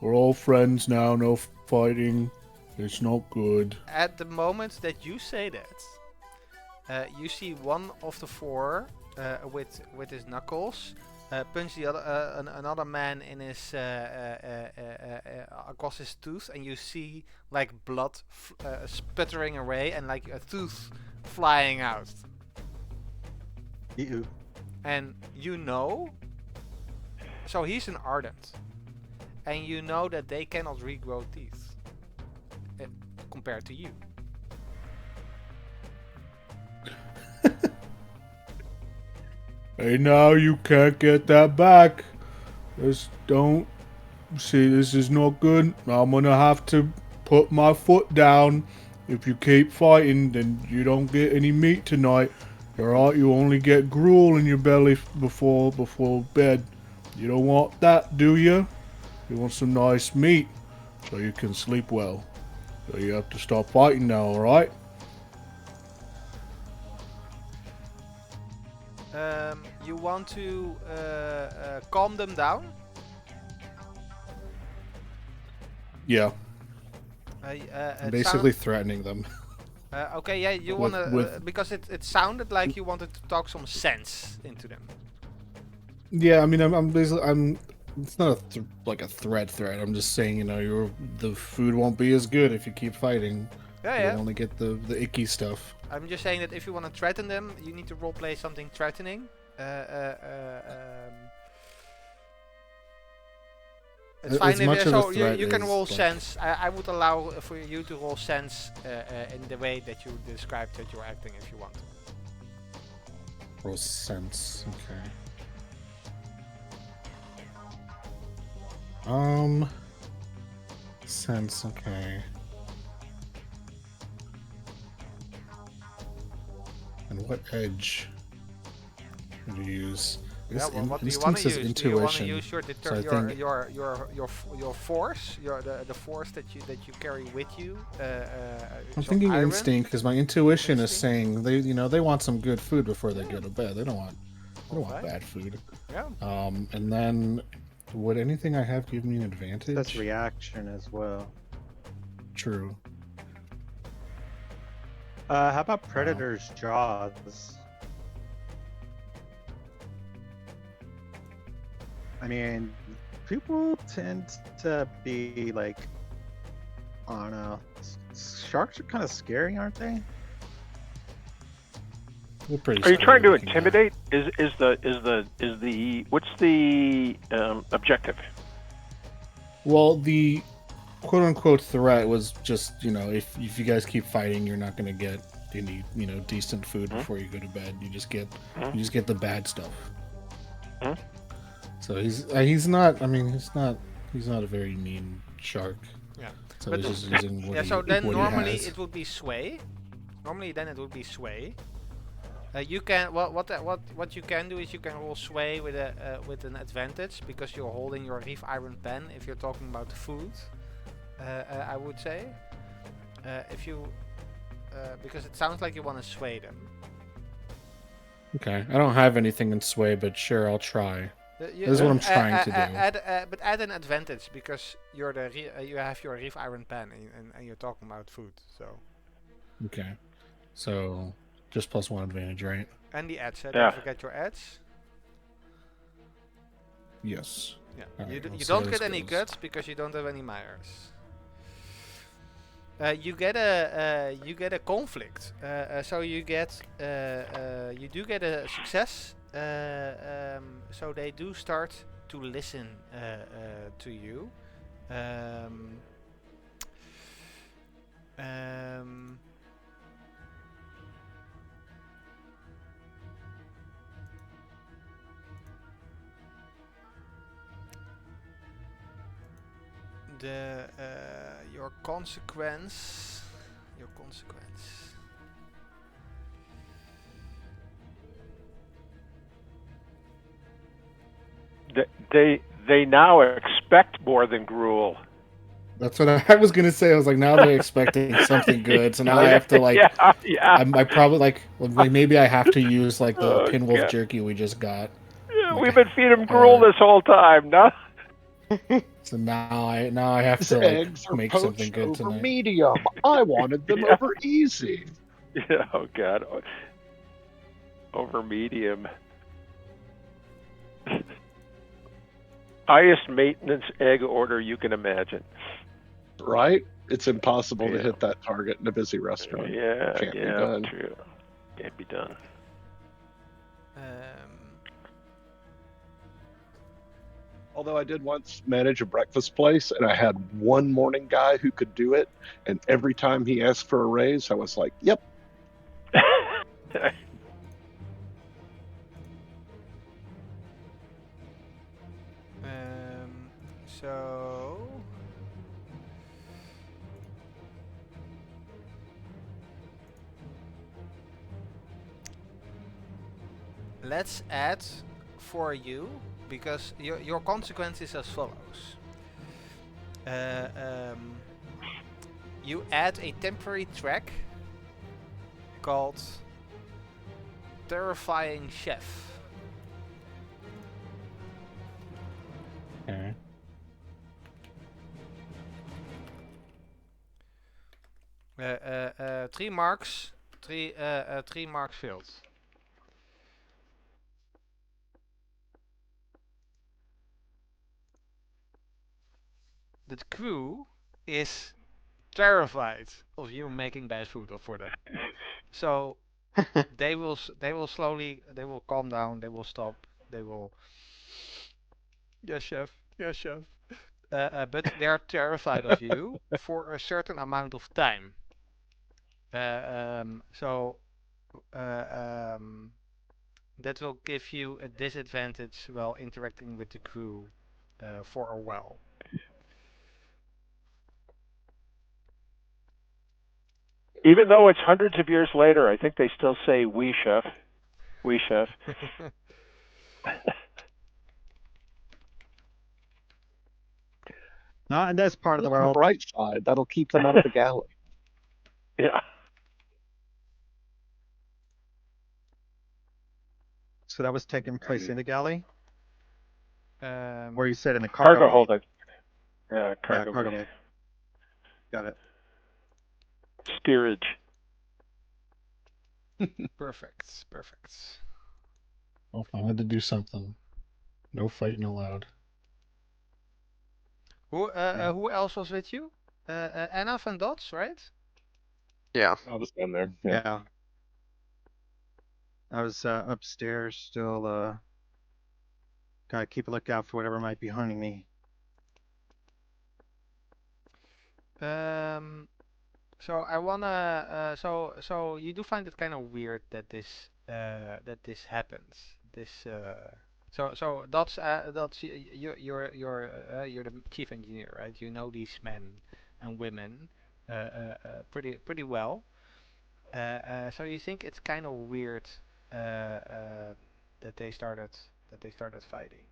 We're all friends now, no fighting. It's not good. At the moment that you say that, you see one of the four with his knuckles punch the other another man in his across his tooth, and you see like blood sputtering away and like a tooth flying out. Ew. And you know, so he's an ardent. And you know that they cannot regrow teeth compared to you. Hey, now you can't get that back. This is not good. I'm gonna have to put my foot down. If you keep fighting, then you don't get any meat tonight. Alright, you only get gruel in your belly before bed. You don't want that, do you? You want some nice meat, so you can sleep well. So you have to stop fighting now, alright? You want to calm them down? Yeah. Basically threatening them. Okay, yeah, you wanna because it sounded like you wanted to talk some sense into them. Yeah, I mean, I'm basically it's not like a threat. I'm just saying, the food won't be as good if you keep fighting. Yeah. You only get the icky stuff. I'm just saying that if you want to threaten them, you need to roleplay something threatening. It's As fine if much of a so threat you can is, roll like- sense. I would allow for you to roll sense in the way that you described that you're acting if you want. Roll sense. Okay. Sense. Okay. And what edge would you use? I guess What do you want instinct to is use? Do you want to intuition. use your So I think your force, the force that you carry with you? I'm so thinking iron? instinct because my intuition is Instinct? saying they want some good food before they go to bed. They don't want Alright. bad food. Yeah. And then would anything I have give me an advantage? That's reaction as well. True. How about Predator's Jaws? I mean, people tend to be like, I don't know. Sharks are kind of scary, aren't they? They're pretty Are you trying to scary looking, yeah. intimidate? What's the objective? Well, the quote unquote threat was just, if you guys keep fighting, you're not gonna get any, decent food before you go to bed. You just get the bad stuff. So he's not a very mean shark. Yeah. So But he's just using what Yeah. he, So then what he normally has. it would be sway. Normally then it would be sway. You can what you can do is you can roll sway with an advantage because you're holding your reef iron pen. If you're talking about food, I would say if you because it sounds like you want to sway them. Okay, I don't have anything in sway, but sure, I'll try. This is what I'm trying to do. But add an advantage because you're you have your reef iron pen and you're talking about food. So Okay, so just +1 advantage, right? and the edge. Yeah. Don't forget your edge. Yes. Yeah. Alright, You let's see don't how get this any goes. guts because you don't have any Myers. You get a conflict. So you get you do get a success. So they do start to listen to you. Your consequence. They now expect more than gruel. That's what I was gonna say. I was like, now they're expecting something good, so now I have to like. yeah. I probably like maybe I have to use like the Oh, pinwolf God. jerky we just got. Yeah, Like, we've been feeding them gruel this whole time. No. So now I have His to eggs like are make poached something good over tonight. medium. I wanted them Yeah. over easy. Yeah, oh God. Over medium. Highest maintenance egg order you can imagine. Right? It's impossible to Yeah. hit that target in a busy restaurant. Yeah, Can't be yeah, done. true. Can't be done. Although I did once manage a breakfast place, and I had one morning guy who could do it, and every time he asked for a raise, I was like, "Yep." So let's add for you because your consequence is as follows. You add a temporary track called Terrifying Chef. Okay. Three marks. Three marks failed. The crew is terrified of you making bad food for them. So they will slowly, they will calm down, they will stop, they will. Yes, chef. Yes, chef. but they are terrified of you for a certain amount of time. So that will give you a disadvantage while interacting with the crew for a while. Even though it's hundreds of years later, I think they still say "we chef." We chef. Not in this part of the Look on the world. bright side, that'll keep them out of the galley. Yeah. So that was taking place in the galley, Um, where you said in the Cargo bay. holding. Yeah, cargo. cargo bay. bay. Got it. Steerage. Perfect. Well, I had to do something. No fighting allowed. Who else was with you? Anna van Dots, right? Yeah. I was down there. Yeah. I was upstairs still. Gotta keep a lookout for whatever might be hunting me. So I wanna. So you do find it kind of weird that this happens. So that's you're the chief engineer, right? You know these men and women pretty well. So you think it's kind of weird that they started fighting.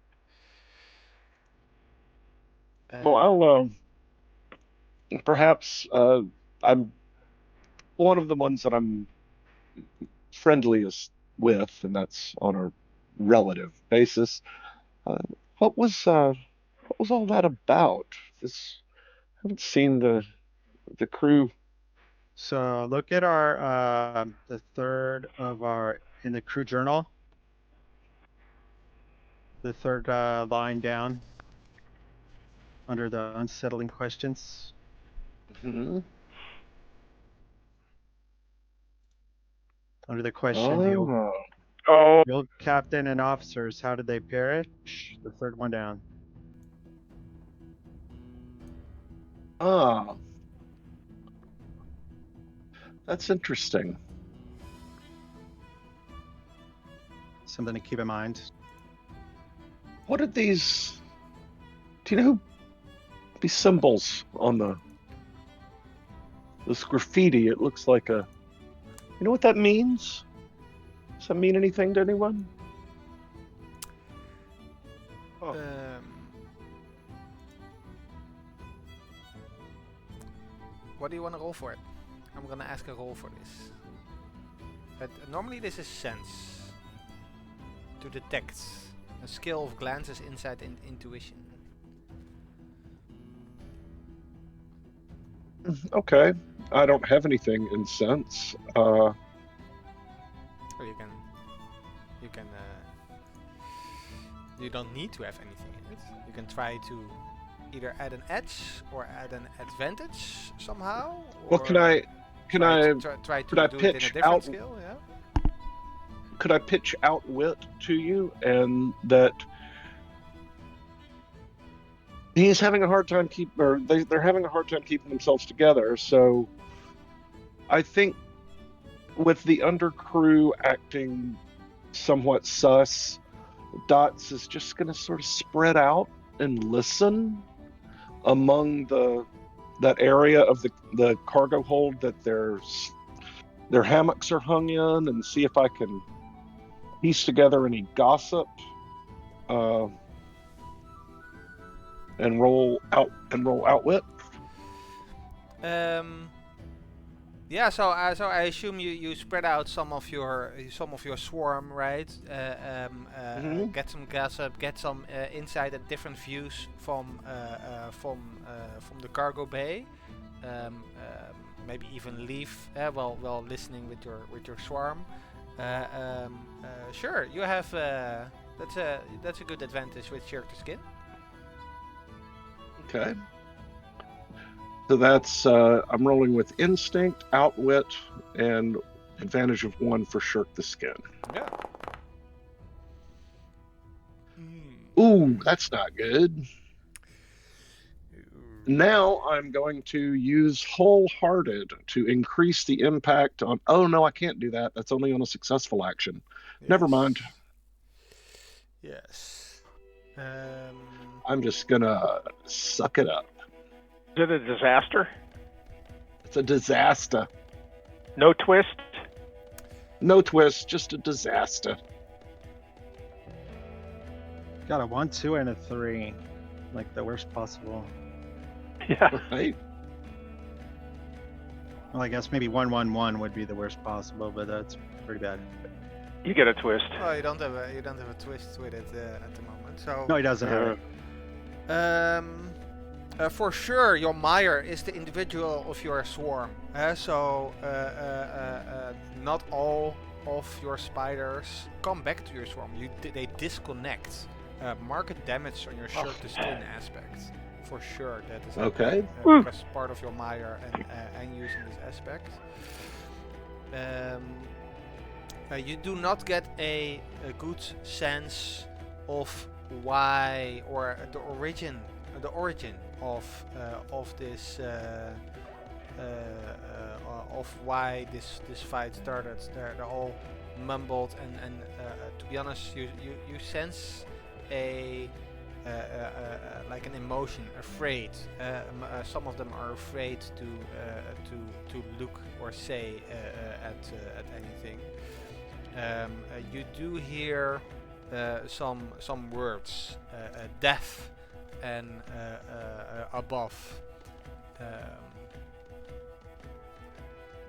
Well, I'll perhaps I'm one of the ones that I'm friendliest with, and that's on a relative basis. Uh, what was all that about? This I haven't seen the crew. So look at our the third of our in the crew journal. The third line down under the unsettling questions. Mm-hmm. Under the question, the Oh, old captain and officers, how did they perish? The third one down. Ah, that's interesting. Something to keep in mind. What are these? Do you know these symbols on this graffiti? It looks like a. You know what that means? Does that mean anything to anyone? Oh. What do you want to roll for it? I'm gonna ask a roll for this. But normally this is sense. To detect. A skill of glances, insight, and intuition. Okay, I don't have anything in sense. Or you can. You don't need to have anything in it. You can try to either add an edge or add an advantage somehow. Well, can I try could I to do it in a pitch different out? skill? Yeah. Could I pitch outwit to you, and that he's having a hard time they're having a hard time keeping themselves together. So I think with the undercrew acting somewhat sus, Dots is just going to sort of spread out and listen among that area of the cargo hold that their hammocks are hung in, and see if I can piece together any gossip, and roll outwit. Yeah. So I assume you spread out some of your swarm, right? Get some gossip, get some insight and different views from the cargo bay. Maybe even leave while listening with your swarm. Sure, you have that's a good advantage with character skin. Okay. So that's I'm rolling with instinct, outwit, and advantage of 1 for shirk the skin. Yeah. Ooh, that's not good. Now I'm going to use Wholehearted to increase the impact on. Oh no, I can't do that. That's only on a successful action. Never mind. Yes. I'm just gonna suck it up. Is it a disaster? It's a disaster. No twist? No twist, just a disaster. Got a 1, 2, and a 3. Like the worst possible. Yeah. Right? Well, I guess maybe 1, 1, 1 would be the worst possible, but that's pretty bad. You get a twist. Oh, you don't have a twist with it at the moment. So No, he doesn't have it. for sure, your Mire is the individual of your swarm. Not all of your spiders come back to your swarm. They disconnect. Market damage on your shirt to skin aspect. For sure, that is Okay. because part of your Mire and using this aspect. You do not get a good sense of why or the origin of this of why this fight started. They're all mumbled and to be honest, you sense a like an emotion, afraid. Some of them are afraid to look or say at anything. You do hear some words, death and above.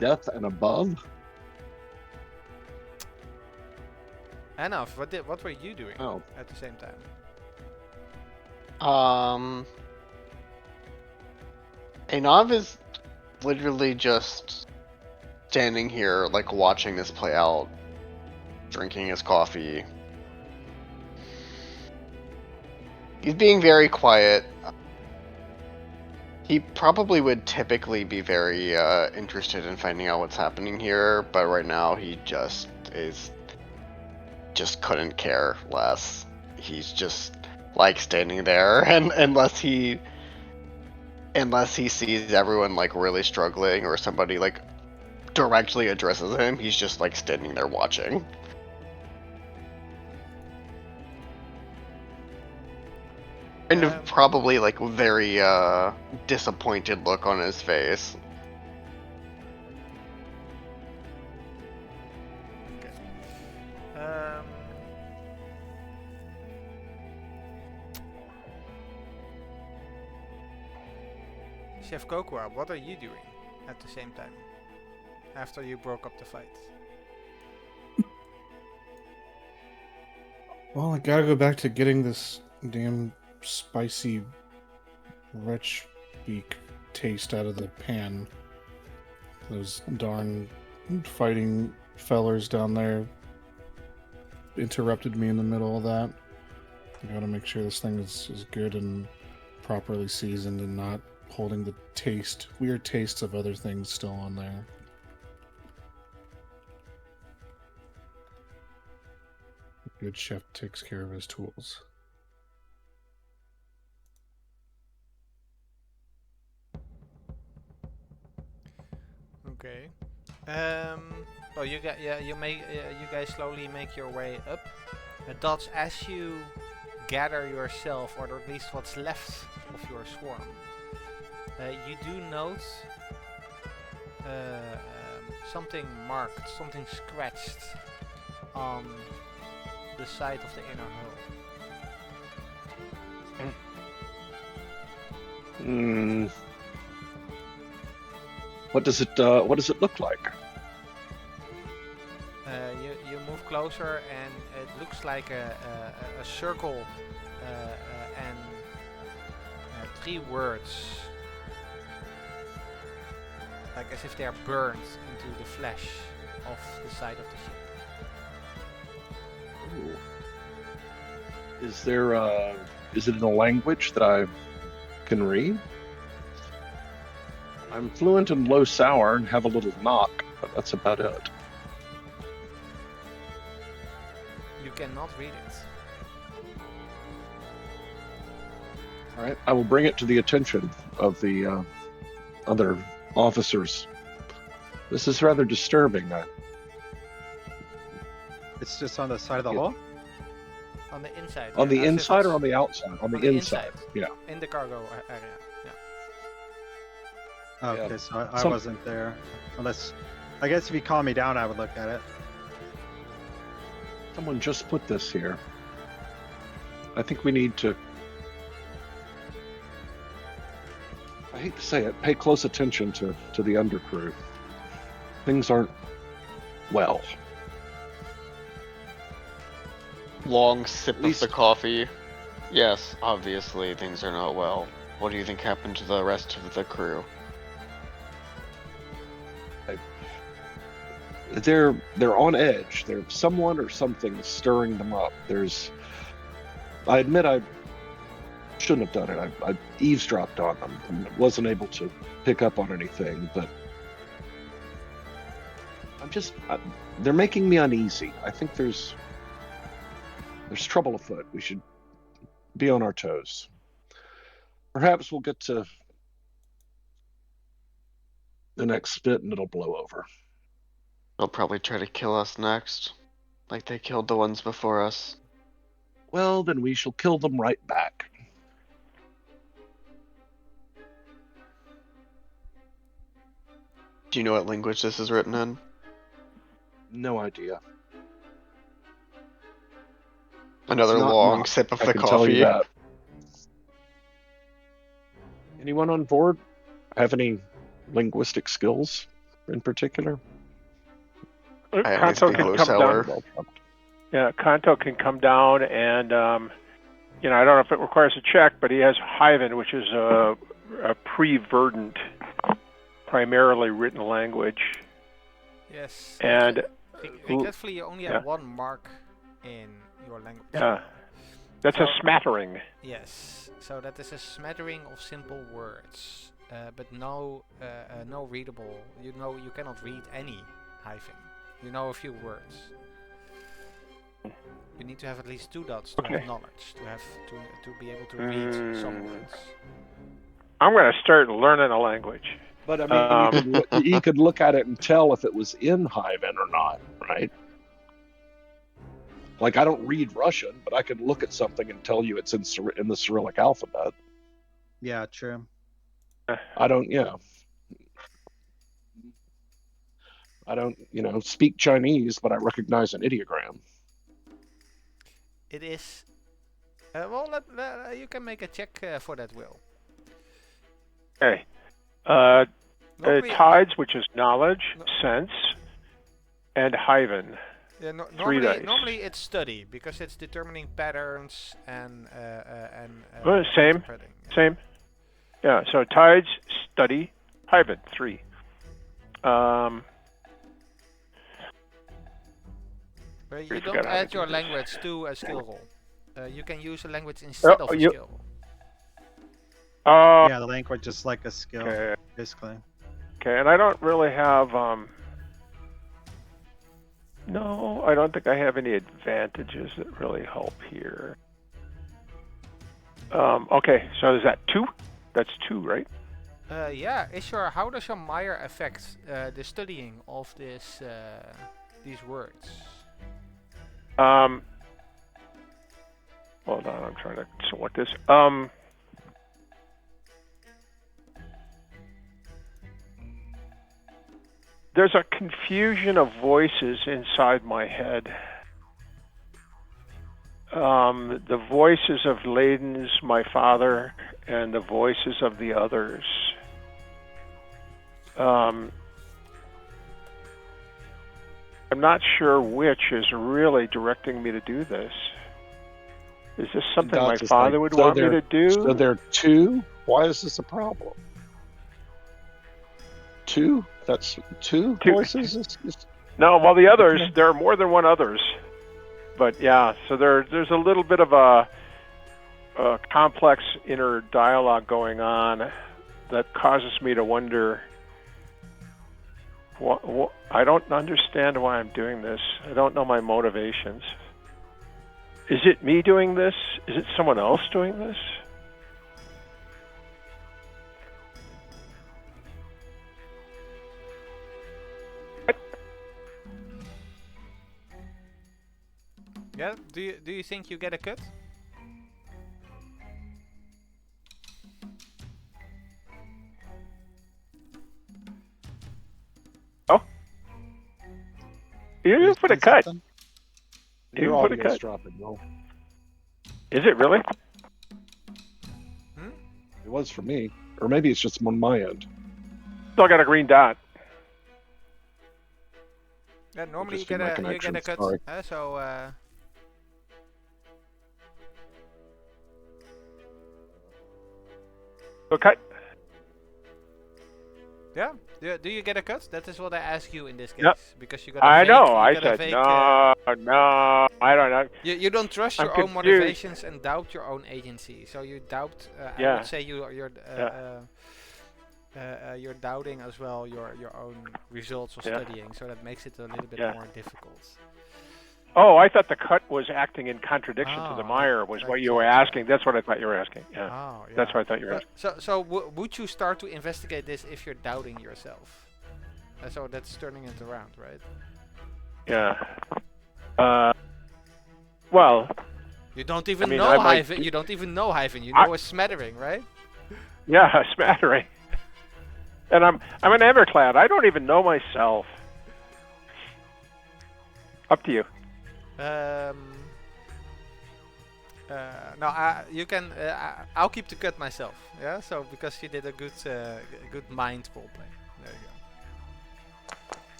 Death and above? Enough. What were you doing at the same time? Anav is literally just standing here, like, watching this play out, drinking his coffee. He's being very quiet. He probably would typically be very interested in finding out what's happening here, but right now he just couldn't care less. He's just like standing there, and unless he sees everyone like really struggling or somebody like directly addresses him, he's just like standing there watching. And probably like very disappointed look on his face. Chef Kokwa, what are you doing at the same time after you broke up the fight? Well, I gotta go back to getting this damn spicy wretch beak taste out of the pan. Those darn fighting fellers down there interrupted me in the middle of that. I gotta make sure this thing is good and properly seasoned and not holding the weird tastes of other things still on there. A good chef takes care of his tools. Okay. Well, you guys slowly make your way up. Dots, as you gather yourself, or at least what's left of your swarm, you do note something marked, something scratched on the side of the inner hull. What does it look like? You move closer, and it looks like a circle and 3 words, like as if they are burned into the flesh of the side of the ship. Ooh. Is it in a language that I can read? I'm fluent in Low Sour and have a little knock, but that's about it. You cannot read it. All right, I will bring it to the attention of the other officers. This is rather disturbing. It's just on the side of the Yeah. hull? On the inside. On the as if inside or it's on the outside? On the inside. Yeah. in the cargo area. Yeah. Oh, Yeah. okay, so I Some- wasn't there. Unless, I guess if you call me down, I would look at it. Someone just put this here. I think we need to, I hate to say it, pay close attention to the undercrew. Things aren't well. Long sip At least- of the coffee. Yes, obviously things are not well. What do you think happened to the rest of the crew? They're on edge. There's someone or something stirring them up. I admit I shouldn't have done it. I eavesdropped on them and wasn't able to pick up on anything, but they're making me uneasy. I think there's trouble afoot. We should be on our toes. Perhaps we'll get to the next spit and it'll blow over. They'll probably try to kill us next, like they killed the ones before us. Well, then we shall kill them right back. Do you know what language this is written in? No idea. Another It's not long not. sip of I the can tell coffee. you that. Anyone on board have any linguistic skills in particular? I only Kanto speak can low come sour. down. Yeah, Kanto can come down, and I don't know if it requires a check, but he has Hyven, which is a pre-verdant, primarily written language. Yes. And Regretfully, you only have one mark in your language. yeah, that's a smattering. Yes. So that is a smattering of simple words, but no readable. You cannot read any hyphen. You know a few words. You need to have at least 2 dots to have knowledge, to be able to read some words. I'm going to start learning a language. But I mean, you could look at it and tell if it was in Hyven or not, right? Like, I don't read Russian, but I could look at something and tell you it's in the Cyrillic alphabet. Yeah, true. I don't speak Chinese, but I recognize an ideogram. It is. You can make a check for that, Will. Okay. Normally- Tides, which is knowledge, sense, and Hyven. Yeah, 3 dice. normally it's study because it's determining patterns and Same. interpreting. Same. Yeah, so Tides, study, Hyven, 3. But We you don't forgot how to add do your this. language to a skill roll. You can use a language instead of a you- skill roll. Yeah, the language is like a skill, Okay. basically. Okay, and I don't really have, no, I don't think I have any advantages that really help here. Okay, so is that 2? That's 2, right? Yeah. How does your Meyer affect the studying of these words? Hold on, I'm trying to select this. There's a confusion of voices inside my head. The voices of Layden's, my father, and the voices of the others. I'm not sure which is really directing me to do this. Is this something my Dots is father like, would so want me there- to do? So there are 2? Why is this a problem? 2? That's 2 Two. voices? No, well, the others, Okay. there are more than one others. But yeah, so there's a little bit of a complex inner dialogue going on that causes me to wonder. I don't understand why I'm doing this. I don't know my motivations. Is it me doing this? Is it someone else doing this? Yeah. Do you think you get a cut? Oh. You put a Say cut. something? You Your put a audio's cut. dropping. No, Is it really? it was for me, or maybe it's just on my end. Still got a green dot. Yeah. Normally you just be get my a connection, cut. sorry. So. So cut. Yeah. Do you get a cut? That is what I ask you in this case. Yep. Because you got. I know. You I got a said vague, no. I don't know. You don't trust I'm your own confused. motivations and doubt your own agency. So you doubt. I Yeah. would say you're doubting as well your own results of Yeah. studying. So that makes it a little bit Yeah. more difficult. Oh, I thought the cut was acting in contradiction to the Oh, mire. Was what right. you were asking. That's what I thought you were asking. Yeah. Oh, yeah. That's what I thought you were But asking. so would you start to investigate this if you're doubting yourself? So that's turning it around, right? Yeah. Well, You don't even mean, know I might hyphen. be- You don't even know hyphen. You I- know a smattering, right? yeah, a smattering. And I'm an Everclad. I don't even know myself. Up to you. No, you can. I'll keep the cut myself. Yeah. So because you did a good mind role play. There you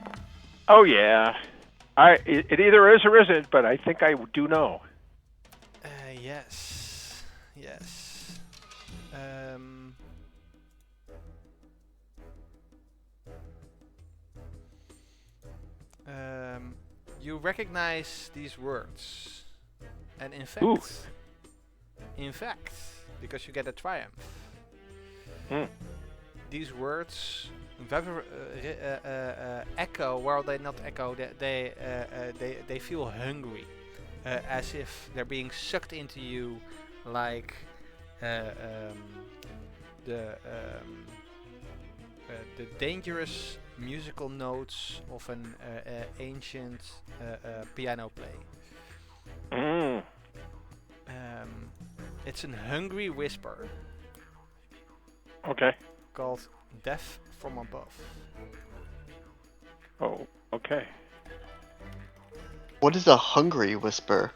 go. Oh yeah. It either is or isn't, but I think I do know. Yes. Yes. You recognize these words, and in fact, because you get a triumph, these words echo. Well, they not echo. They feel hungry, as if they're being sucked into you, like the dangerous musical notes of an ancient piano play. It's a hungry whisper. Okay. Called Death from Above. Oh, okay. What is a hungry whisper?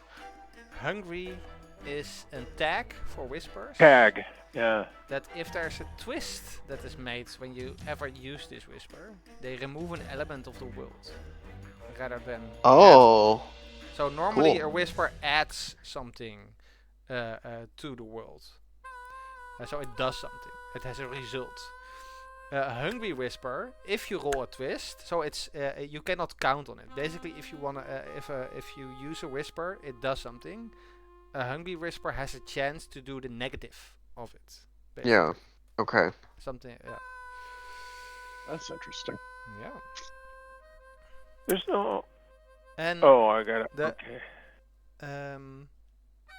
Hungry is a tag for whispers. Tag. Yeah. That if there's a twist that is made when you ever use this whisper, they remove an element of the world rather than. Oh. So normally Cool. a whisper adds something to the world. So it does something. It has a result. A hungry whisper, if you roll a twist, so it's you cannot count on it. Basically, if you wanna, if you use a whisper, it does something. A hungry whisper has a chance to do the negative of it. Basically. Yeah. Okay. Something. Yeah. That's interesting. Yeah. There's no. And Oh, I got it. The- Okay.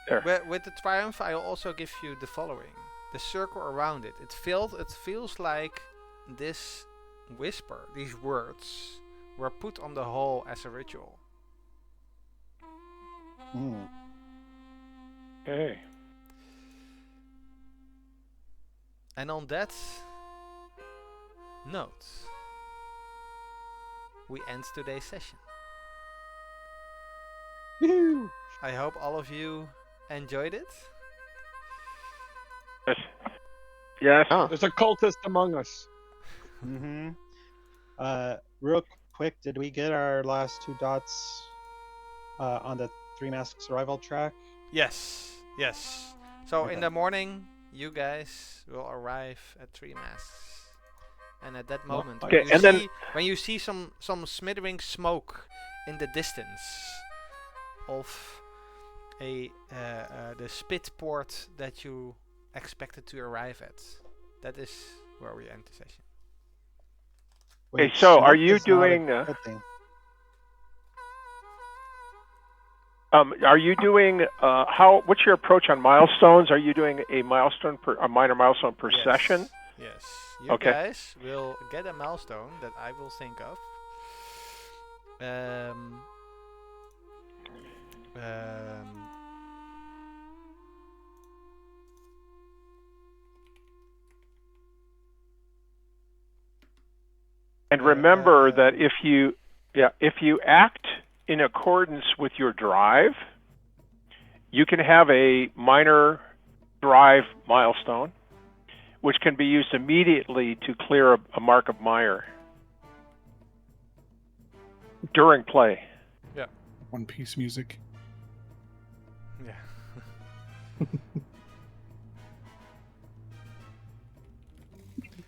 There. With the triumph, I'll also give you the following: the circle around it. It feels like this whisper, these words, were put on the whole as a ritual. Okay. And on that note, we end today's session. Woo! I hope all of you enjoyed it. Yes. Yes. Oh. There's a cultist among us. Mm-hmm. Real quick, did we get our last 2 dots on the 3 mask survival track? Yes, yes. So in Okay. the morning, you guys will arrive at 3 masks, and at that moment, Okay, when you and then- see, when you see some smothering smoke in the distance of the spitport that you expected to arrive at, that is where we end the session. Hey, Which so are smoke you is not a doing, good thing. Are you doing what's your approach on milestones? Are you doing a minor milestone per Yes, session? Yes. You Okay. guys will get a milestone that I will think of. And remember that if you act in accordance with your drive, you can have a minor drive milestone, which can be used immediately to clear a mark of mire during play. One Piece music. Yeah.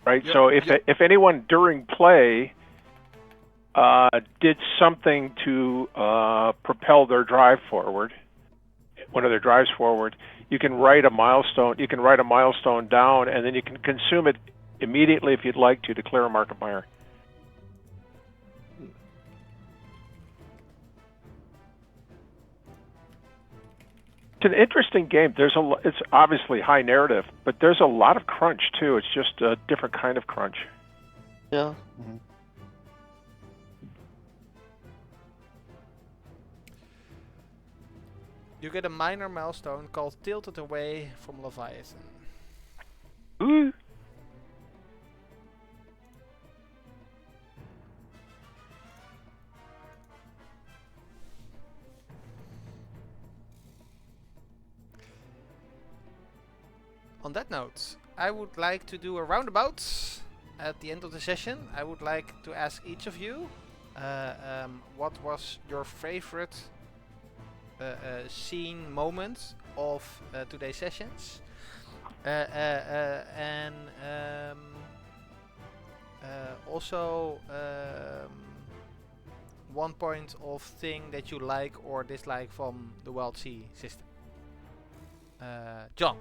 Right. So if anyone during play did something to propel their drive forward, one of their drives forward, you can write a milestone. You can write a milestone down, and then you can consume it immediately if you'd like to clear a mark of mire. It's an interesting game. It's obviously high narrative, but there's a lot of crunch too. It's just a different kind of crunch. Yeah. You get a minor milestone called Tilted Away from Leviathan. Ooh. On that note, I would like to do a roundabout at the end of the session. I would like to ask each of you what was your favorite scene moment of today's sessions, and also one point of thing that you like or dislike from the Wildsea system. John.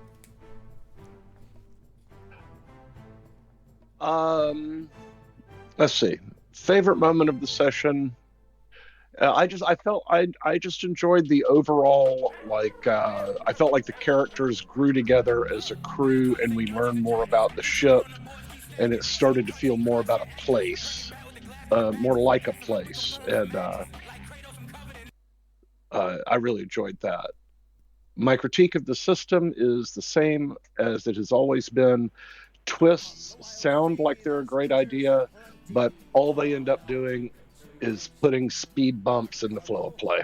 Let's see. Favorite moment of the session. I just enjoyed the overall, I felt like the characters grew together as a crew and we learned more about the ship and it started to feel more about a place, more like a place. And I really enjoyed that. My critique of the system is the same as it has always been. Twists sound like they're a great idea, but all they end up doing is putting speed bumps in the flow of play.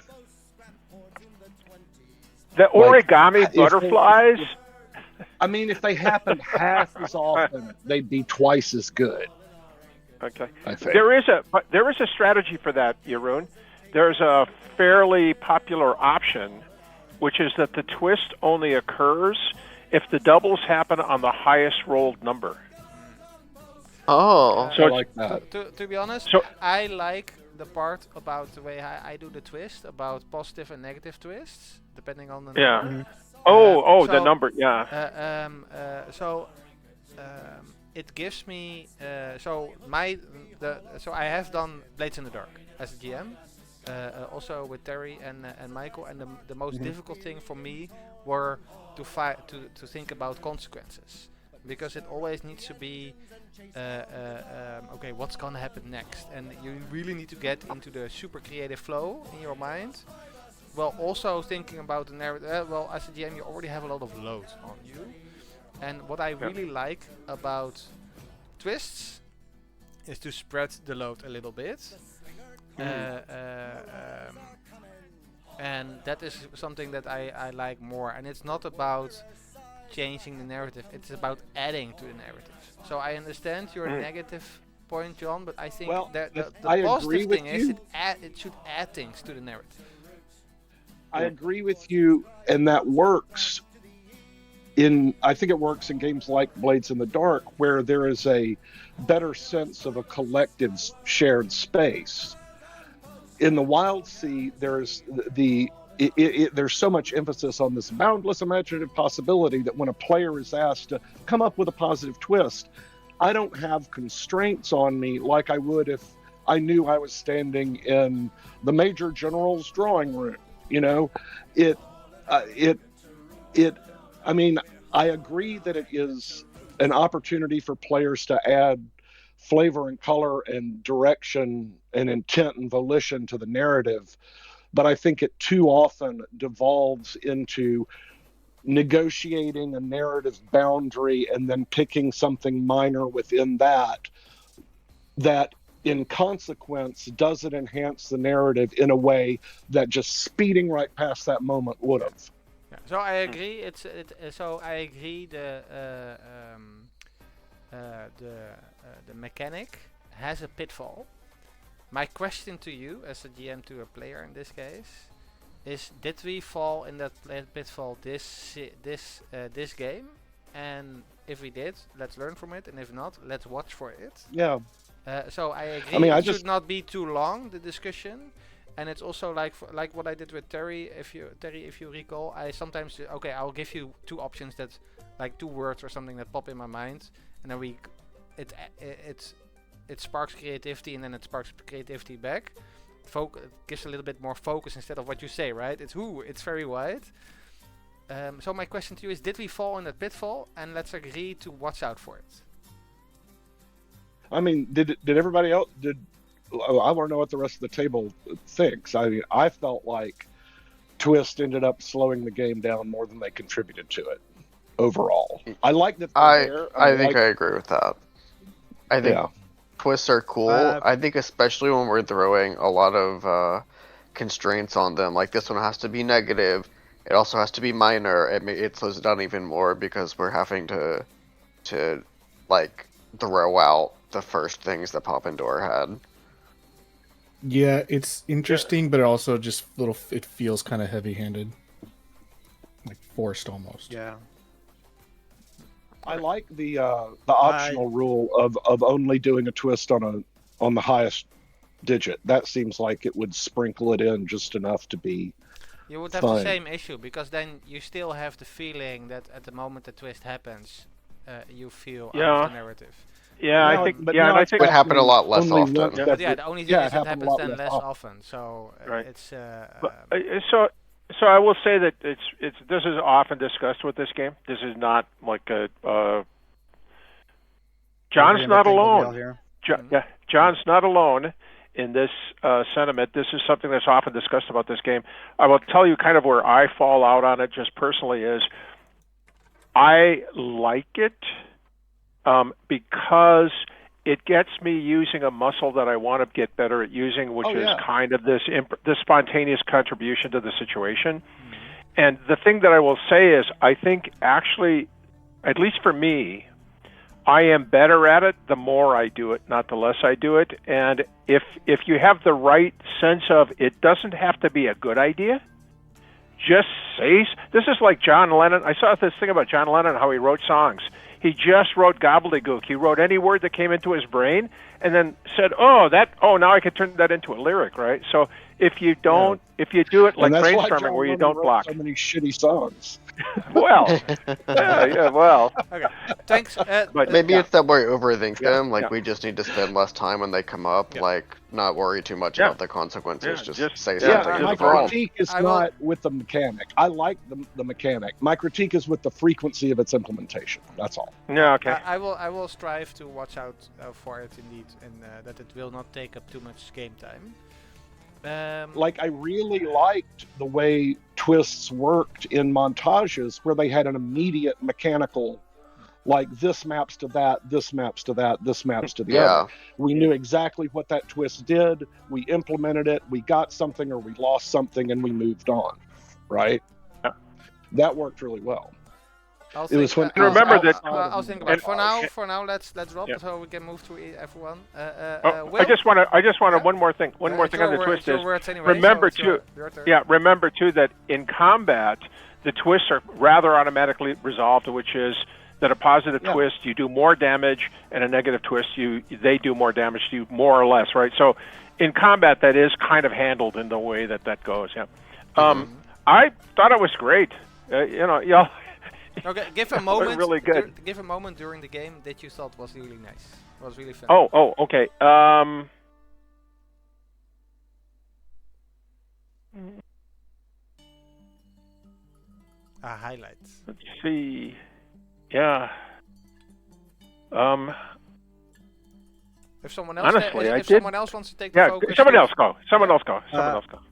The origami butterflies. If they happened half as often, they'd be twice as good. Okay. I think. There is a strategy for that, Jeroen. There's a fairly popular option, which is that the twist only occurs if the doubles happen on the highest rolled number. Oh. So I like that. To be honest, I like the part about the way I do the twist, about positive and negative twists, depending on the number. Yeah. The number. Yeah. It gives me so I have done Blades in the Dark as a GM, also with Terry and Michael, and the most difficult thing for me were to think about consequences, because it always needs to be okay, what's gonna happen next, and you really need to get into the super creative flow in your mind, while also thinking about the narrative. Well, as a GM, you already have a lot of load on you, and what I really like about twists is to spread the load a little bit. And that is something that I like more, and it's not about changing the narrative, it's about adding to the narrative. So I understand your negative point, John, but I think the positive thing is it should add things to the narrative. I agree with you, and that works I think it works in games like Blades in the Dark, where there is a better sense of a collective shared space. In the Wildsea, there's there's so much emphasis on this boundless imaginative possibility that when a player is asked to come up with a positive twist, I don't have constraints on me like I would if I knew I was standing in the Major General's drawing room. I agree that it is an opportunity for players to add flavor and color and direction and intent and volition to the narrative. but I think it too often devolves into negotiating a narrative boundary and then picking something minor within that in consequence doesn't enhance the narrative in a way that just speeding right past that moment would have. Yeah. So I agree. So I agree. The mechanic has a pitfall. My question to you, as a GM to a player in this case, is: did we fall in that pitfall this game? And if we did, let's learn from it. And if not, let's watch for it. Yeah. So I agree. I mean, it should not be too long, the discussion. And it's also like what I did with Terry. If you recall, I sometimes I'll give you two options that, like 2 words or something that pop in my mind, and then it sparks creativity, and then it sparks creativity back. It gives a little bit more focus instead of what you say, right? It's very wide. So my question to you is: did we fall in that pitfall? And let's agree to watch out for it. I mean, did everybody else I want to know what the rest of the table thinks. I mean, I felt like Twist ended up slowing the game down more than they contributed to it overall. I like that. I think I agree with that. I think twists are cool. I think especially when we're throwing a lot of constraints on them. Like this one has to be negative. It also has to be minor. It slows it down even more because we're having to like throw out the first things that pop into our head. Yeah, it's interesting, but it also just it feels kind of heavy-handed, like forced almost. Yeah. I like the optional rule of only doing a twist on the highest digit. That seems like it would sprinkle it in just enough to be. You would have fine. the same issue, because then you still have the feeling that at the moment the twist happens, you feel out of the narrative. Yeah, No, I think. but Yeah, and now I it's think would happen a lot less only often. once But yeah, the only thing is it happens then less often. often. So Right. it's. So I will say that this is often discussed with this game. This is not like a. John's not alone. John's not alone in this sentiment. This is something that's often discussed about this game. I will tell you kind of where I fall out on it just personally is I like it because it gets me using a muscle that I want to get better at using, which is kind of this spontaneous contribution to the situation. And the thing that I will say is I think actually, at least for me, I am better at it the more I do it, not the less I do it. And if you have the right sense of it doesn't have to be a good idea, just say. This is like John Lennon. I saw this thing about John Lennon, how he wrote songs. He just wrote gobbledygook. He wrote any word that came into his brain and then said, now I can turn that into a lyric, right? So if you don't, if you do it like brainstorming where you don't block. So many shitty songs. Well, well. Okay, thanks. But maybe it's that we overthink them. Like we just need to spend less time when they come up. Like not worry too much about the consequences. Just say something. My critique is not with the mechanic. I like the mechanic. My critique is with the frequency of its implementation. That's all. Yeah. Okay. I will strive to watch out for it indeed, and that it will not take up too much game time. Like I really liked the way twists worked in montages where they had an immediate mechanical, like this maps to that, this maps to that, this maps to the other. We knew exactly what that twist did. We implemented it. We got something or we lost something, and we moved on. Right? Yeah. That worked really well. I'll think about it. For now, let's drop so we can move to everyone. I just want one more thing. One more thing on the twist is remember too that in combat the twists are rather automatically resolved, which is that a positive twist you do more damage, and a negative twist they do more damage to you, more or less, right? So in combat that is kind of handled in the way that goes. Yeah. I thought it was great. Y'all. Okay, give a moment. Really good. Give a moment during the game that you thought was really nice. Was really fun. Okay. Highlights. Let's see. Yeah. If someone else, honestly, if someone else wants to take the focus. Someone else go. Someone else go.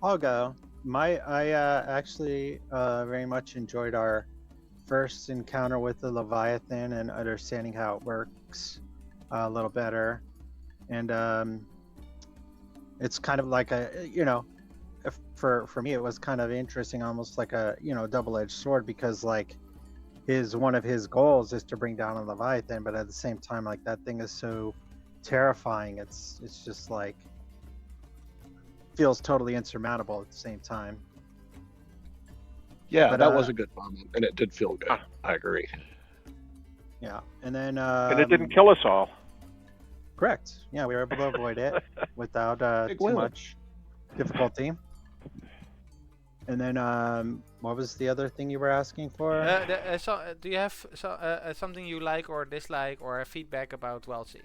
I'll go. I actually very much enjoyed our first encounter with the Leviathan and understanding how it works a little better. And it's kind of like for me it was kind of interesting, almost like a double-edged sword, because like one of his goals is to bring down a Leviathan, but at the same time, like, that thing is so terrifying. It's just like feels totally insurmountable at the same time. Yeah, But, that was a good moment, and it did feel good. I agree. Yeah, and then and it didn't kill us all. correct. Yeah, we were able to avoid it without Big too win. much difficulty. And then what was the other thing you were asking for? Do you have something you like or dislike or feedback about Wildsea?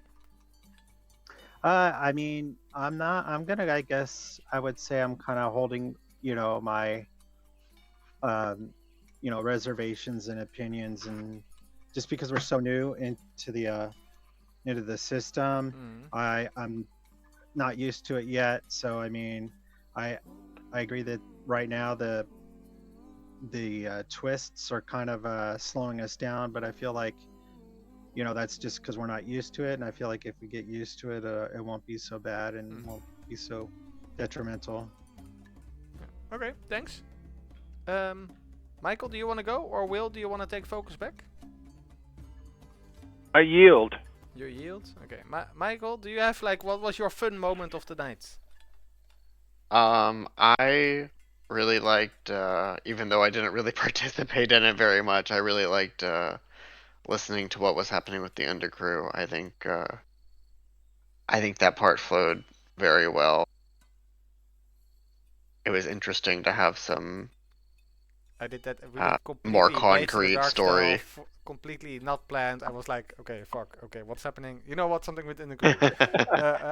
I mean, I guess I would say I'm kind of holding, my, reservations and opinions, and just because we're so new into the system, I'm not used to it yet. So, I mean, I agree that right now the twists are kind of slowing us down, but I feel like, that's just because we're not used to it, and I feel like if we get used to it, it won't be so bad and won't be so detrimental. Okay, thanks. Michael, do you want to go, or Will, do you want to take focus back? I yield. You yield? Okay. Michael, do you have, like, what was your fun moment of the night? I really liked, even though I didn't really participate in it very much, I really liked listening to what was happening with the undercrew. I think that part flowed very well. It was interesting to have some I did that more completely Blades in the concrete Dark story. style, completely not planned. I was like, okay, fuck, okay, what's happening? You know what? Something within the group. Oh,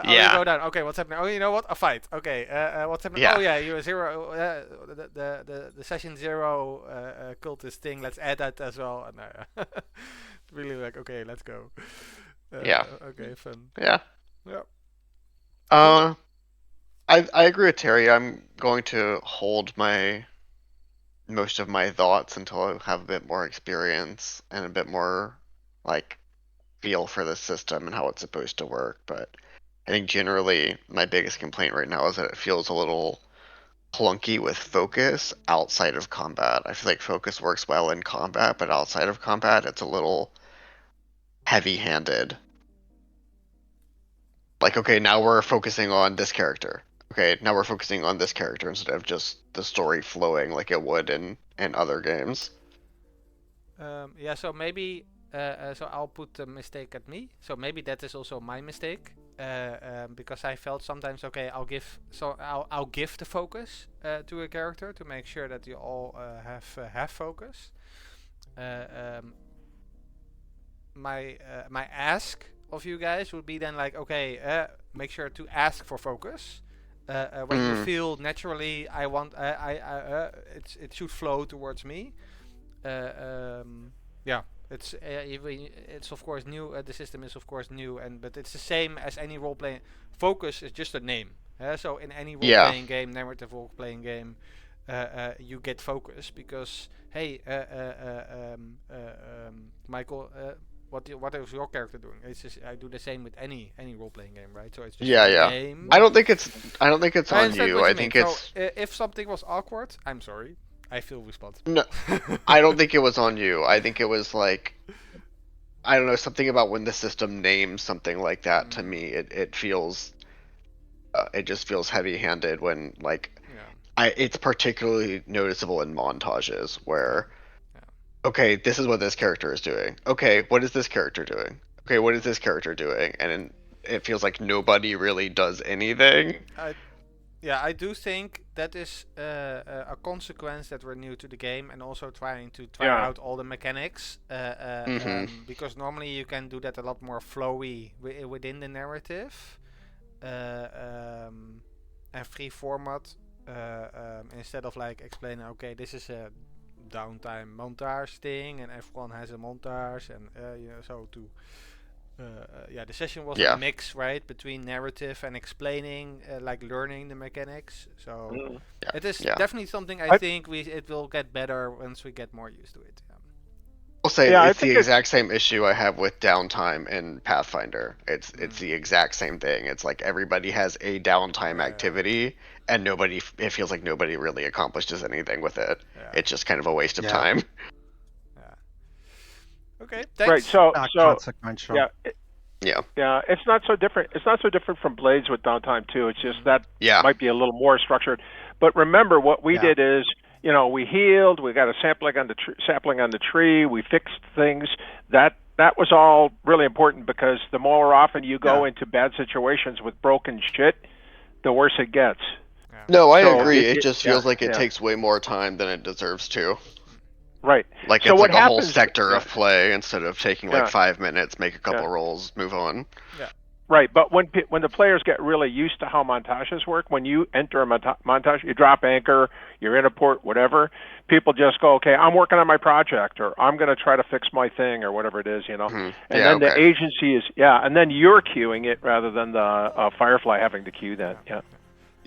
you Yeah. go down. Okay, what's happening? Oh, you know what? A fight. Okay, what's happening? Yeah. Oh yeah, you zero. The session 0 cultist thing. Let's add that as well. And really like, okay, let's go. Yeah. Okay, fun. Yeah. Yeah. I agree with Terry. I'm going to hold most of my thoughts until I have a bit more experience and a bit more like feel for the system and how it's supposed to work. But I think generally my biggest complaint right now is that it feels a little clunky with focus outside of combat. I feel like focus works well in combat, but outside of combat it's a little heavy-handed. Like, okay, now we're focusing on this character. Okay, now we're focusing on this character instead of just the story flowing like it would in other games. Yeah, so maybe so I'll put the mistake at me. So maybe that is also my mistake, because I felt sometimes, okay, I'll give the focus to a character to make sure that you all have focus. My ask of you guys would be then like, okay, make sure to ask for focus. When you feel naturally, it should flow towards me. Yeah, it's of course new. The system is of course new, but it's the same as any role playing. Focus is just a name. So in any role playing game, narrative role playing game, you get focus because hey, Michael, what is your character doing? It's just, I do the same with any role playing game, right? So it's just a name. I don't think it's on you. I think it's so, if something was awkward, I'm sorry. I feel responsible. No, I don't think it was on you. I think it was like, I don't know, something about when the system names something like that to me. It feels, it just feels heavy-handed when like, it's particularly noticeable in montages where, okay, this is what this character is doing. Okay, what is this character doing? Okay, what is this character doing? And it feels like nobody really does anything. Yeah, I do think that is a consequence that we're new to the game and also trying to try out all the mechanics. Because normally you can do that a lot more flowy within the narrative and free format instead of like explaining, okay, this is a downtime montage thing and everyone has a montage and so the session was Yeah. a mix, right, between narrative and explaining, like learning the mechanics. So Yeah. it is Yeah. definitely something I I- think it will get better once we get more used to it. I'll say Yeah, I it's the think exact same issue I have with downtime in Pathfinder. It's Mm. the exact same thing. It's like everybody has a downtime Yeah. activity, and it feels like nobody really accomplishes anything with it. Yeah. It's just kind of a waste of Yeah. time. Okay, thanks. Right. So Not so consequential. yeah. Yeah. Yeah, it's not so different. It's not so different from Blades with downtime too. It's just that Yeah. might be a little more structured. But remember, what we Yeah. did is, we healed. We got a sapling on the tree. We fixed things. That was all really important, because the more often you go Yeah. into bad situations with broken shit, the worse it gets. No, I So agree. it- It just yeah, feels like it yeah. takes way more time than it deserves to. Right. Like So it's what like a whole happens- sector yeah. of play instead of taking like Yeah. 5 minutes, make a couple Yeah. rolls, move on. Right, but when the players get really used to how montages work, when you enter a montage, you drop anchor, you're in a port, whatever, people just go, okay, I'm working on my project, or I'm going to try to fix my thing, or whatever it is, Mhm. And Yeah, then the okay. agency is, and then you're queuing it rather than the Firefly having to queue that. Yeah,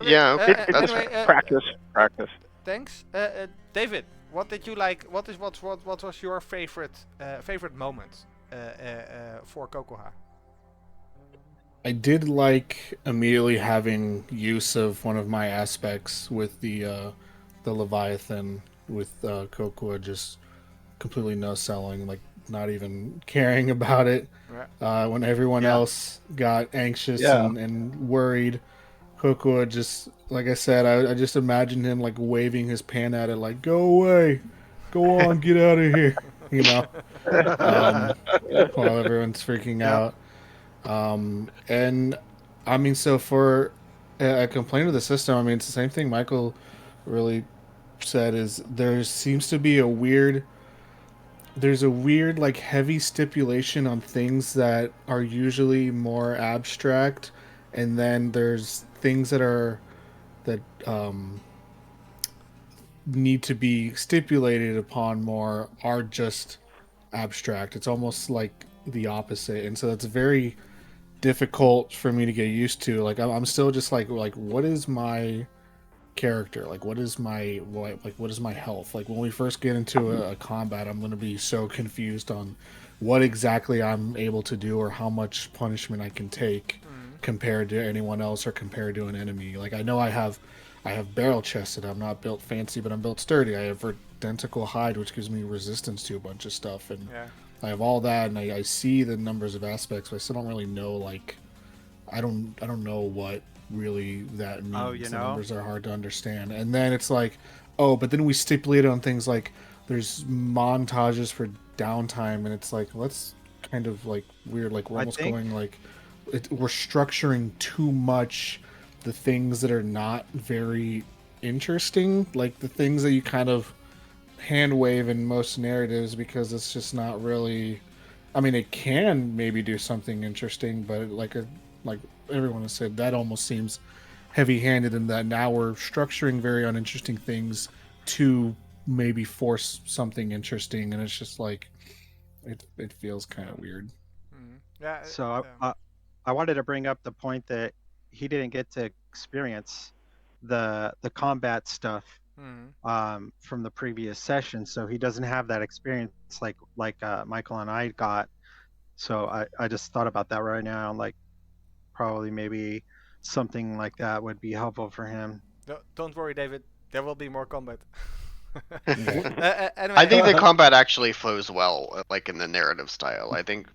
Yeah, okay. Uh, That's anyway, fair. practice. Thanks, David. What did you like? What was your favorite moment for Kokoha? I did like immediately having use of one of my aspects with the Leviathan, with Kokua just completely no selling, like not even caring about it. When everyone else got anxious Yeah. and worried, Kokua just, like I said, I just imagined him like waving his pan at it, like, go away, go on, get out of here, while everyone's freaking out. And I mean, so for a complaint of the system, I mean, it's the same thing Michael really said, is there seems to be there's a weird like heavy stipulation on things that are usually more abstract, and then there's things that need to be stipulated upon more are just abstract. It's almost like the opposite, and so that's very difficult for me to get used to. Like I'm still just like what is my character, like what is my health. Like when we first get into a combat, I'm going to be so confused on what exactly I'm able to do or how much punishment I can take compared to anyone else or compared to an enemy. Like I know I have barrel chested, I'm not built fancy, but I'm built sturdy. I have identical hide, which gives me resistance to a bunch of stuff, and I have all that, and I see the numbers of aspects, but I still don't really know, like, I don't know what really that means. Oh, the numbers are hard to understand. And then it's like, but then we stipulate on things like there's montages for downtime, and it's like, that's kind of like weird. Like we're almost going like, we're structuring too much the things that are not very interesting, like the things that you kind of hand wave in most narratives, because it's just not really, I mean, it can maybe do something interesting, but like everyone has said, that almost seems heavy-handed, in that now we're structuring very uninteresting things to maybe force something interesting, and it's just like it feels kind of weird. Yeah. So I wanted to bring up the point that he didn't get to experience the combat stuff from the previous session, so he doesn't have that experience like Michael and I got. So I just thought about that right now, like probably maybe something like that would be helpful for him. Don't worry, David. There will be more combat. Anyway, Anyway, I think the combat actually flows well, like in the narrative style. I think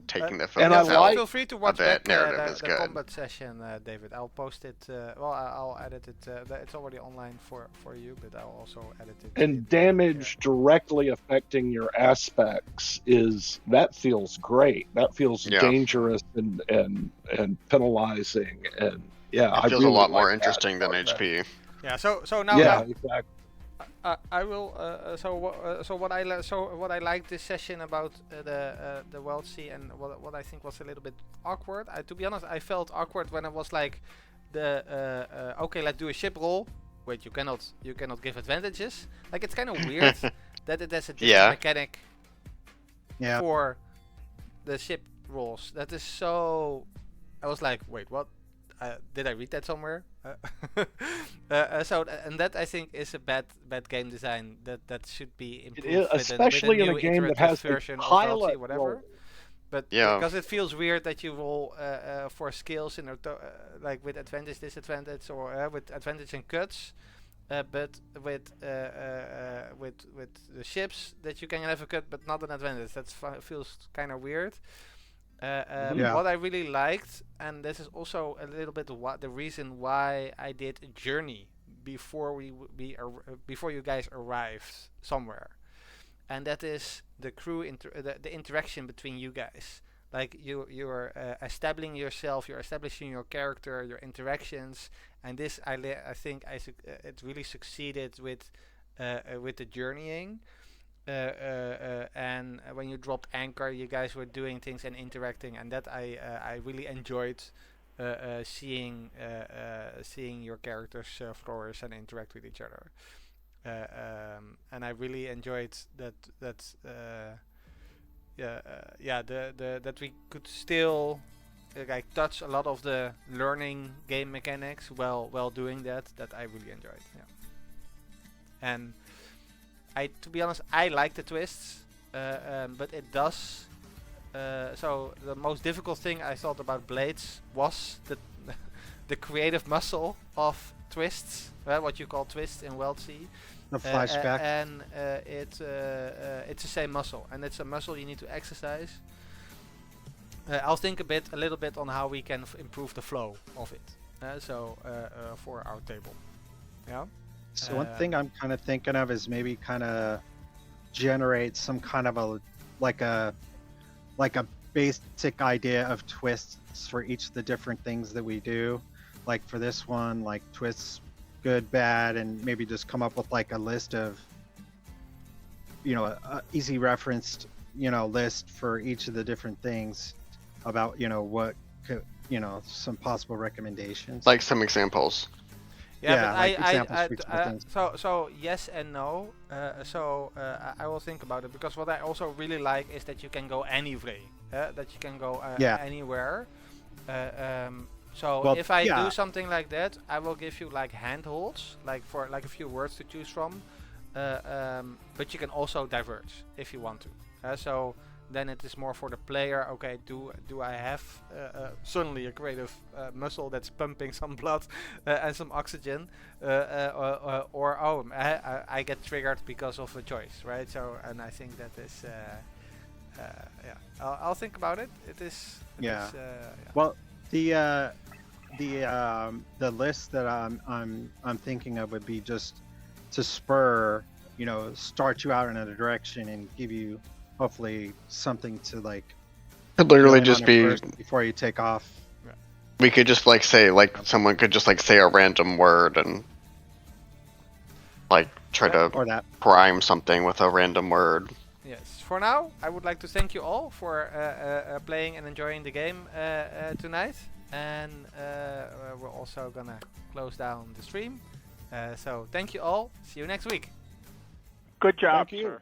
taking the And I focus out. feel free to watch bit back narrative is the good. combat session, David. I'll post it. I'll edit it. It's already online for you, but I'll also edit it. And damage directly affecting your aspects that feels great. That feels dangerous and penalizing, and It feels a lot more interesting than HP. Yeah. So now. Yeah, exactly. I will. What I like this session about the Wildsea, and what I think was a little bit awkward. To be honest, I felt awkward when it was like okay, let's do a ship roll. Wait, you cannot give advantages. Like it's kind of weird that it has a different mechanic for the ship rolls. That is so. I was like, wait, what? Did I read that somewhere? And that I think is a bad game design. That should be improved. Especially in a game that has version a of pilot Wildsea, whatever. roll. But Yeah. because it feels weird that you roll for skills in like with advantage, disadvantage, or with advantage and cuts. But with the ships that you can have a cut but not an advantage, that feels kind of weird. What I really liked, and this is also a little bit the reason why I did a journey before before you guys arrived somewhere, and that is the crew the interaction between you guys. Like you're establishing yourself, you're establishing your character, your interactions, and this I think it really succeeded with the journeying. And when you dropped anchor, you guys were doing things and interacting, and that I really enjoyed seeing your characters flourish and interact with each other. And I really enjoyed that we could still like touch a lot of the learning game mechanics while doing that I really enjoyed. Yeah. And to be honest, I like the twists, but it does. So the most difficult thing I thought about Blades was the creative muscle of twists, what you call twists in Wildsea. The flashback. And it's the same muscle, and it's a muscle you need to exercise. I'll think a little bit on how we can improve the flow of it. For our table. Yeah. So one thing I'm kind of thinking of is maybe kind of generate some kind of a basic idea of twists for each of the different things that we do. Like for this one, like twists, good, bad, and maybe just come up with like a list of, a easy referenced, list for each of the different things about, what could, some possible recommendations. Like some examples. Yeah, but so yes and no. I will think about it, because what I also really like is that you can go anywhere. That you can go anywhere. If I do something like that, I will give you like handholds, like for like a few words to choose from. But you can also diverge if you want to. So then it is more for the player. Okay, do I have suddenly a creative muscle that's pumping some blood and some oxygen, or I get triggered because of a choice, right? So, and I think that is I'll think about it. It is. Well, the list that I'm thinking of would be just to spur, start you out in a direction and give you hopefully something to like. Could literally just be before you take off. We could just someone could just say a random word and try to prime something with a random word. Yes. For now, I would like to thank you all for playing and enjoying the game tonight, and we're also gonna close down the stream. So thank you all. See you next week. Good job, Thank you. sir.